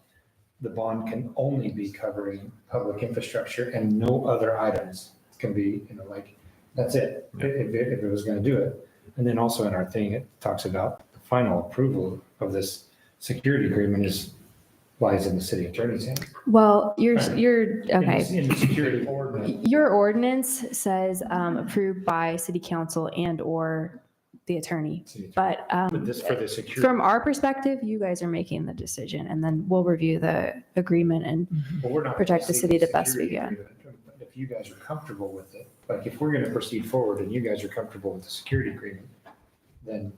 the bond can only be covering public infrastructure and no other items can be, like, that's it, if it was gonna do it. And then also in our thing, it talks about the final approval of this security agreement lies in the city attorney's hand. Well, you're, In okay. the security ordinance. Your ordinance says approved by city council and or the attorney. But But this for the security. from our perspective, you guys are making the decision and then we'll review the agreement and But we're not protect the city the best we security can. agreement. If you guys are comfortable with it, like if we're gonna proceed forward and you guys are comfortable with the security agreement, then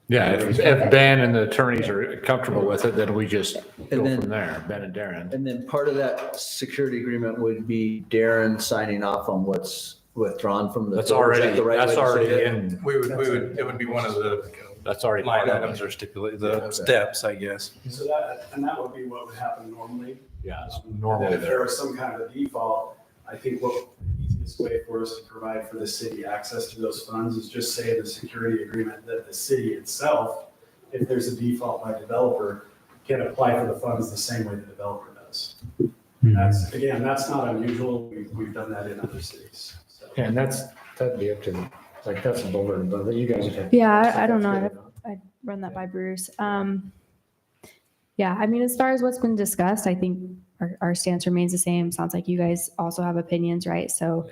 Yeah, if Ben and the attorneys are comfortable with it, then we just go then- from there, Ben and Darren. And then part of that security agreement would be Darren signing off on what's withdrawn from the. That's Is that already, the right way that's to say already it? in, It would be one of the that's already line part of items it. or stipulate, the steps, I guess. So that would be what would happen normally. Yeah, it's And normally if there there. was some kind of a default, I think what the easiest way for us to provide for the city access to those funds is just say in the security agreement that the city itself, if there's a default by developer, can apply for the funds the same way the developer does. That's, again, that's not unusual. We've done that in other cities. So. and that'd be up to, like, that's a boulder, but you guys would have. Yeah, I don't know. I'd run that by Bruce. Yeah, I mean, as far as what's been discussed, I think our stance remains the same. Sounds like you guys also have opinions, right? So,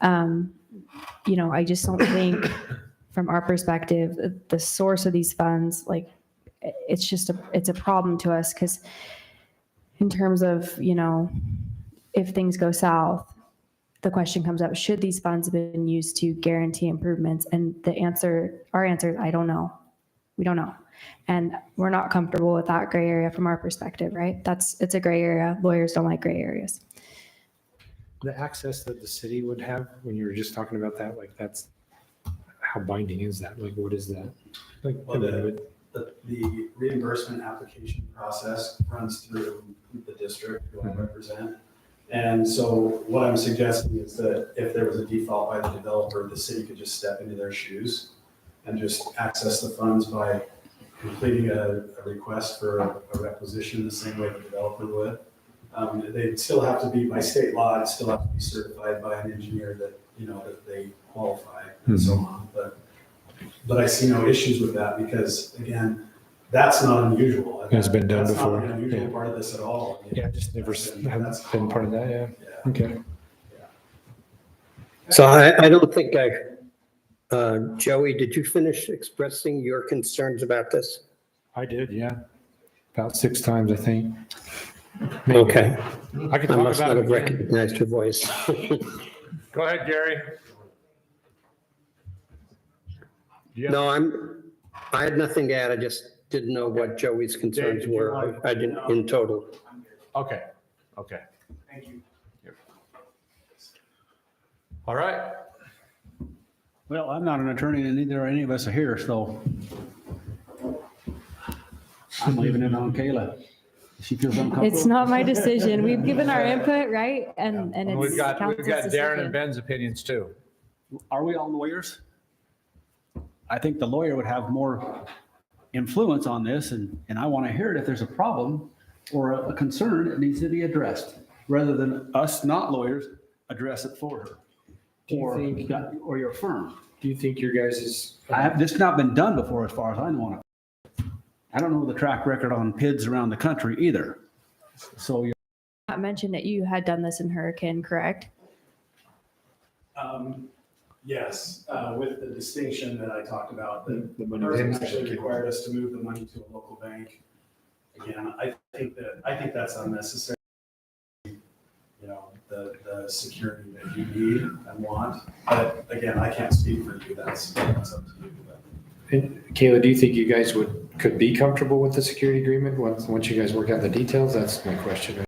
I just don't think from our perspective, the source of these funds, like, it's a problem to us because in terms of, if things go south, the question comes up, should these funds have been used to guarantee improvements? And our answer is, I don't know. We don't know. And we're not comfortable with that gray area from our perspective, right? It's a gray area. Lawyers don't like gray areas. The access that the city would have, when you were just talking about that, like, that's, how binding is that? Like, what is that? Like, Well, the reimbursement application process runs through the district who I represent. And so what I'm suggesting is that if there was a default by the developer, the city could just step into their shoes and just access the funds by completing a request for a requisition the same way the developer would. They'd still have to be, by state law, it'd still have to be certified by an engineer that, that they qualify and so on. But I see no issues with that because, again, that's not unusual. It's been done That's before. not an unusual Yeah. part of this at all. Yeah, just never, haven't been part of that, yeah. Okay. So I don't think Joey, did you finish expressing your concerns about this? I did, yeah. About 6 times, I think. Okay. I can I talk must not about have it again. recognized your voice. Go ahead, Gary. Yeah. No, I had nothing to add. I just didn't know what Joey's concerns Dave, did you were. want- I didn't, in total. Okay, okay. Thank you. All right. Well, I'm not an attorney and neither are any of us are here, so I'm leaving it on Kayla. She feels uncomfortable. It's not my decision. We've given our input, right? And And it's we've got council's Darren and decision. Ben's opinions too. Are we all lawyers? I think the lawyer would have more influence on this, and I want to hear it if there's a problem or a concern that needs to be addressed, rather than us not lawyers address it for her. Do you Or, think- or your firm. Do you think your guys' This has not been done before, as far as I know, on a I don't know the track record on PIDs around the country either. So you're Not mentioned that you had done this in Hurricane, correct? Yes, with the distinction that I talked about, the The money person they- actually required us to move the money to a local bank. Again, I think that's unnecessary. You know, the security that you need and want, but again, I can't speak for you, that's up to you. And Kayla, do you think you guys could be comfortable with the security agreement once you guys work out the details? That's my question.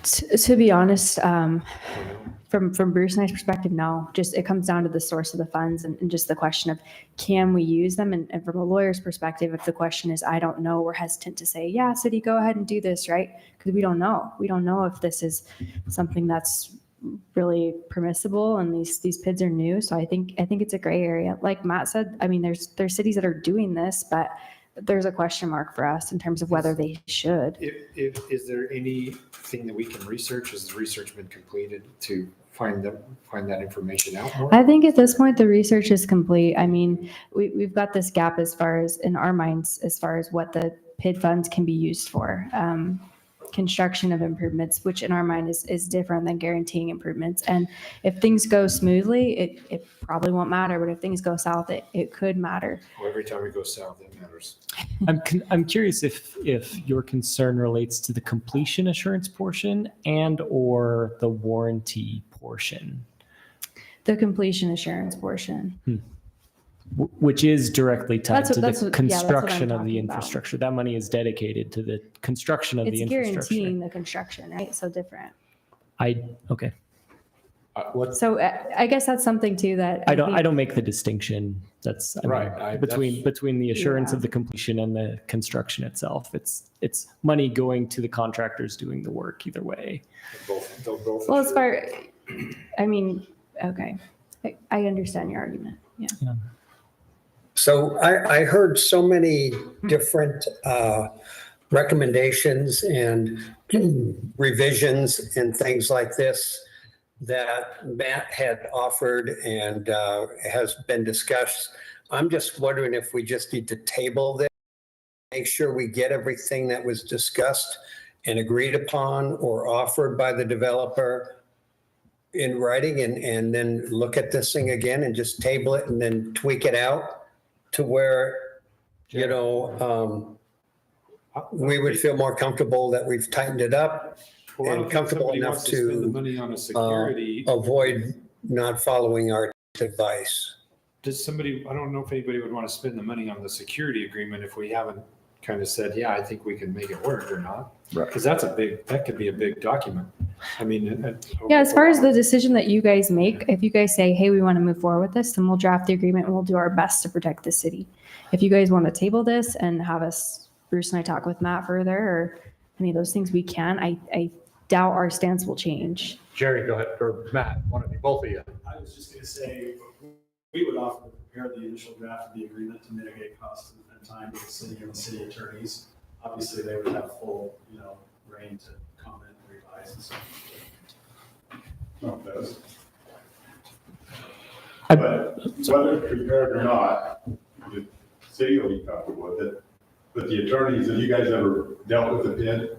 To be honest, from Bruce and I's perspective, no. Just it comes down to the source of the funds and just the question of can we use them? And from a lawyer's perspective, if the question is I don't know, we're hesitant to say, yeah, city, go ahead and do this, right? Because we don't know. We don't know if this is something that's really permissible and these PIDs are new. So I think it's a gray area. Like Matt said, I mean, there's cities that are doing this, but there's a question mark for us in terms of whether they should. Is there anything that we can research? Has the research been completed to find that information out more? I think at this point, the research is complete. I mean, we've got this gap as far as in our minds, as far as what the PID funds can be used for. Construction of improvements, which in our mind is different than guaranteeing improvements. And if things go smoothly, it probably won't matter. But if things go south, it could matter. Well, every time we go south, it matters. I'm curious if your concern relates to the completion assurance portion and or the warranty portion, The completion assurance portion. which is directly tied to that's the what I'm construction of the talking about. infrastructure. That money is dedicated to the construction of It's the infrastructure. guaranteeing the construction, right? So different. Okay. So I guess that's something too that I think- don't make the distinction. That's between the assurance of the completion and the construction itself. It's money going to the contractors doing the work either way. They'll both. Well, as far, I mean, okay, I understand your argument. Yeah. So I heard so many different recommendations and revisions and things like this that Matt had offered and has been discussed. I'm just wondering if we just need to table this, make sure we get everything that was discussed and agreed upon or offered by the developer in writing and then look at this thing again and just table it and then tweak it out to where, you know, we would feel more comfortable that we've tightened it up Well, I don't and think comfortable somebody enough wants to spend the to money on a security. avoid not following our advice. Does somebody, I don't know if anybody would want to spend the money on the security agreement if we haven't kind of said, yeah, I think we can make it work or not. Right. Because that could be a big document. I mean. Yeah, as far as the decision that you guys make, if you guys say, hey, we want to move forward with this, then we'll draft the agreement and we'll do our best to protect the city. If you guys want to table this and have us, Bruce and I talk with Matt further or any of those things, we can. I doubt our stance will change. Jerry, go ahead, or Matt, one of you, both of you. I was just gonna say, we would offer to prepare the initial draft of the agreement to mitigate costs and time to the city and the city attorneys. Obviously, they would have full, reign to comment and revise and so forth. But whether prepared or not, the city will be comfortable with it. But the attorneys, have you guys ever dealt with the PID?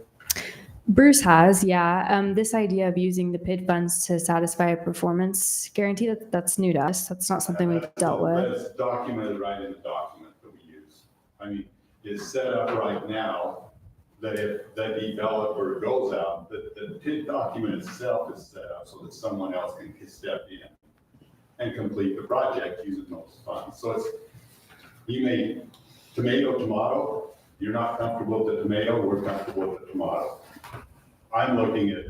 Bruce has, yeah. This idea of using the PID funds to satisfy a performance guarantee, that's new to us. That's not something we've dealt But with. it's documented right in the document that we use. I mean, it's set up right now that if the developer goes out, the PID document itself is set up so that someone else can step in and complete the project using those funds. So it's, you may, tomato, you're not comfortable with the tomato, we're comfortable with the tomato. I'm looking at,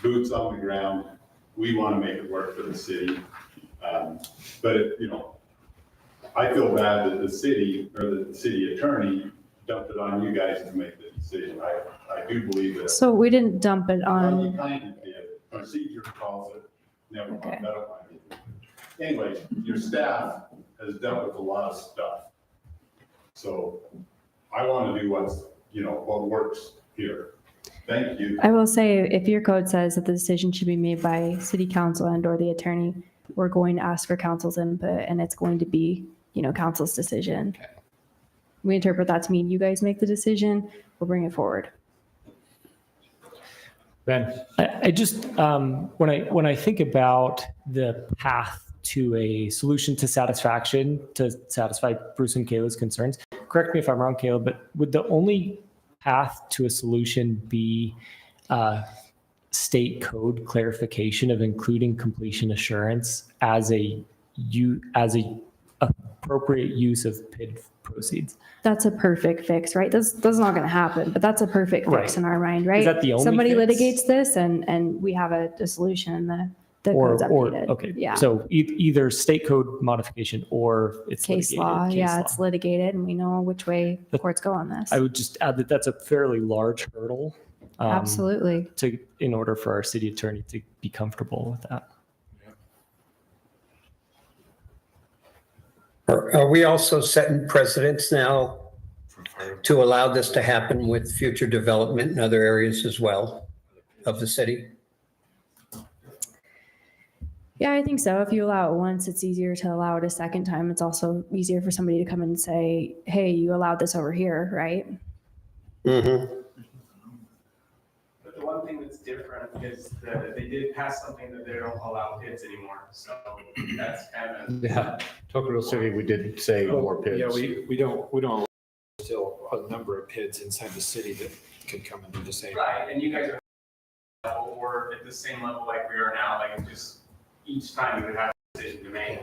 boots on the ground. We want to make it work for the city. But, I feel bad that the city or the city attorney dumped it on you guys to make the decision. I do believe that. So we didn't dump it You on, kind of did. Procedure calls it. Never Okay. mind. I don't mind it. Anyway, your staff has dealt with a lot of stuff. So I want to do what works here. Thank you. I will say, if your code says that the decision should be made by city council and or the attorney, we're going to ask for council's input and it's going to be, council's decision. we interpret that to mean you guys make the decision, we'll bring it forward. Ben? I just, when I think about the path to a solution to satisfaction, to satisfy Bruce and Kayla's concerns, correct me if I'm wrong, Kayla, but would the only path to a solution be state code clarification of including completion assurance as a appropriate use of PID proceeds? That's a perfect fix, right? That's not going to happen, but that's a perfect fix Right. in our mind, right? Is that the only Somebody fix? litigates this and we have a solution and the code's updated. Okay, Yeah. so either state code modification or it's Case litigated. law, Case yeah, law. it's litigated and we know which way the courts go on this. I would just add that that's a fairly large hurdle. Absolutely. In order for our city attorney to be comfortable with that. Are we also setting precedents now to allow this to happen with future development in other areas as well of the city? Yeah, I think so. If you allow it once, it's easier to allow it a second time. It's also easier for somebody to come in and say, hey, you allowed this over here, right? Mm-hmm. But the one thing that's different is that they did pass something that they don't allow PIDs anymore. So that's kind of. Yeah, Tocqueville City, we did say more PIDs. Yeah, we don't still a number of PIDs inside the city that could come in and just say. Right, and you guys are or at the same level like we are now, like just each time you would have a decision to make.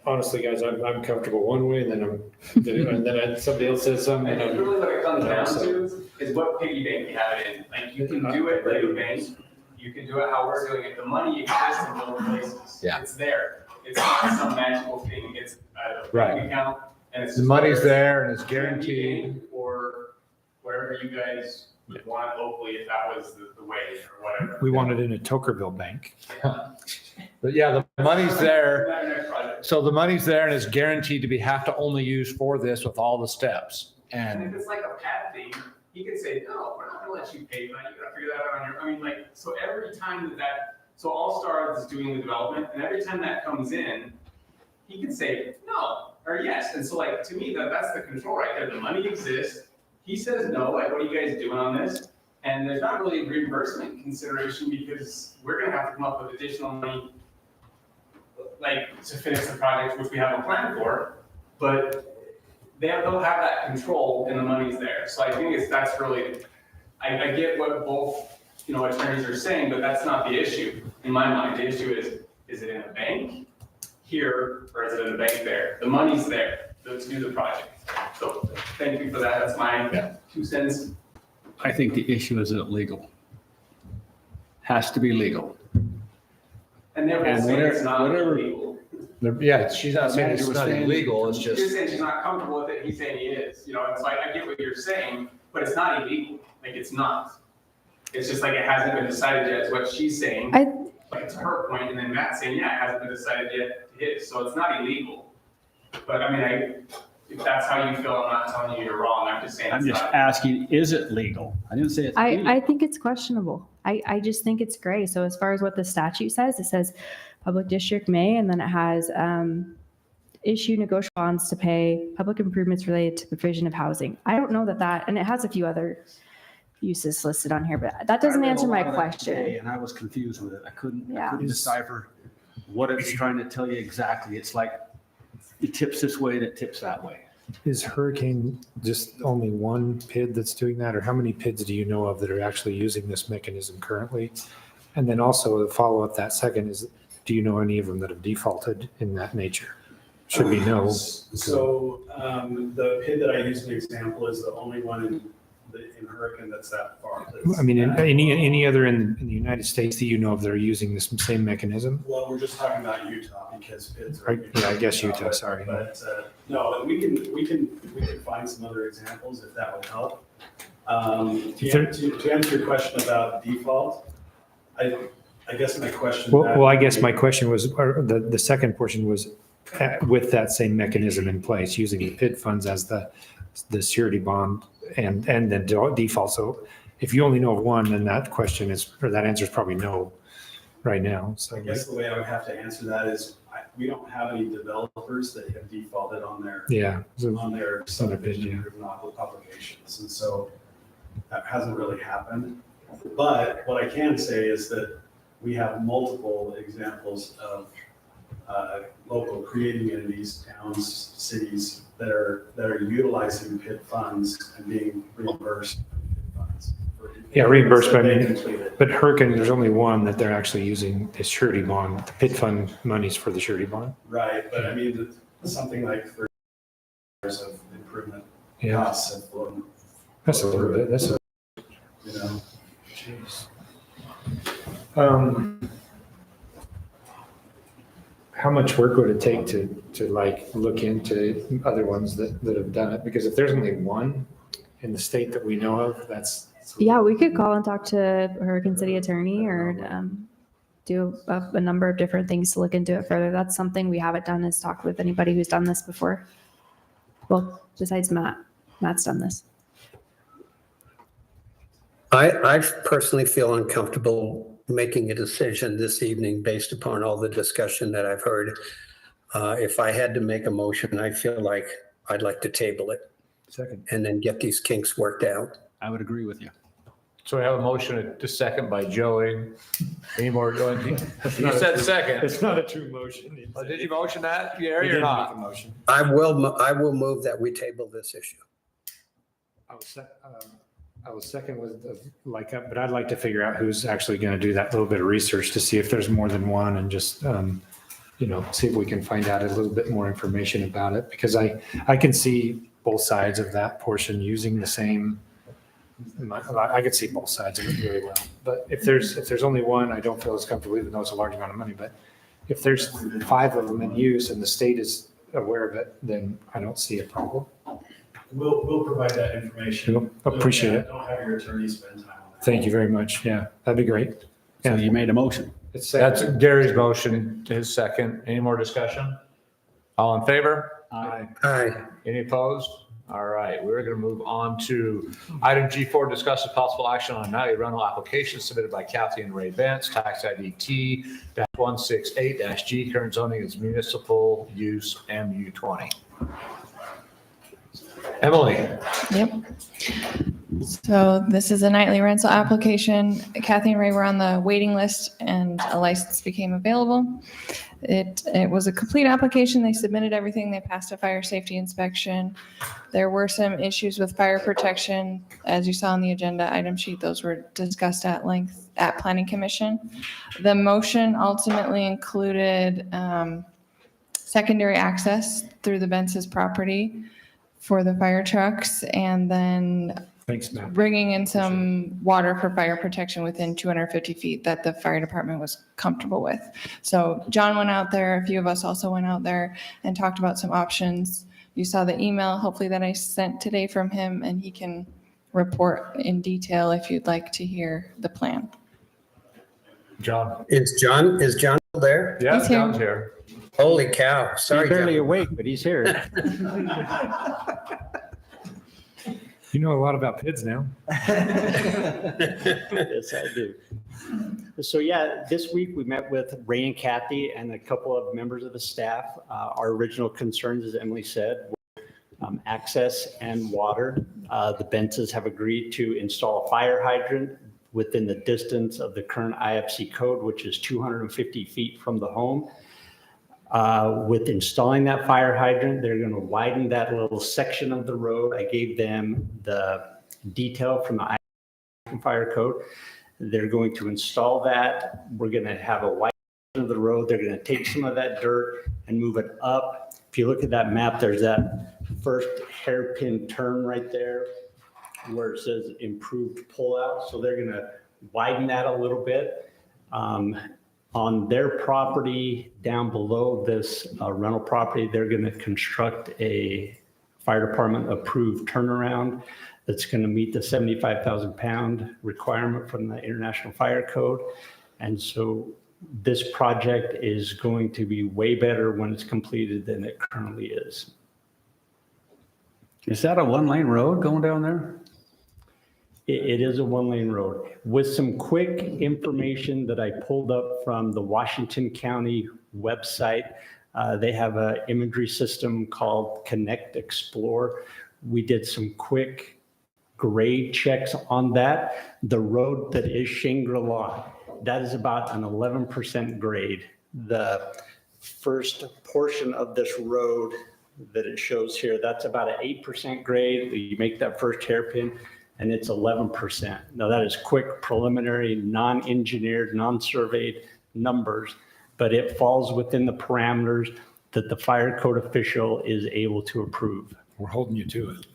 Honestly, guys, I'm comfortable one way and then somebody else says something. And And really what it comes No, down so- to is what piggy bank you have it in. Like you can do it like a bank, you can do it how we're doing it. The money exists in both places. Yeah. It's there. It's not some magical thing. It's a Right. bank account and it's The just money's whether there and it's it's Airbnb guaranteed. or wherever you guys would want locally, if that was the way or whatever. we want it in a Tocqueville bank. But yeah, the money's there. That next project. So the money's there and it's guaranteed to be, have to only use for this with all the steps. And And if it's like a pad thing, he could say, no, we're not gonna let you pay for that, you gotta figure that out on your, I mean, like, so every time so All Star is doing the development, and every time that comes in, he can say, no, or yes, and so like, to me, that's the control right there, the money exists, he says no, like, what are you guys doing on this? And there's not really a reimbursement consideration, because we're gonna have to come up with additional money, like, to finish the project, which we have a plan for, but they'll have that control and the money's there. So I think that's really, I get what both, attorneys are saying, but that's not the issue in my mind. The issue is it in a bank here or is it in a bank there? The money's there to do the project. So thank you for that. That's my 2 cents. I think the issue is illegal. Has to be legal. And they're both And saying it's not whatever- illegal. yeah, she's not saying it's Manager was not saying- illegal, it's You're just, saying she's not comfortable with it, he's saying he is, and so I get what you're saying, but it's not illegal, like it's not. It's just like it hasn't been decided yet, is what she's saying, like to her point, and then Matt's saying, yeah, it hasn't been decided yet to his, so it's not illegal. But I mean, if that's how you feel, I'm not telling you you're wrong, I'm just saying I'm it's just not. asking, is it legal? I didn't say it's legal. I think it's questionable. I just think it's gray. So as far as what the statute says, it says public district may, and then it has issue negotiable bonds to pay public improvements related to the provision of housing. I don't know that, and it has a few other uses listed on here, but that doesn't I read a answer my lot of that today, question. And I was confused with it. I couldn't Yeah. decipher what it's trying to tell you exactly. It's like it tips this way and it tips that way. Is Hurricane just only one PID that's doing that, or how many PIDs do you know of that are actually using this mechanism currently? And then also the follow-up, that second is, do you know any of them that have defaulted in that nature? Should we know? So the PID that I used as an example is the only one in Hurricane that's that far. I mean, any other in the United States that you know of that are using this same mechanism? Well, we're just talking about Utah because PIDs are. Yeah, I guess Utah, sorry. But no, we can find some other examples if that would help. To answer your question about default, I guess my question. Well, I guess my question was, or the second portion was with that same mechanism in place, using the PID funds as the surety bond and then default. So if you only know of one, then that question is, or that answer is probably no right now. So I guess the way I would have to answer that is we don't have any developers that have defaulted on their Yeah. So- on their subdivision yeah. improvement applications. And so that hasn't really happened. But what I can say is that we have multiple examples of local creating entities, towns, cities that are utilizing PID funds and being reimbursed PID funds. Yeah, reimbursed, but I They mean, completed. but Hurricane, there's only one that they're actually using the surety bond, the PID fund monies for the surety bond. Right, but I mean, something like 30 years of improvement Yeah, costs have flown. that's a little bit, that's a, You know, jeez. How much work would it take to like look into other ones that have done it? Because if there's only one in the state that we know of, that's. Yeah, we could call and talk to Hurricane City Attorney or do a number of different things to look into it further. That's something we haven't done, is talk with anybody who's done this before. Well, besides Matt. Matt's done this. I personally feel uncomfortable making a decision this evening based upon all the discussion that I've heard. If I had to make a motion, I feel like I'd like to table it Second. and then get these kinks worked out. I would agree with you. So we have a motion to second by Joey. Any more, Joey? You said second. It's not a true motion. Oh, did you motion that, Gary, or not? Motion. I will move that we table this issue. I was second with like, but I'd like to figure out who's actually going to do that little bit of research to see if there's more than one and just, see if we can find out a little bit more information about it. Because I can see both sides of that portion using the same, I could see both sides of it really well. But if there's only one, I don't feel as comfortable, even though it's a large amount of money. But if there's 5 of them in use and the state is aware of it, then I don't see a problem. we'll provide that information. Appreciate it. Don't have your attorney spend time on that. Thank you very much. Yeah, that'd be great. So you made a motion. That's Gary's motion, his second. Any more discussion? All in favor? Aye. Aye. Any opposed? All right, we're going to move on to item G4, discuss the possible action on a nightly rental application submitted by Kathy and Ray Vance, tax ID T-168-G, current zoning is municipal use MU20. Emily. Yep. So this is a nightly rental application. Kathy and Ray were on the waiting list and a license became available. It was a complete application. They submitted everything. They passed a fire safety inspection. There were some issues with fire protection. As you saw on the agenda item sheet, those were discussed at length at Planning Commission. The motion ultimately included secondary access through the Bence's property for the fire trucks, and then Thanks, Matt. bringing in some water for fire protection within 250 feet that the fire department was comfortable with. So John went out there, a few of us also went out there and talked about some options. You saw the email, hopefully, that I sent today from him, and he can report in detail if you'd like to hear the plan. John. Is John still there? Yeah, He's here. John's here. Holy cow. Sorry, He's barely John. awake, but he's here. You know a lot about PIDs now. Yes, I do. So yeah, this week we met with Ray and Kathy and a couple of members of the staff. Our original concerns, as Emily said, were access and water. The Bences have agreed to install a fire hydrant within the distance of the current IFC code, which is 250 feet from the home. With installing that fire hydrant, they're going to widen that little section of the road. I gave them the detail from the fire code. They're going to install that. We're going to have a wide section of the road. They're going to take some of that dirt and move it up. If you look at that map, there's that first hairpin turn right there where it says improved pullout. So they're going to widen that a little bit. On their property down below this rental property, they're going to construct a fire department approved turnaround that's going to meet the 75,000 pound requirement from the International Fire Code. And so this project is going to be way better when it's completed than it currently is. Is that a one-lane road going down there? It is a one-lane road. With some quick information that I pulled up from the Washington County website, They have an imagery system called Connect Explore. We did some quick grade checks on that. The road that is Shangri-La, that is about an 11% grade. The first portion of this road that it shows here, that's about an 8% grade. You make that first hairpin and it's 11%. Now that is quick, preliminary, non-engineered, non-surveyed numbers, but it falls within the parameters that the fire code official is able to approve. We're holding you to it.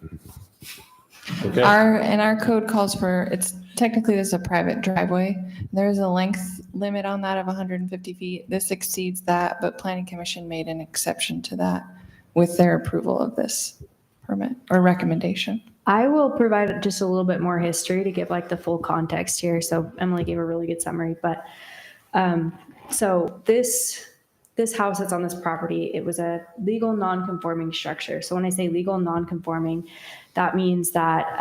Our code calls for, it's technically this is a private driveway. There's a length limit on that of 150 feet. This exceeds that, but Planning Commission made an exception to that with their approval of this permit or recommendation. I will provide just a little bit more history to give like the full context here. So Emily gave a really good summary, but so this house that's on this property, it was a legal non-conforming structure. So when I say legal non-conforming, that means that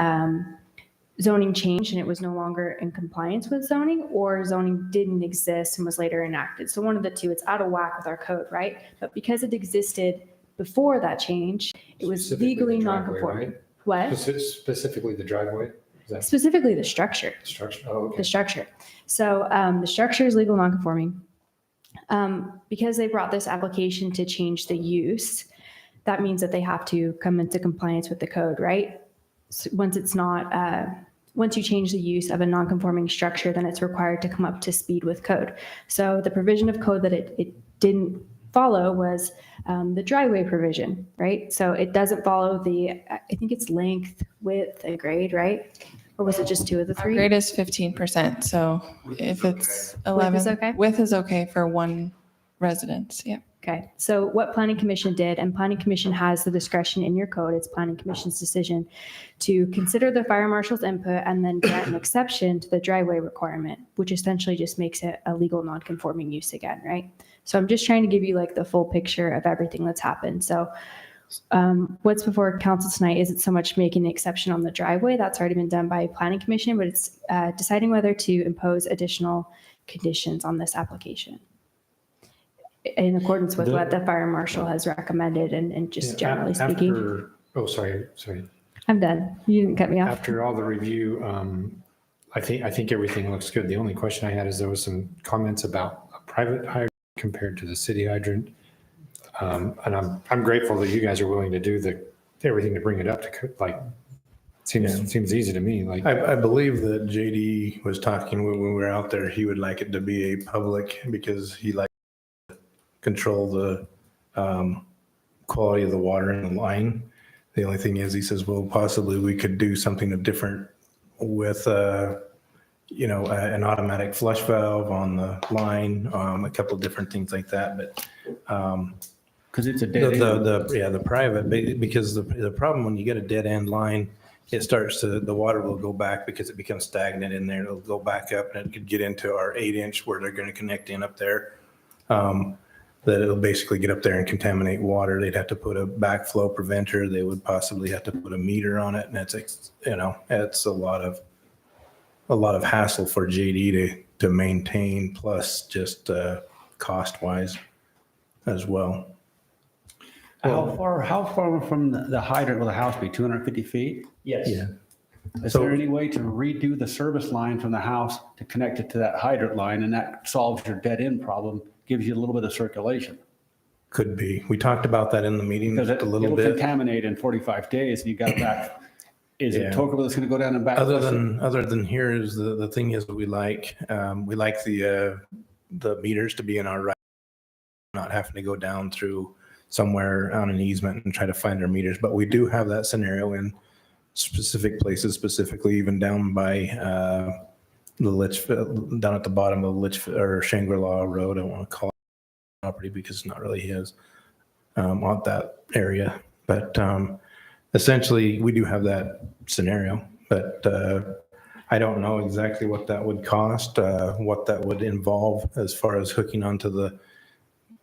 zoning changed and it was no longer in compliance with zoning, or zoning didn't exist and was later enacted. So one of the two, it's out of whack with our code, right? But because it existed before that change, it was Specifically legally the driveway, non-conforming. right? What? Specifically the driveway? Is that Specifically the structure. the structure? Oh, okay. The structure. So the structure is legal non-conforming. Because they brought this application to change the use, that means that they have to come into compliance with the code, right? So once it's not, once you change the use of a non-conforming structure, then it's required to come up to speed with code. So the provision of code that it didn't follow was the driveway provision, right? So it doesn't follow the, I think it's length, width, and grade, right? Or was it just two of the Our three? grade is 15%. So if it's 11, Width is okay? width is okay for one residence. Yeah. Okay, so what Planning Commission did, and Planning Commission has the discretion in your code, it's Planning Commission's decision to consider the fire marshal's input and then grant an exception to the driveway requirement, which essentially just makes it a legal non-conforming use again, right? So I'm just trying to give you like the full picture of everything that's happened. So what's before council tonight isn't so much making an exception on the driveway, that's already been done by Planning Commission, but it's deciding whether to impose additional conditions on this application in accordance with what the fire marshal has recommended and just generally speaking. Oh, sorry. I'm done. You didn't cut me off. After all the review, I think everything looks good. The only question I had is there was some comments about a private hydrant compared to the city hydrant. And I'm grateful that you guys are willing to do everything to bring it up to like, seems easy to me. Like I believe that JD was talking when we were out there, he would like it to be a public because he likes to control the quality of the water in the line. The only thing is, he says, well, possibly we could do something different with, an automatic flush valve on the line, a couple of different things like that. But because it's a dead end. the private, because the problem when you get a dead end line, the water will go back because it becomes stagnant in there. It'll go back up and it could get into our 8-inch where they're going to connect in up there. That it'll basically get up there and contaminate water. They'd have to put a backflow preventer. They would possibly have to put a meter on it. And it's a lot of hassle for JD to maintain, plus just cost wise as well. How far from the hydrant will the house be? 250 feet? Yes. Yeah. Is there any way to redo the service line from the house to connect it to that hydrant line, and that solves your dead end problem, gives you a little bit of circulation? Could be. We talked about that in the meeting Because a little it'll bit. contaminate in 45 days and you got it back. Is it Tocqueville that's going to go down and back? Other than here is the thing is we like the meters to be in our right, not having to go down through somewhere on an easement and try to find our meters. But we do have that scenario in specific places, specifically even down by the Litchfield, down at the bottom of Litchfield or Shangri-La Road. I don't want to call it property because it's not really his on that area. But essentially, we do have that scenario. But I don't know exactly what that would cost, what that would involve as far as hooking onto the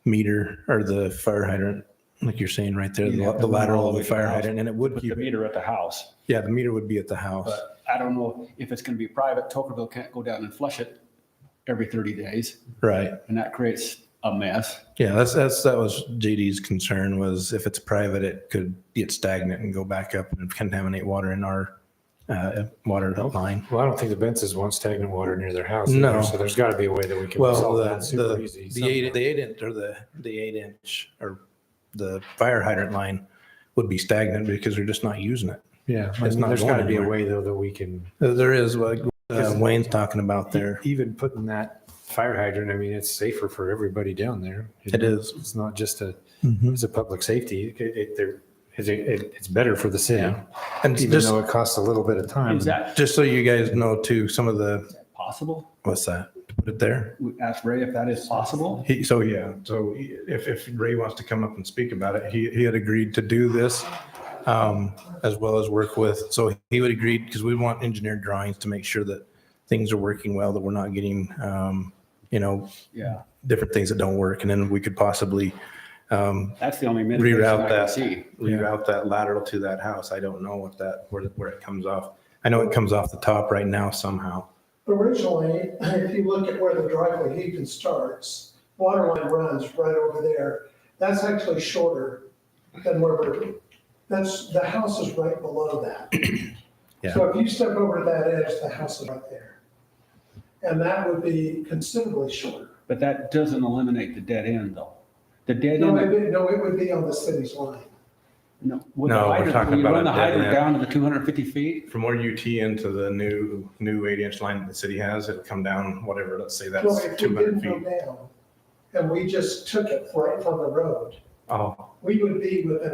meter or the fire hydrant, like you're saying right there, the lateral of the fire hydrant, and it would Put keep the meter at the house. Yeah, the meter would be at the house. But I don't know if it's going to be private. Tocqueville can't go down and flush it every 30 days. Right. And that creates a mess. Yeah, that was JD's concern, was if it's private, it could get stagnant and go back up and contaminate water in our water line. Well, I don't think the Bences want stagnant water near their house. No. either, So there's got to be a way that we can Well, solve the that super easy. the 8-inch or the 8-inch or the fire hydrant line would be stagnant because they're just not using it. Yeah, It's not there's going got to be a anywhere. way though that we can. There is like Wayne's talking about there. Even putting that fire hydrant, I mean, it's safer for everybody down there. It is. It's not just Mhm. it's a public safety. It's better for the city. Yeah. And Even just, though it costs a little bit of time. Is that just so you guys know too, some of the, possible? what's that? To put it there. We asked Ray if that is possible. So if Ray wants to come up and speak about it, he had agreed to do this, as well as work with, so he would agree, because we want engineered drawings to make sure that things are working well, that we're not getting, Yeah, different things that don't work. And then we could possibly, that's the only mitigation I can see. reroute that lateral to that house. I don't know where it comes off. I know it comes off the top right now somehow. Originally, if you look at where the driveway even starts, water line runs right over there. That's actually shorter than where the house is right below that. Yeah. So if you step over to that edge, the house is right there. And that would be considerably shorter. But that doesn't eliminate the dead end though. The dead No, end. it would be on the city's line. No, with the No, we're hydrant, talking when you about run a the dead hydrant end. down to the 250 feet. From where you tee into the new 8-inch line that the city has, it'll come down, whatever, let's say So that's if we 200 didn't go feet. down and we just took it right from the road, Oh, we would be within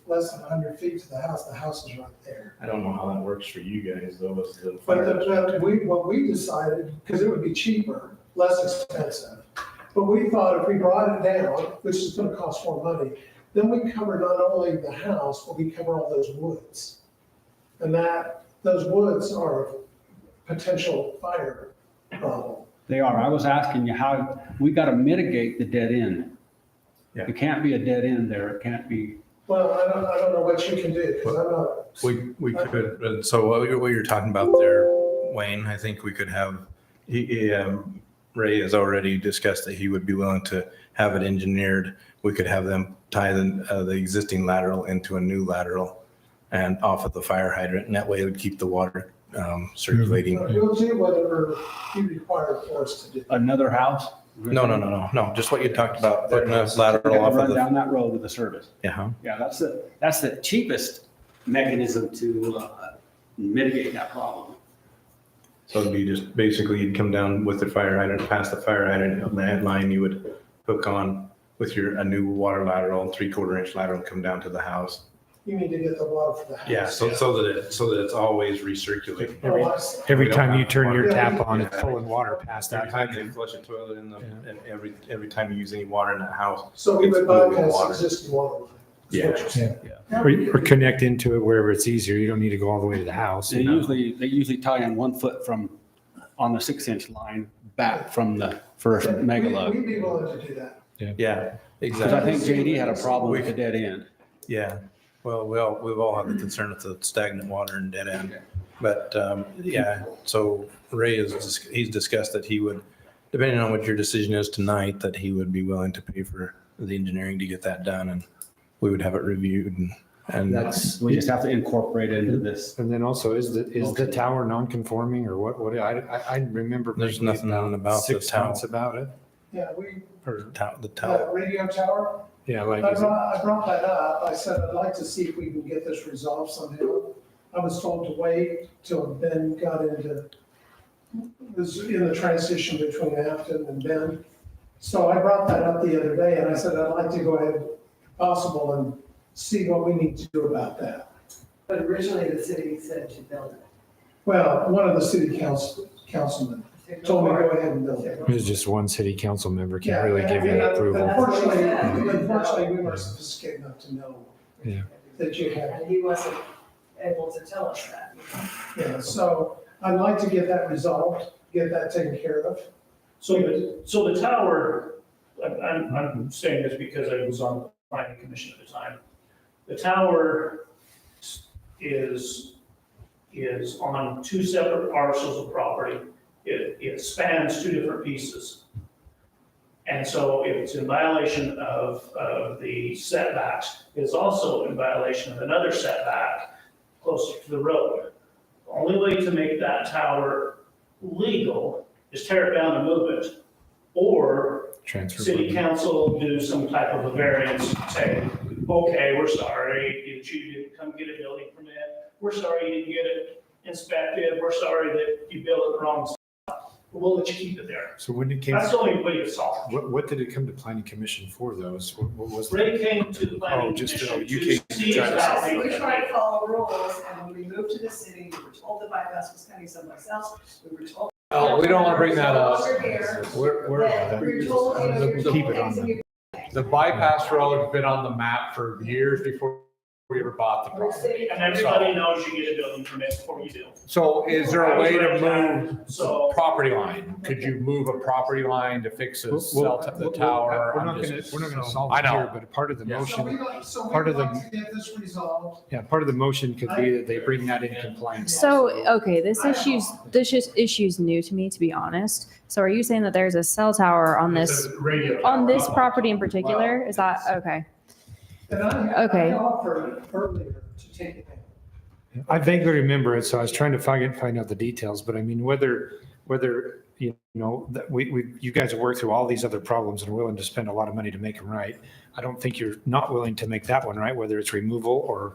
less than 100 feet to the house. The house is right there. I don't know how that works for you guys though, as the But fire. what we decided, because it would be cheaper, less expensive, but we thought if we brought it down, which is gonna cost more money, then we cover not only the house, but we cover all those woods. And those woods are a potential fire problem. They are. I was asking you how, we got to mitigate the dead end. Yeah. It can't be a dead end there. It can't be. Well, I don't know what you can do, because I'm not. We could, so what you're talking about there, Wayne, I think we could have, Ray has already discussed that he would be willing to have it engineered. We could have them tie the existing lateral into a new lateral and off of the fire hydrant, and that way it would keep the water circulating. We'll do whatever you require for us to do. Another house? No, just what you talked about, putting a lateral off of Run the. down that road with the service. Yeah. Yeah, that's the cheapest mechanism to mitigate that problem. So it'd be just basically you'd come down with the fire hydrant, past the fire hydrant, on that line you would hook on with a new water lateral, 3/4 inch lateral, come down to the house. You need to get the water for the house. Yeah, so that it's always recirculating. Oh, I see. Every We don't time have you turn your water. tap on, Yeah. it's pulling water past Every that time they hydrant. flush a toilet in and every time you use any water in that house. So we it's would moving bypass water. existing water line. is Yeah. what you're saying. Or connect into it wherever it's easier. You don't need to go all the way to the house. They usually tie in 1 foot on the 6-inch line back from the first mega lug. We'd be willing to do that. Yeah, Because I exactly. think JD had a problem with the dead end. Yeah, well, we've all had the concern with the stagnant water and dead end. But, so Ray he's discussed that he would, depending on what your decision is tonight, that he would be willing to pay for the engineering to get that done, and we would have it reviewed and. We just have to incorporate it into this. And then also, is the tower non-conforming or what? I remember. There's making nothing about the 6 tower. comments about it. Yeah, Or the that tower. radio tower, Yeah, I like, brought that up. I said, I'd like to see if we can get this resolved somehow. I was told to wait till Ben was in the transition between Afton and Ben. So I brought that up the other day and I said, I'd like to go ahead, if possible, and see what we need to do about that. But originally the city said to build it. Well, one of the city councilmen told me to go ahead and build it. it's just one city council member Yeah, can't really give you and approval. Unfortunately, we weren't sophisticated enough to know Yeah. that you had. And he wasn't able to tell us that. Yeah, so I'd like to get that resolved, get that taken care of. So the tower, I'm saying this because I was on the planning commission at the time. The tower is on 2 separate parcels of property. It spans 2 different pieces. And so if it's in violation of the setbacks, it's also in violation of another setback closer to the road. The only way to make that tower legal is tear it down and move it. Or Transfer. city council do some type of a variance, say, okay, we're sorry that you didn't come get a building permit. We're sorry you didn't get it inspected. We're sorry that you built it wrong. We'll let you keep it there. So when it came, That's the only way to solve it. what did it come to planning commission for those? What was? Ray came to the planning just, commission you to came see to try to about solve We it. tried to follow rules, and when we moved to the city, we were told the bypass was coming someplace else. We were told. Oh, we don't want to bring that up. No longer here. We're That we were told, you know, you're Keep told it on things and the- you. The bypass road's been on the map for years before we ever bought the property. And everybody knows you get a building permit before you do. So is there a way to move So- the property line? Could you move a property line to fix the the tower? We're I'm not just- gonna solve I it know. here, but part of the Yeah. So motion, we'd part of the- like to get this resolved. yeah, part of the motion could be that they bring that in compliance. So, okay, this issue's new to me, to be honest. So are you saying that there's a cell tower on this, on this property in particular? Is that, okay. And I Okay. offered earlier to take it down. I vaguely remember it, so I was trying to find out the details, but I mean, whether, you know, that you guys have worked through all these other problems and are willing to spend a lot of money to make them right. I don't think you're not willing to make that one right, whether it's removal or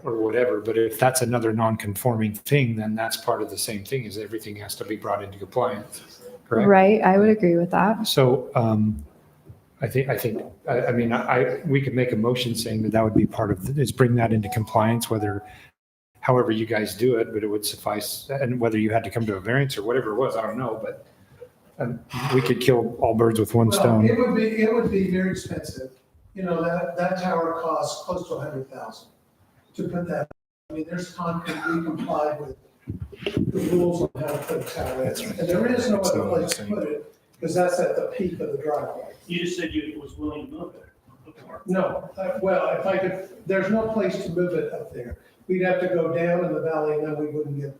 whatever. But if that's another non-conforming thing, then that's part of the same thing, is everything has to be brought into compliance, correct? Right, I would agree with that. So, I mean, we could make a motion saying that would be part of, is bring that into compliance, however you guys do it, but it would suffice, and whether you had to come to a variance or whatever it was, I don't know, but we could kill all birds with one Well, stone. it would be very expensive. You know, that tower costs close to 100,000 to put that. I mean, there's concrete, we comply with the rules on how to put a tower. That's right. And there is no That's other not what I'm place to saying. put it, because that's at the peak of the driveway. You just said you was willing to move it before. No, well, if I could, there's no place to move it up there. We'd have to go down in the valley and then we wouldn't get.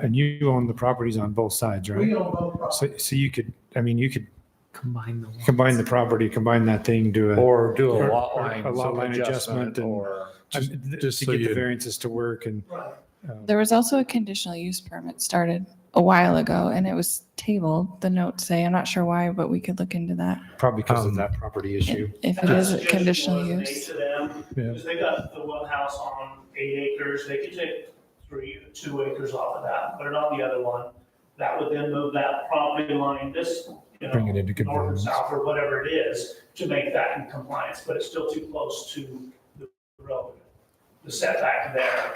And you own the properties on both sides, right? We own both properties. So you could, I mean, you could Combine the. combine the property, combine that thing, Or do a lot or line. a lot line adjustment adjustment and or. Just to so get the you- variances to work and. Right. There was also a conditional use permit started a while ago and it was tabled, the notes say. I'm not sure why, but we could look into that. Probably because of that property issue. If it And that is a suggestion conditional was made use. to them, Yeah. because they got the one house on 8 acres, they could take 2 acres off of that, put it on the other one. That would then move that property line, this, you Bring it know, into north and compliance. south or whatever it is, to make that in compliance, but it's still too close to the road, the setback there.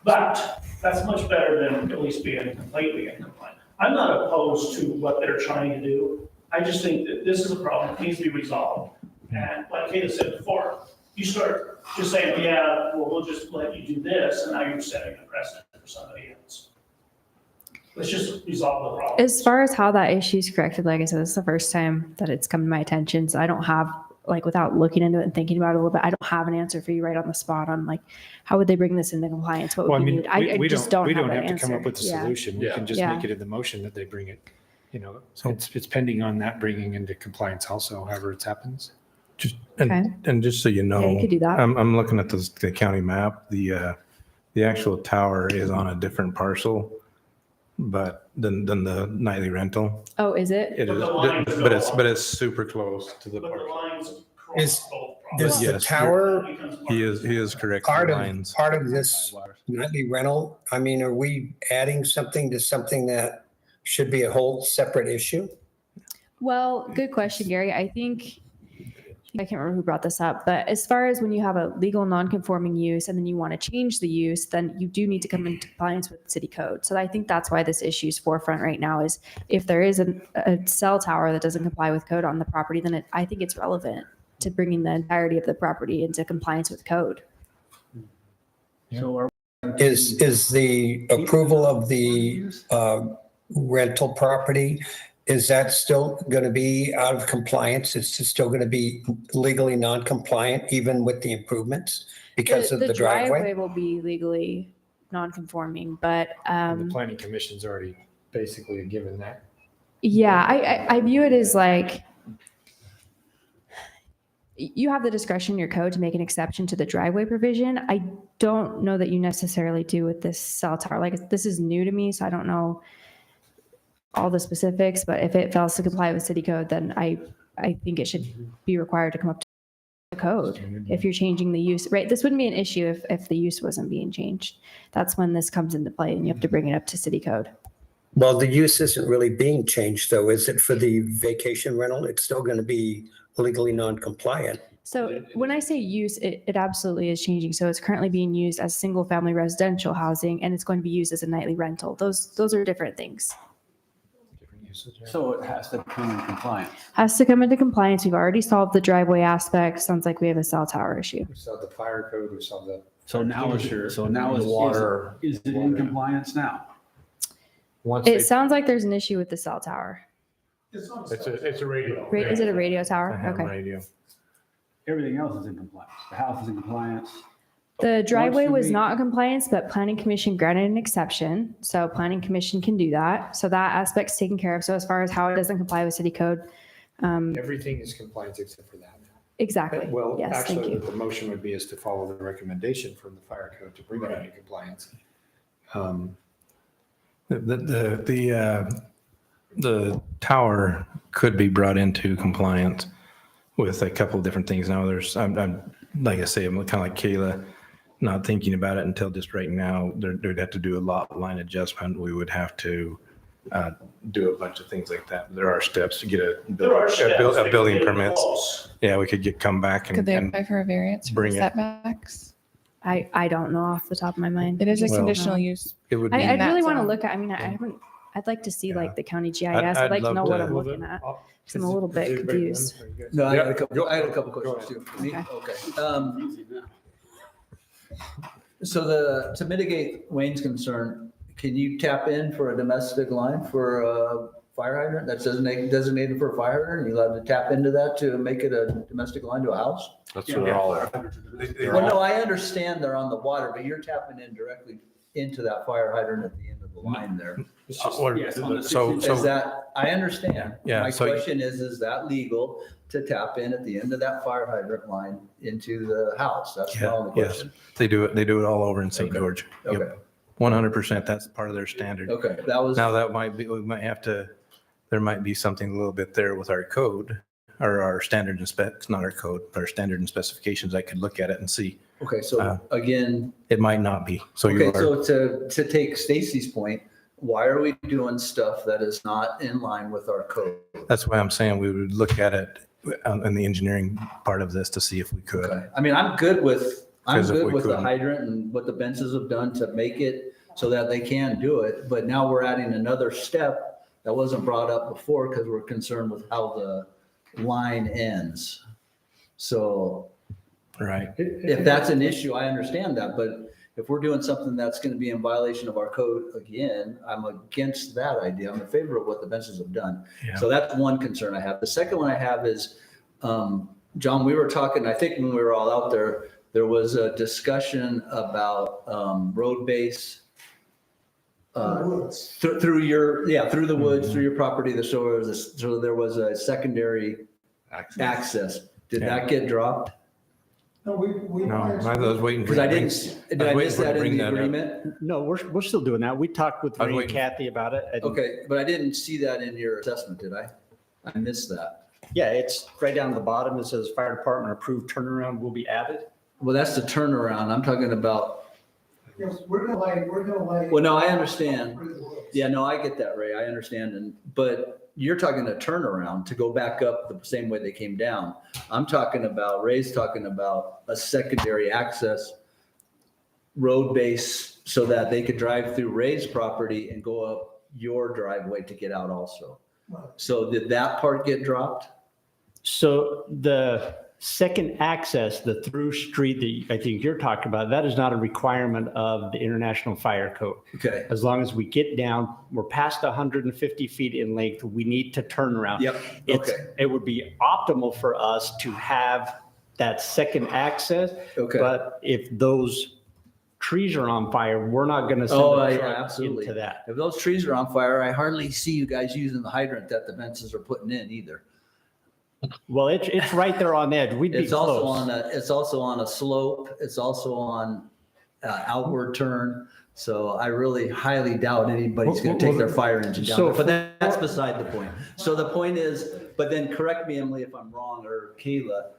But that's much better than at least being completely in compliance. I'm not opposed to what they're trying to do. I just think that this is a problem that needs to be resolved. And like Kayla said before, you start just saying, yeah, well, we'll just let you do this, and now you're setting a precedent for somebody else. Let's just resolve the problem. As far as how that issue is corrected, like I said, this is the first time that it's come to my attention. So I don't have, like, without looking into it and thinking about it a little bit, I don't have an answer for you right on the spot on, like, how would they bring this into compliance? What Well, I would be mean, needed? I just don't we have don't an have to come up answer. with a Yeah. solution. We can just Yeah. make it in the motion that they bring it, you know, it's pending on that bringing into compliance also, however it happens. Okay. And just so you know. Yeah, you could do that. I'm looking at the county map. The actual tower is on a different parcel, but than the nightly rental. Oh, is it? It But is, the lines but go- it's super close to the But the parcel. lines Is- cross both Does properties. the Yes, tower, He is correct. part The of, lines. part of this nightly rental, I mean, are we adding something to something that should be a whole separate issue? Well, good question, Gary. I think, I can't remember who brought this up, but as far as when you have a legal non-conforming use and then you want to change the use, then you do need to come into compliance with city code. So I think that's why this issue is forefront right now, is if there is a cell tower that doesn't comply with code on the property, then I think it's relevant to bringing the entirety of the property into compliance with code. So are Is the approval of the rental property, is that still going to be out of compliance? It's still going to be legally non-compliant even with the improvements because of the driveway? will be legally non-conforming, but And the planning commission's already basically given that. yeah, I view it as like, you have the discretion in your code to make an exception to the driveway provision. I don't know that you necessarily do with this cell tower. Like, this is new to me, so I don't know all the specifics, but if it fails to comply with city code, then I think it should be required to come up to the code if you're changing the use, right? This wouldn't be an issue if the use wasn't being changed. That's when this comes into play and you have to bring it up to city code. Well, the use isn't really being changed though, is it, for the vacation rental? It's still going to be legally non-compliant. So when I say use, it absolutely is changing. So it's currently being used as single family residential housing and it's going to be used as a nightly rental. Those are different things. So it has to come in compliance. Has to come into compliance. We've already solved the driveway aspect. Sounds like we have a cell tower issue. We saw the fire code, we saw the. So now is The water. Is it in compliance now? Once It sounds like there's an issue with the cell tower. It's on it's a radio. Is it a radio I tower? have Okay. radio. Everything else is in compliance. The house is in compliance. The driveway Once was we- not in compliance, but planning commission granted an exception. So planning commission can do that. So that aspect's taken care of. So as far as how it doesn't comply with city code, Everything is compliance except for that. exactly. Well, Yes, thank actually, you. the motion would be is to follow the recommendation from the fire code to bring it into compliance. The tower could be brought into compliance with a couple of different things. Now I'm like I say, I'm kind of like Kayla, not thinking about it until just right now. There'd have to do a lot line adjustment. We would have to do a bunch of things like that. There are steps to get a building permits. Yeah, we could come back Could they and apply for a variance for bring it. setbacks? I don't know off the top of my mind. It is a Well, conditional use. it would be. I'd really That's want to all. look at, I mean, I haven't, I'd like to see like the county GIS. I'd I'd like to love know what to- I'm looking at. 'Cause I'm a little bit confused. No, I had a Yeah, couple, I had a couple questions too. Me? Okay. So to mitigate Wayne's concern, can you tap in for a domestic line for a fire hydrant that's designated for a fire hydrant? Are you allowed to tap into that to make it a domestic line to a house? That's what they're all there. Well, no, I understand they're on the water, but you're tapping in directly into that fire hydrant at the end of the line there. Or- Yes, on the so, Is that, I understand. Yeah, My so- question is that legal to tap in at the end of that fire hydrant line into the house? That's my only yes, question. they do it all over in St. Okay. George. Yep. Okay, 100%, that's part of their standard. okay, that was, Now that might be, there might be something a little bit there with our code or our standard and specs, not our code, but our standard and specifications. I could look at it and see. okay, so again, It might not be. So you okay, are, so to take Stacy's point, why are we doing stuff that is not in line with our code? that's why I'm saying we would look at it in the engineering part of this to see if we could. Okay, I mean, I'm good with Because if we the couldn't- hydrant and what the Bences have done to make it so that they can do it. But now we're adding another step that wasn't brought up before because we're concerned with how the line ends. So Right. if that's an issue, I understand that. But if we're doing something that's going to be in violation of our code again, I'm against that idea. I'm in favor of what the Bences have done. Yeah. So that's one concern I have. The second one I have is, John, we were talking, I think when we were all out there, there was a discussion about road base Woods. through your, through the woods, through your property. So there was a secondary access. Did that get dropped? No, we. No, I was waiting for. Because I didn't, did I miss that in the agreement? No, we're still doing that. We talked with I was Ray and waiting. Kathy about it. and- Okay, but I didn't see that in your assessment, did I? I missed that. Yeah, it's right down at the bottom. It says fire department approved turnaround will be added. Well, that's the turnaround. I'm talking about, Yes, we're gonna lay. well, no, I understand. Yeah, no, I get that, Ray. I understand. But you're talking a turnaround to go back up the same way they came down. I'm talking about, Ray's talking about a secondary access road base so that they could drive through Ray's property and go up your driveway to get out also. Right. So did that part get dropped? So the second access, the through street that I think you're talking about, that is not a requirement of the International Fire Code. Okay. As long as we get down, we're past 150 feet in length, we need to turn around. Yep. It's, Okay. it would be optimal for us to have that second access. Okay. But if those trees are on fire, we're not going to send Oh, a yeah, truck absolutely. into that. If those trees are on fire, I hardly see you guys using the hydrant that the Bences are putting in either. Well, it's right there on edge. We'd be It's also close. it's also on a slope. It's also on outward turn. So I really highly doubt anybody's going to take their fire engine down there, but that's beside the point. So the point is, but then correct me, Emily, if I'm wrong, or Kayla,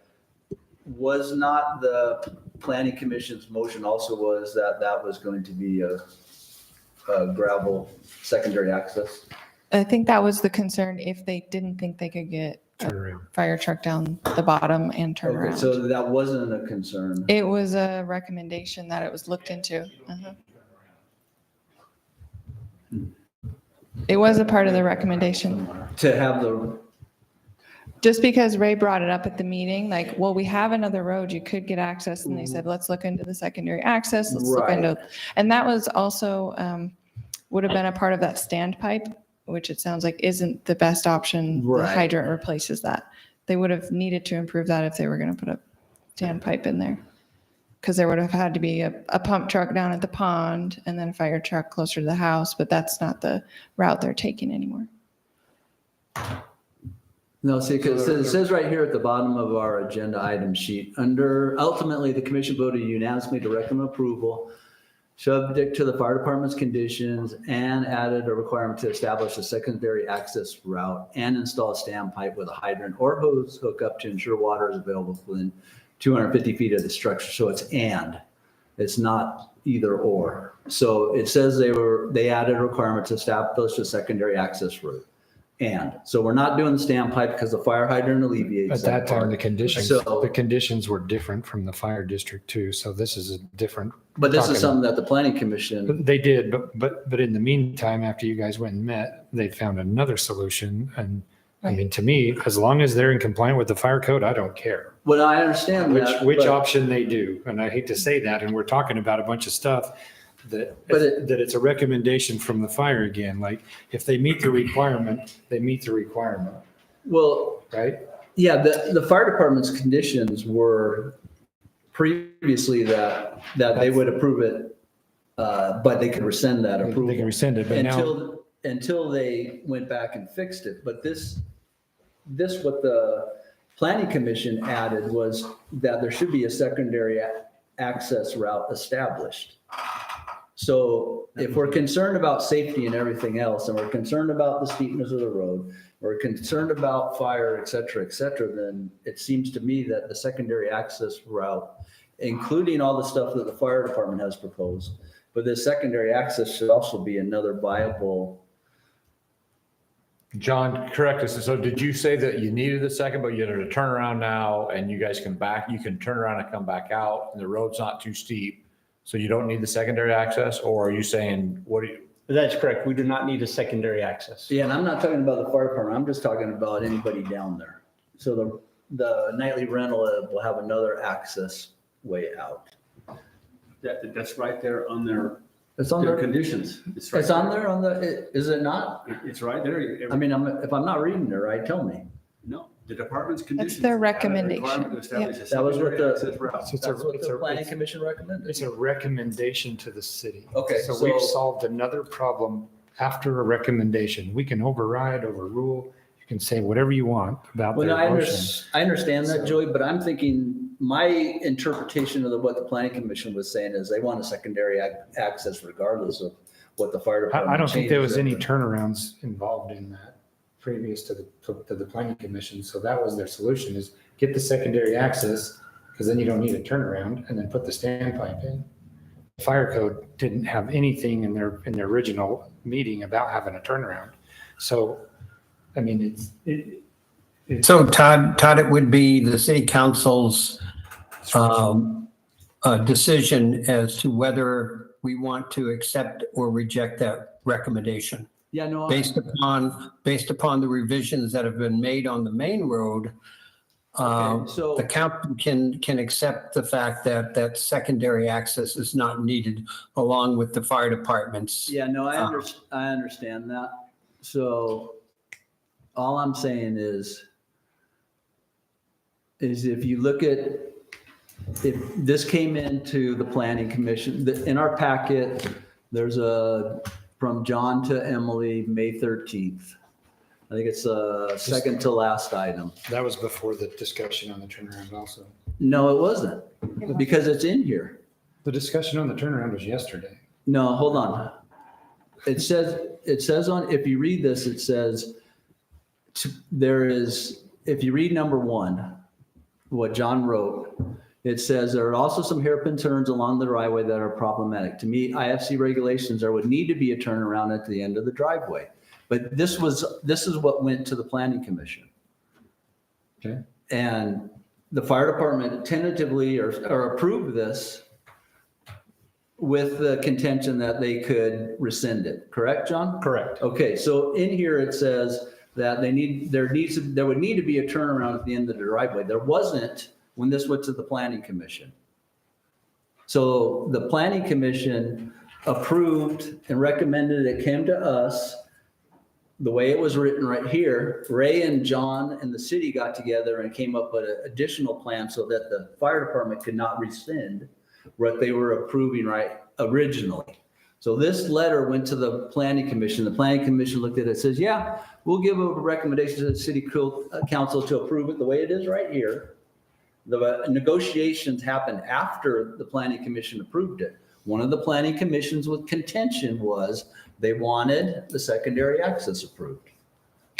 was not the planning commission's motion also was that that was going to be a gravel secondary access? I think that was the concern if they didn't think they could get a fire truck down the bottom and turn Okay, around. so that wasn't a concern. It was a recommendation that it was looked into. It was a part of the recommendation. To have the, Just because Ray brought it up at the meeting, like, well, we have another road, you could get access, and they said, let's look into the secondary access, let's look into, and that was also, would have been a part of that standpipe, which it sounds like isn't the best option. The hydrant replaces that. They would have needed to improve that if they were gonna put a standpipe in there. Because there would have had to be a pump truck down at the pond and then a fire truck closer to the house, but that's not the route they're taking anymore. no, see, because it says right here at the bottom of our agenda item sheet, under, ultimately, the commission voted unanimously to recommend approval, subject to the fire department's conditions, and added a requirement to establish a secondary access route and install a standpipe with a hydrant or hose hookup to ensure water is available within 250 feet of the structure. So it's and, it's not either or. So it says they added a requirement to establish a secondary access route. And so we're not doing the standpipe because the fire hydrant alleviates At that time, the So- conditions were different from the fire district too. So this is a different. But this talking- is something that the planning commission, They did, but in the meantime, after you guys went and met, they found another solution. And I mean, to me, as long as they're in compliance with the fire code, I don't care. well, I understand that. Which but- option they do. And I hate to say that, and we're talking about a bunch of stuff that it's a recommendation from the fire again. Like if they meet the requirement, they meet the requirement, Well, right? yeah, the fire department's conditions were previously that they would approve it, but they could rescind that approval. They can rescind it, but now. Until they went back and fixed it. But this what the planning commission added was that there should be a secondary access route established. So if we're concerned about safety and everything else, and we're concerned about the steepness of the road, we're concerned about fire, et cetera, then it seems to me that the secondary access route, including all the stuff that the fire department has proposed, but this secondary access should also be another viable. John, correct us. So did you say that you needed the second, but you had to turn around now and you guys can turn around and come back out and the road's not too steep? So you don't need the secondary access, or are you saying, That's correct. We do not need a secondary access. Yeah, and I'm not talking about the fire department. I'm just talking about anybody down there. So the nightly rental will have another access way out. That's right there on their It's on their conditions. It's on there is it not? It's right there. I mean, if I'm not reading it right, tell me. No, the department's conditions. That's their added a recommendation. requirement to establish a That was what secondary access route. That's what the planning commission recommended. It's a recommendation to the city. Okay, So so- we've solved another problem after a recommendation. We can override, overrule. You can say whatever you want about Well, their I motion. understand that, Joey, but I'm thinking, my interpretation of what the planning commission was saying is they want a secondary access regardless of what the fire department. I don't think there was changes any it. turnarounds involved in that previous to the planning commission. So that was their solution, is get the secondary access, because then you don't need a turnaround, and then put the standpipe in. The fire code didn't have anything in their original meeting about having a turnaround. So, I mean, it's. So Todd, it would be the city council's decision as to whether we want to accept or reject that recommendation. Yeah, no. Based upon the revisions that have been made on the main road, so- the council can accept the fact that secondary access is not needed along with the fire department's. Yeah, no, I understand that. So all I'm saying is if you look at, if this came into the planning commission, in our packet, there's from John to Emily, May 13th. I think it's second to last item. That was before the discussion on the turnaround also. No, it wasn't, because it's in here. The discussion on the turnaround was yesterday. No, hold on. It says on, if you read this, it says, if you read number 1, what John wrote, it says there are also some hairpin turns along the driveway that are problematic. To meet IFC regulations, there would need to be a turnaround at the end of the driveway. But this is what went to the planning commission. Okay. And the fire department tentatively or approved this with the contention that they could rescind it. Correct, John? Correct. Okay, so in here it says that there would need to be a turnaround at the end of the driveway. There wasn't when this went to the planning commission. So the planning commission approved and recommended it came to us the way it was written right here. Ray and John and the city got together and came up with an additional plan so that the fire department could not rescind what they were approving right originally. So this letter went to the planning commission. The planning commission looked at it and says, yeah, we'll give a recommendation to the city council to approve it the way it is right here. The negotiations happened after the planning commission approved it. One of the planning commissions with contention was they wanted the secondary access approved.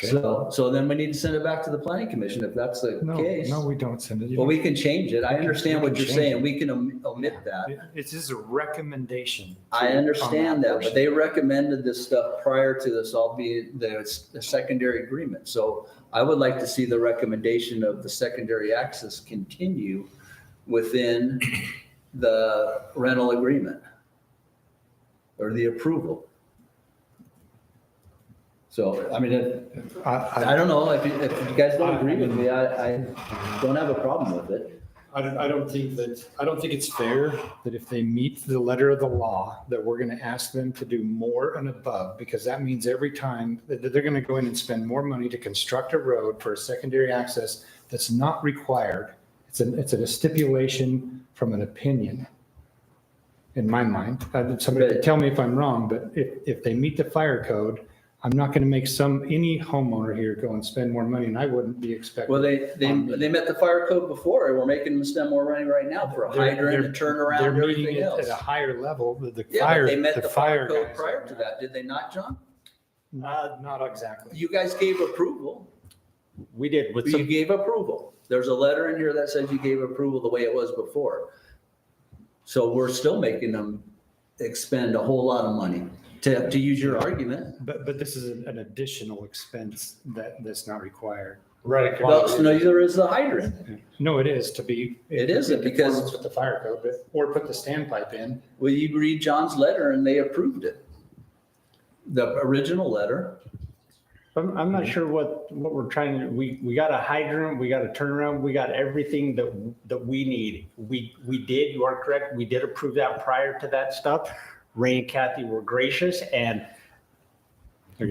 Okay. So then we need to send it back to the planning commission if that's the case. No, we don't send it. Well, we can change it. I understand what you're change saying. it. We can omit that. It's just a recommendation. I understand that, but they recommended this stuff prior to this all being the secondary agreement. So I would like to see the recommendation of the secondary access continue within the rental agreement or the approval. So, I mean, I don't know if you guys don't agree with me, I don't have a problem with it. I don't think it's fair that if they meet the letter of the law, that we're going to ask them to do more and above, because that means every time that they're going to go in and spend more money to construct a road for a secondary access that's not required. It's a stipulation from an opinion, in my mind. Somebody could tell me if I'm wrong, but if they meet the fire code, I'm not going to make any homeowner here go and spend more money, and I wouldn't be expecting. Well, they met the fire code before, and we're making them spend more money right now for a hydrant, a turnaround, They're and meeting everything it else. at a higher level. The Yeah, but fire, they met the fire code guys prior are to that, did they not, John? Not exactly. You guys gave approval. We did with You some, gave approval. There's a letter in here that says you gave approval the way it was before. So we're still making them expend a whole lot of money to use your argument. But this is an additional expense that's not required. Right. Well, so neither is the hydrant. No, it is to be. It isn't, in because- accordance with the fire code, or put the standpipe in. Well, you read John's letter and they approved it. The original letter. I'm not sure what we're trying to, we got a hydrant, we got a turnaround, we got everything that we need. We did, you are correct, we did approve that prior to that stuff. Ray and Kathy were gracious and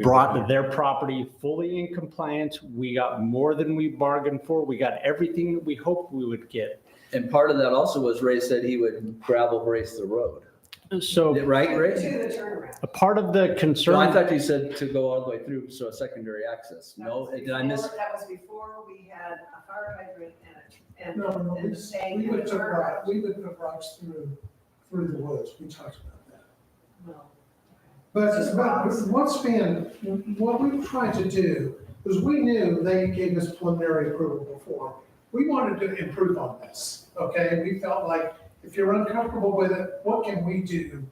brought their property fully in compliance. We got more than we bargained for. We got everything that we hoped we would get. And part of that also was Ray said he would gravel brace the road. So, Right, Ray? To the turnaround. a part of the concern. So I thought you said to go all the way through, so a secondary access. No, did I miss? That was before we had a fire hydrant and No, the tank. we and would the put turnaround. we would put rocks through the woods. We talked about that. No. But what we tried to do was we knew they gave us preliminary approval before. We wanted to improve on this, okay? We felt like if you're uncomfortable with it, what can we do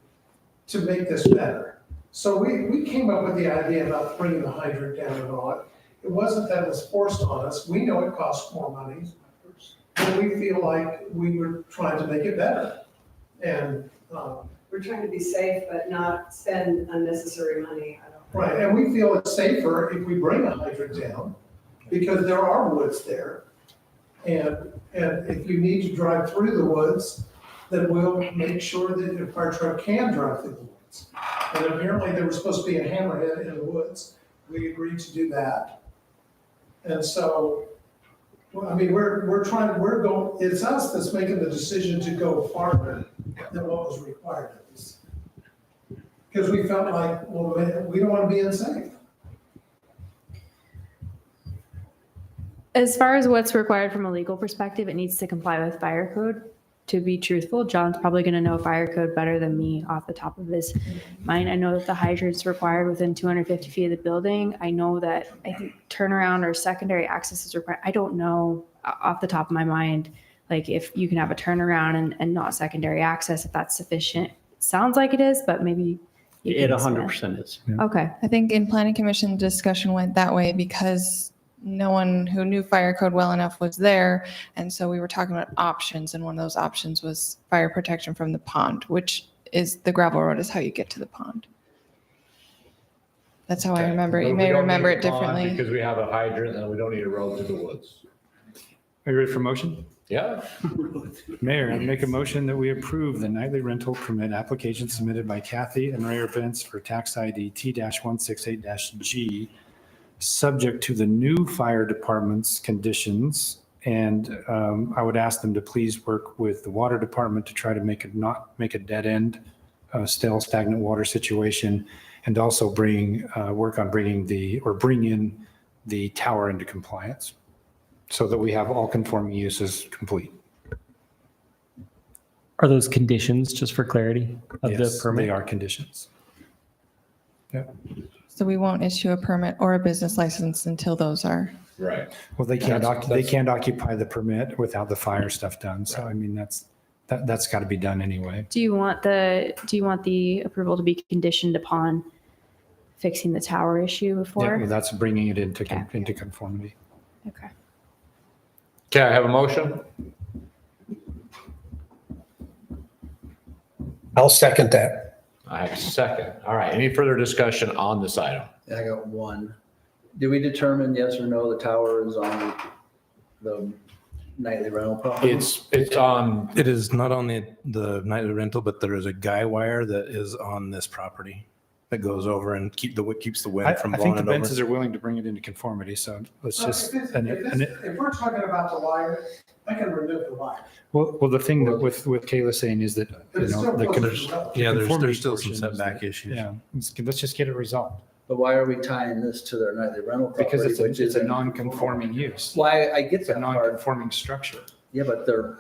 to make this better? So we came up with the idea about bringing the hydrant down and all. It wasn't that it was forced on us. We know it costs more money. But we feel like we were trying to make it better. And, We're trying to be safe, but not spend unnecessary money. I don't think. right, and we feel it's safer if we bring a hydrant down, because there are woods there. And if you need to drive through the woods, then we'll make sure that a fire truck can drive through the woods. And apparently there was supposed to be a hammerhead in the woods. We agreed to do that. And so, well, I mean, it's us that's making the decision to go farther than what was required of us. Because we felt like, well, we don't want to be unsafe. As far as what's required from a legal perspective, it needs to comply with fire code. To be truthful, John's probably going to know fire code better than me off the top of his mind. I know that the hydrant's required within 250 feet of the building. I know that I think turnaround or secondary access is required. I don't know off the top of my mind, like if you can have a turnaround and not secondary access, if that's sufficient. It sounds like it is, but maybe you It can 100% is. Okay. I think in planning commission discussion went that way because no one who knew fire code well enough was there. And so we were talking about options, and one of those options was fire protection from the pond, which is the gravel road is how you get to the pond. That's how I remember it. You may remember it differently. Because we have a hydrant and we don't need a road to the woods. Are you ready for motion? Yeah. Mayor, I make a motion that we approve the nightly rental permit application submitted by Kathy and Ray Vince for tax ID T-168-G, subject to the new fire department's conditions. And I would ask them to please work with the water department to try to not make a dead end, still stagnant water situation, and also work on bring in the tower into compliance so that we have all conforming uses complete. Are those conditions, just for clarity, of the Yes, permit? they are conditions. Yeah. So we won't issue a permit or a business license until those are. Right. Well, they can't, That's- they can't occupy the permit without the fire stuff done. So I mean, that's got to be done anyway. Do you want the approval to be conditioned upon fixing the tower issue Yeah, before? well, that's bringing it into conformity. Okay. Okay, I have a motion. I'll second that. I have a second. All right, any further discussion on this item? I got one. Did we determine yes or no the tower is on the nightly rental property? It is not on the nightly rental, but there is a guy wire that is on this property that goes over and keeps the wind from I think blowing the it Bences over. are willing to bring it into conformity. So let's just, If we're talking about the wire, I can remove the wire. well, the thing that with Kayla saying is that, But it's still the close to con- the road. Yeah, conformity there's still some portion is setback that- issues. Yeah, let's just get it resolved. But why are we tying this to their nightly rental property? Because it's which a isn't- non-conforming use. Why, I get It's a that part. non-conforming structure. Yeah, but the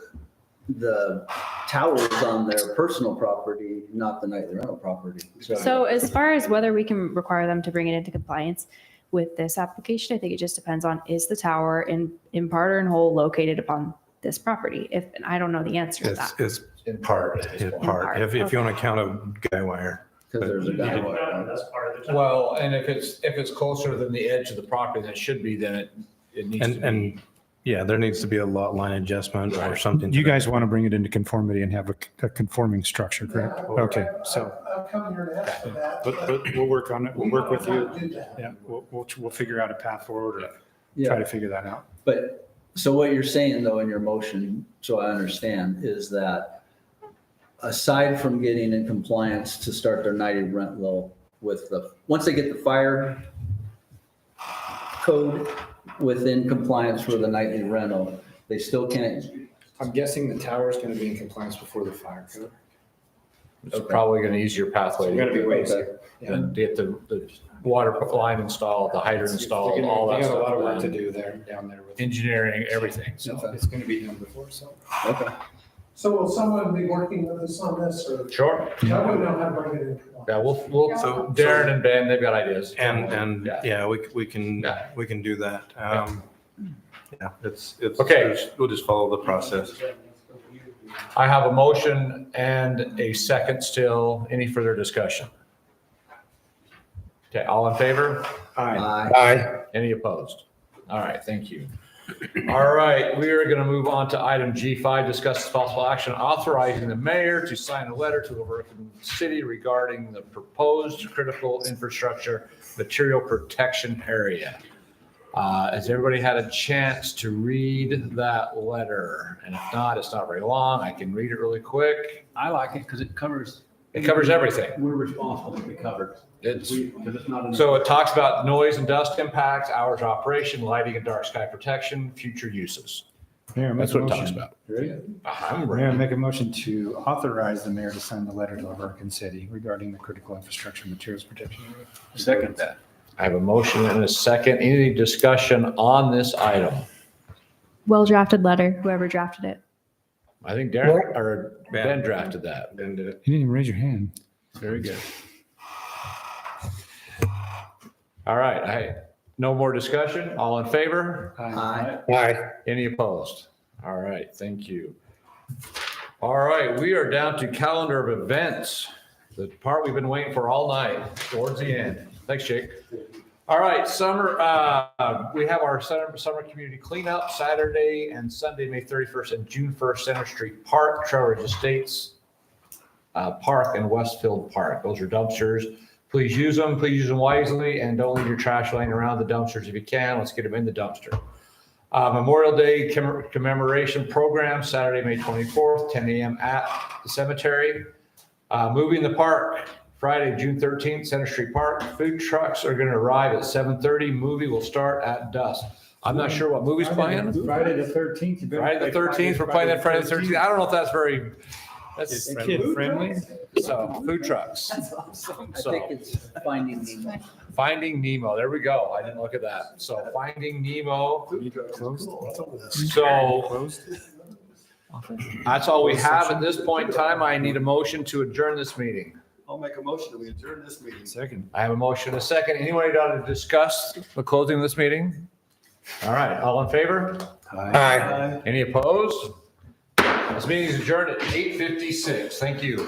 tower's on their personal property, not the nightly rental property. So as far as whether we can require them to bring it into compliance with this application, I think it just depends on, is the tower in part or in whole located upon this property? And I don't know the answer to that. It's In part. part, if you want to count a guy wire. Because there's a guy wire. That's part of the. Well, and if it's closer than the edge of the property than it should be, then it needs to be. And yeah, there needs to be a lot line adjustment or something. You guys want to bring it into conformity and have a conforming structure, correct? Yeah, Okay, so, I'll come here and ask for that. but we'll work on it. We'll work with you. Do that. Yeah, we'll figure out a path forward or try Yeah, to figure that out. but, so what you're saying though in your motion, so I understand, is that aside from getting in compliance to start their nightly rental with once they get the fire code within compliance for the nightly rental, they still can't. I'm guessing the tower is going to be in compliance before the fire code. It's probably going to use your pathway. It's gotta be way easier. And get the water line installed, the hydrant installed, all that They got a stuff. lot of work to done. do there, down there with. Engineering, everything. So it's going to be done before, so. Okay. So will someone be working with us on this or? Sure. I wouldn't know how to bring it in. Yeah, so Darren and Ben, they've got ideas. And Yeah. yeah, we can do that. Yeah, it's, Okay. we'll just follow the process. I have a motion and a second still. Any further discussion? Okay, all in favor? Aye. Aye. Any opposed? All right, thank you. All right, we are going to move on to item G5, discuss possible action authorizing the mayor to sign a letter to Oregon City regarding the proposed critical infrastructure material protection area. Has everybody had a chance to read that letter? And if not, it's not very long. I can read it really quick. I like it because it covers. It covers everything. We're responsible to be covered. It's, Because it's not. so it talks about noise and dust impacts, hours of operation, lighting and dark sky protection, future uses. Mayor, That's what it talks about. I'm Mayor, ready. make a motion to authorize the mayor to sign the letter to Oregon City regarding the critical infrastructure materials protection area. Second that. I have a motion and a second. Any discussion on this item? well-drafted letter, whoever drafted it. I think Darren, or Ben drafted that. Ben did it. You didn't even raise your hand. Very good. All right, no more discussion. All in favor? Aye. Any opposed? All right, thank you. All right, we are down to calendar of events, the part we've been waiting for all night, towards the end. Thanks, Jake. All right, we have our summer community cleanup Saturday and Sunday, May 31st and June 1st, Center Street Park, Trowbridge Estates Park and Westfield Park. Those are dumpsters. Please use them wisely, and don't leave your trash laying around the dumpsters if you can. Let's get them in the dumpster. Memorial Day commemoration program, Saturday, May 24th, 10 a.m. at the cemetery. Movie in the park, Friday, June 13th, Center Street Park. Food trucks are going to arrive at 7:30. Movie will start at dusk. I'm not sure what movie's playing. Friday the 13th. Friday the 13th, we're playing that Friday the 13th. I don't know if that's that's kid friendly. So, food trucks. That's awesome. I think it's Finding Nemo. Finding Nemo, there we go. I didn't look at that. So Finding Nemo. So that's all we have at this point in time. I need a motion to adjourn this meeting. I'll make a motion that we adjourn this meeting. Second. I have a motion, a second. Anybody to discuss the closing of this meeting? All right, all in favor? Aye. Any opposed? This meeting is adjourned at 8:56. Thank you.